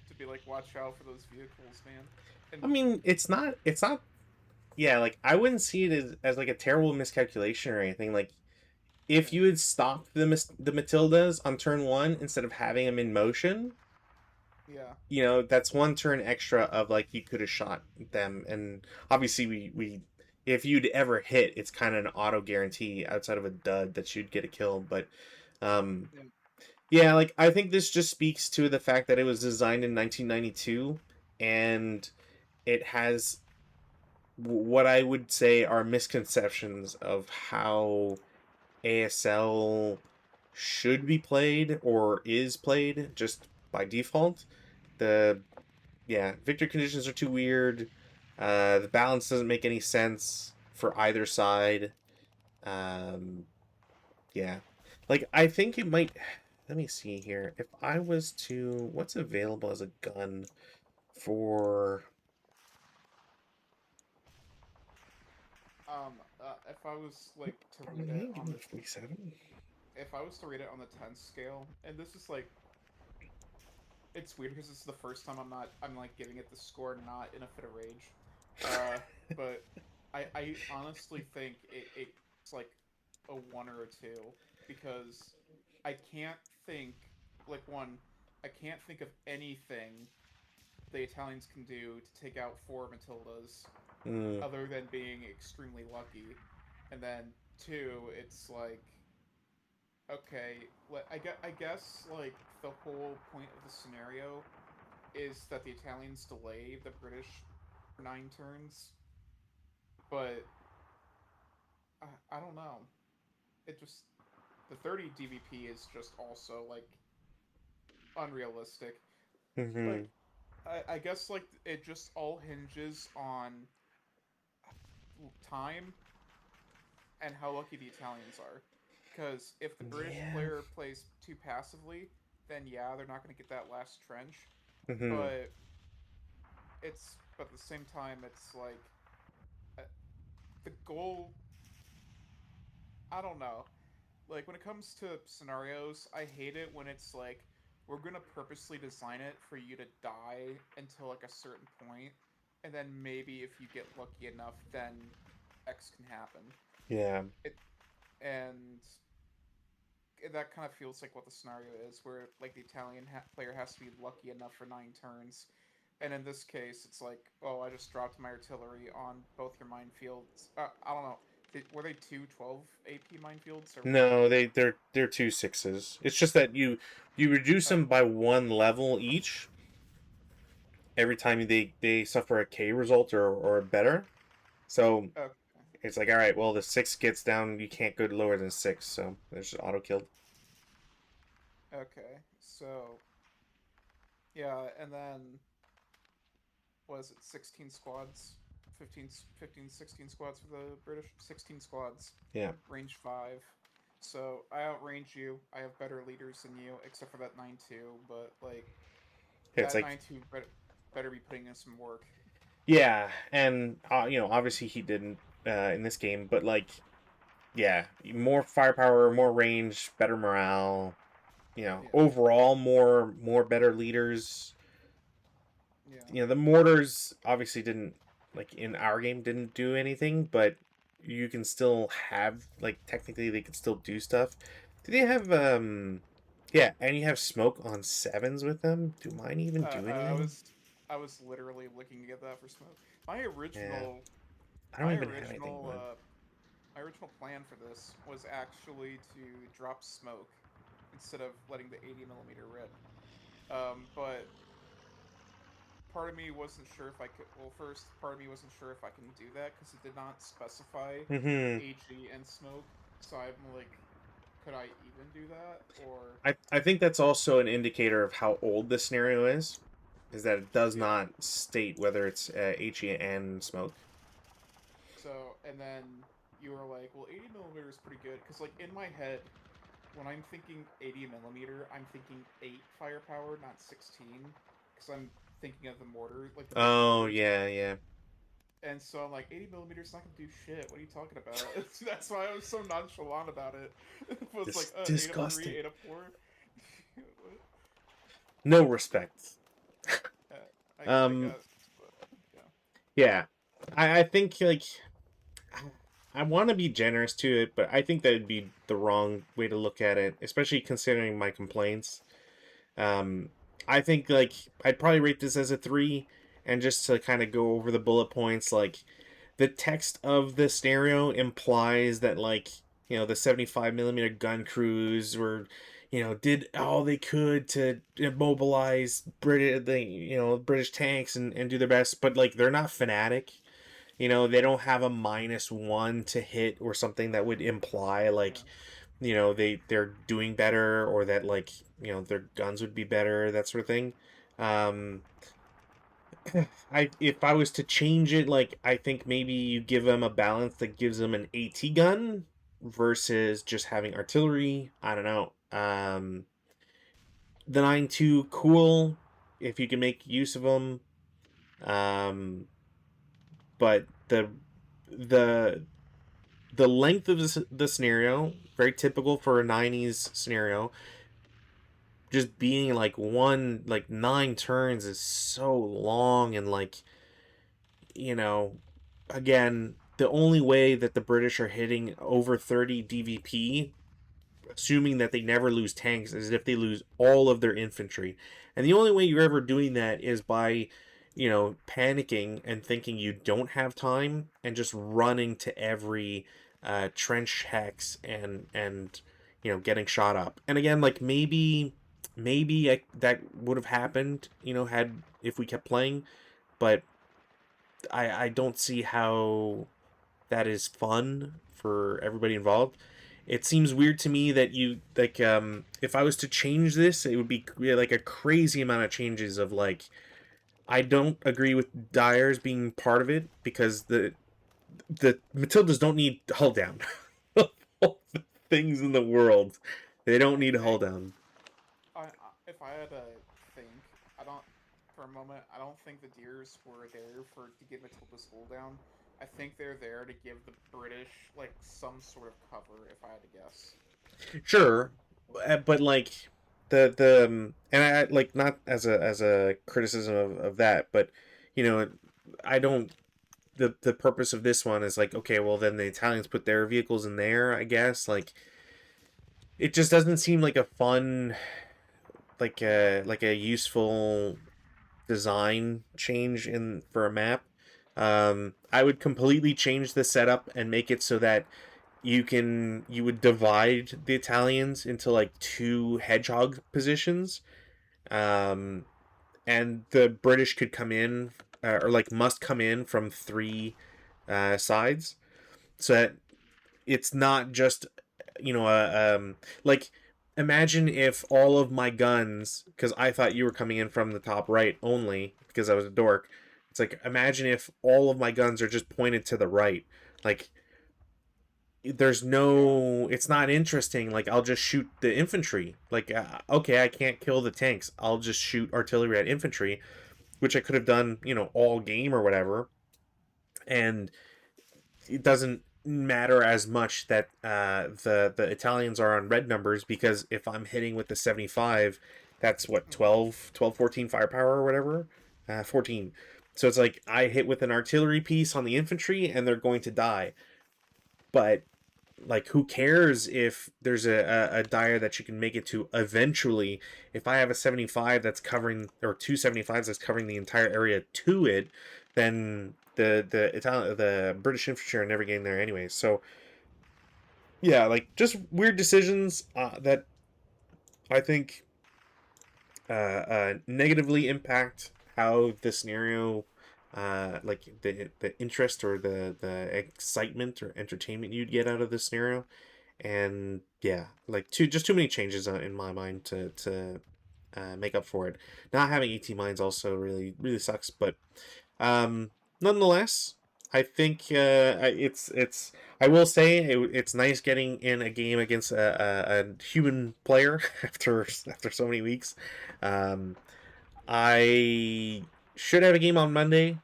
to be like, watch out for those vehicles, man. I And mean, it's not yeah, like I wouldn't see it as like a terrible miscalculation or anything. Like yeah, if you had stopped the Matildas on turn one instead of having them in motion, yeah, you know, that's one turn extra of like you could have shot them. And obviously we if you'd ever hit, it's kind of an auto guarantee outside of a dud that you'd get a kill. But um yeah, yeah, like I think this just speaks to the fact that it was designed in 1992 and it has what I would say are misconceptions of how ASL should be played or is played just by default. The yeah, victory conditions are too weird. The balance doesn't make any sense for either side. Um, yeah, like I think it might. Let me see here. If I was to, what's available as a gun for? if I was like to Probably rate they it ain't on giving the me 47. if I was to rate it on the 10 scale, and this is like it's weird because this is the first time I'm like giving it the score not in a fit of rage. Uh but I honestly think it's like a 1 or a 2 because I can't think like one I can't think of anything the Italians can do to take out 4 Matildas Mm, other than being extremely lucky. And then 2, it's like okay, I guess like the whole point of the scenario is that the Italians delay the British for 9 turns, but I don't know. It just the 30 DVP is just also like unrealistic. hmm. Like I guess like it just all hinges on time and how lucky the Italians are. Because if the British Yeah. player plays too passively, then yeah, they're not going to get that last trench. Hmm. But but at the same time, it's like uh, the goal. I don't know. Like when it comes to scenarios, I hate it when it's like we're gonna purposely design it for you to die until like a certain point, and then maybe if you get lucky enough, then X can happen. Yeah. It and that kind of feels like what the scenario is, where like the Italian player has to be lucky enough for 9 turns, and in this case, it's like, oh, I just dropped my artillery on both your minefields. I don't know. Were they two 12 AP minefields or one? No, they're two sixes. It's just that you reduce Oh, them by one level each every time they suffer a K result or better. So okay, it's like, all right, well, the six gets down, you can't go lower than six, so it's just auto killed. okay. So yeah, and then was it 16 squads? 15, 16 squads for the British? 16 squads, Yeah, range 5. So I outrange you. I have better leaders than you, except for that 9-2. But like yeah, it's that like 9-2 better be putting in some work. yeah, and you know, obviously he didn't in this game, but like yeah, more firepower, more range, better morale. You know, Yeah, overall more better leaders. yeah, You know, the mortars obviously didn't like in our game didn't do anything, but you can still have like technically they could still do stuff. Do they have yeah, and you have smoke on sevens with them? Do mine even Uh, do I I anything? was I was literally looking at that for smoke. My Yeah. original I don't my even have anything original on. uh, my original plan for this was actually to drop smoke instead of letting the 80 millimeter rip. But part of me wasn't sure if I could. Well, first, part of me wasn't sure if I can do that because it did not specify Hmm. AG and smoke. So I'm like, could I even do that? Or I think that's also an indicator of how old the scenario is that it does yeah. not state whether it's HE and smoke. So and then you were like, well, 80 millimeter is pretty good because like in my head, when I'm thinking 80 millimeter, I'm thinking 8 firepower, not 16. because I'm thinking of the mortar, like the big Oh mortars. yeah, yeah. And so I'm like, 80 millimeters not gonna do shit. What are you talking about? That's why I was so nonchalant about it. It was like, eight up three, Disgusting. 8 up 4. No respect. uh, I Um, guess, but yeah, yeah. I think like I want to be generous to it, but I think that would be the wrong way to look at it, especially considering my complaints. Um, I think like I'd probably rate this as a 3, and just to kind of go over the bullet points, like the text of the scenario implies that like the 75 millimeter gun crews were did all they could to immobilize British tanks and do their best, but like they're not fanatic. They don't have a -1 to hit or something that would imply like yeah, they're doing better, or that like their guns would be better, that sort of thing. um I if I was to change it, like I think maybe you give them a balance that gives them an AT gun versus just having artillery. I don't know. The 9.2 cool if you can make use of them. um but the the length of the scenario, very typical for a 90s scenario, just being like 9 turns is so long. And like you know again, the only way that the British are hitting over 30 DVP, assuming that they never lose tanks, is if they lose all of their infantry. And the only way you're ever doing that is by panicking and thinking you don't have time and just running to every trench hex and getting shot up. And again, like maybe that would have happened had if we kept playing, but I don't see how that is fun for everybody involved. It seems weird to me that you like if I was to change this, it would be like a crazy amount of changes of like I don't agree with Dyers being part of it, because the Matildas don't need hull down. All the things in the world, they don't I need hull think down. if I had to think, I don't for a moment. I don't think the Deers were there for to give Matilda's hull down. I think they're there to give the British like some sort of cover. If I had to guess. Sure, but like and I like, not as a criticism of that, but you know I don't. The purpose of this one is like, okay, well then the Italians put their vehicles in there, I guess. Like it just doesn't seem like a fun, Yeah, like a useful design change in for a map. I would completely change the setup and make it so that you would divide the Italians into like two hedgehog positions. Um, and the British could come in, or like must come in from three sides, so that it's not just like imagine if all of my guns, because I thought you were coming in from the top right only because I was a dork. It's like, imagine if all of my guns are just pointed to the right. Like there's yeah, no, it's not interesting. Like I'll just shoot the infantry. Like okay, I can't kill the tanks, I'll just shoot artillery at infantry, which I could have done all game or whatever. And it doesn't matter as much that the Italians are on red numbers, because if I'm hitting with the 75, that's what, hmm 14 firepower or whatever. 14. So it's like I hit with an artillery piece on the infantry and they're going to die. But like who cares if there's a dire that you can make it to eventually? If I have a 75 that's covering, or two 75s that's covering the entire area to it, then the British infantry are never getting there anyway. So yeah, like just weird decisions that I think negatively impact how the scenario, like the interest or the excitement or entertainment you'd get out of the scenario. And yeah, like too many changes in my mind to make up for it. Not having 18 mines also really sucks, but um, nonetheless, I think it's. I will say it's nice getting in a game against a human player after so many weeks. Um, I should have a game on Monday.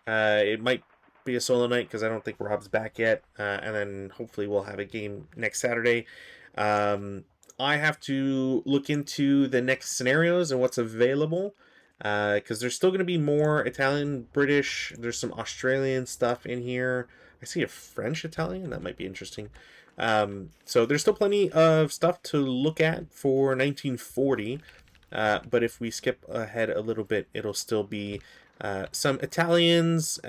It might be a solo night because I don't think Rob's back yet, and then hopefully we'll have a game next Saturday. Um, I have to look into the next scenarios and what's available because there's still going to be more Italian, British. There's some Australian stuff in here. I see a French Italian. That might be interesting. So there's still plenty of stuff to look at for 1940. But if we skip ahead a little bit, it'll still be some Italians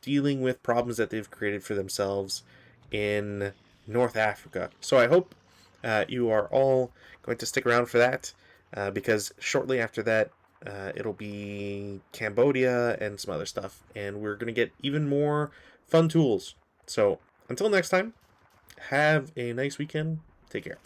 dealing with problems that they've created for themselves in North Africa. So I hope you are all going to stick around for that because shortly after that, it'll be Cambodia and some other stuff, and we're going to get even more fun tools. So until next time, have a nice weekend. Take care.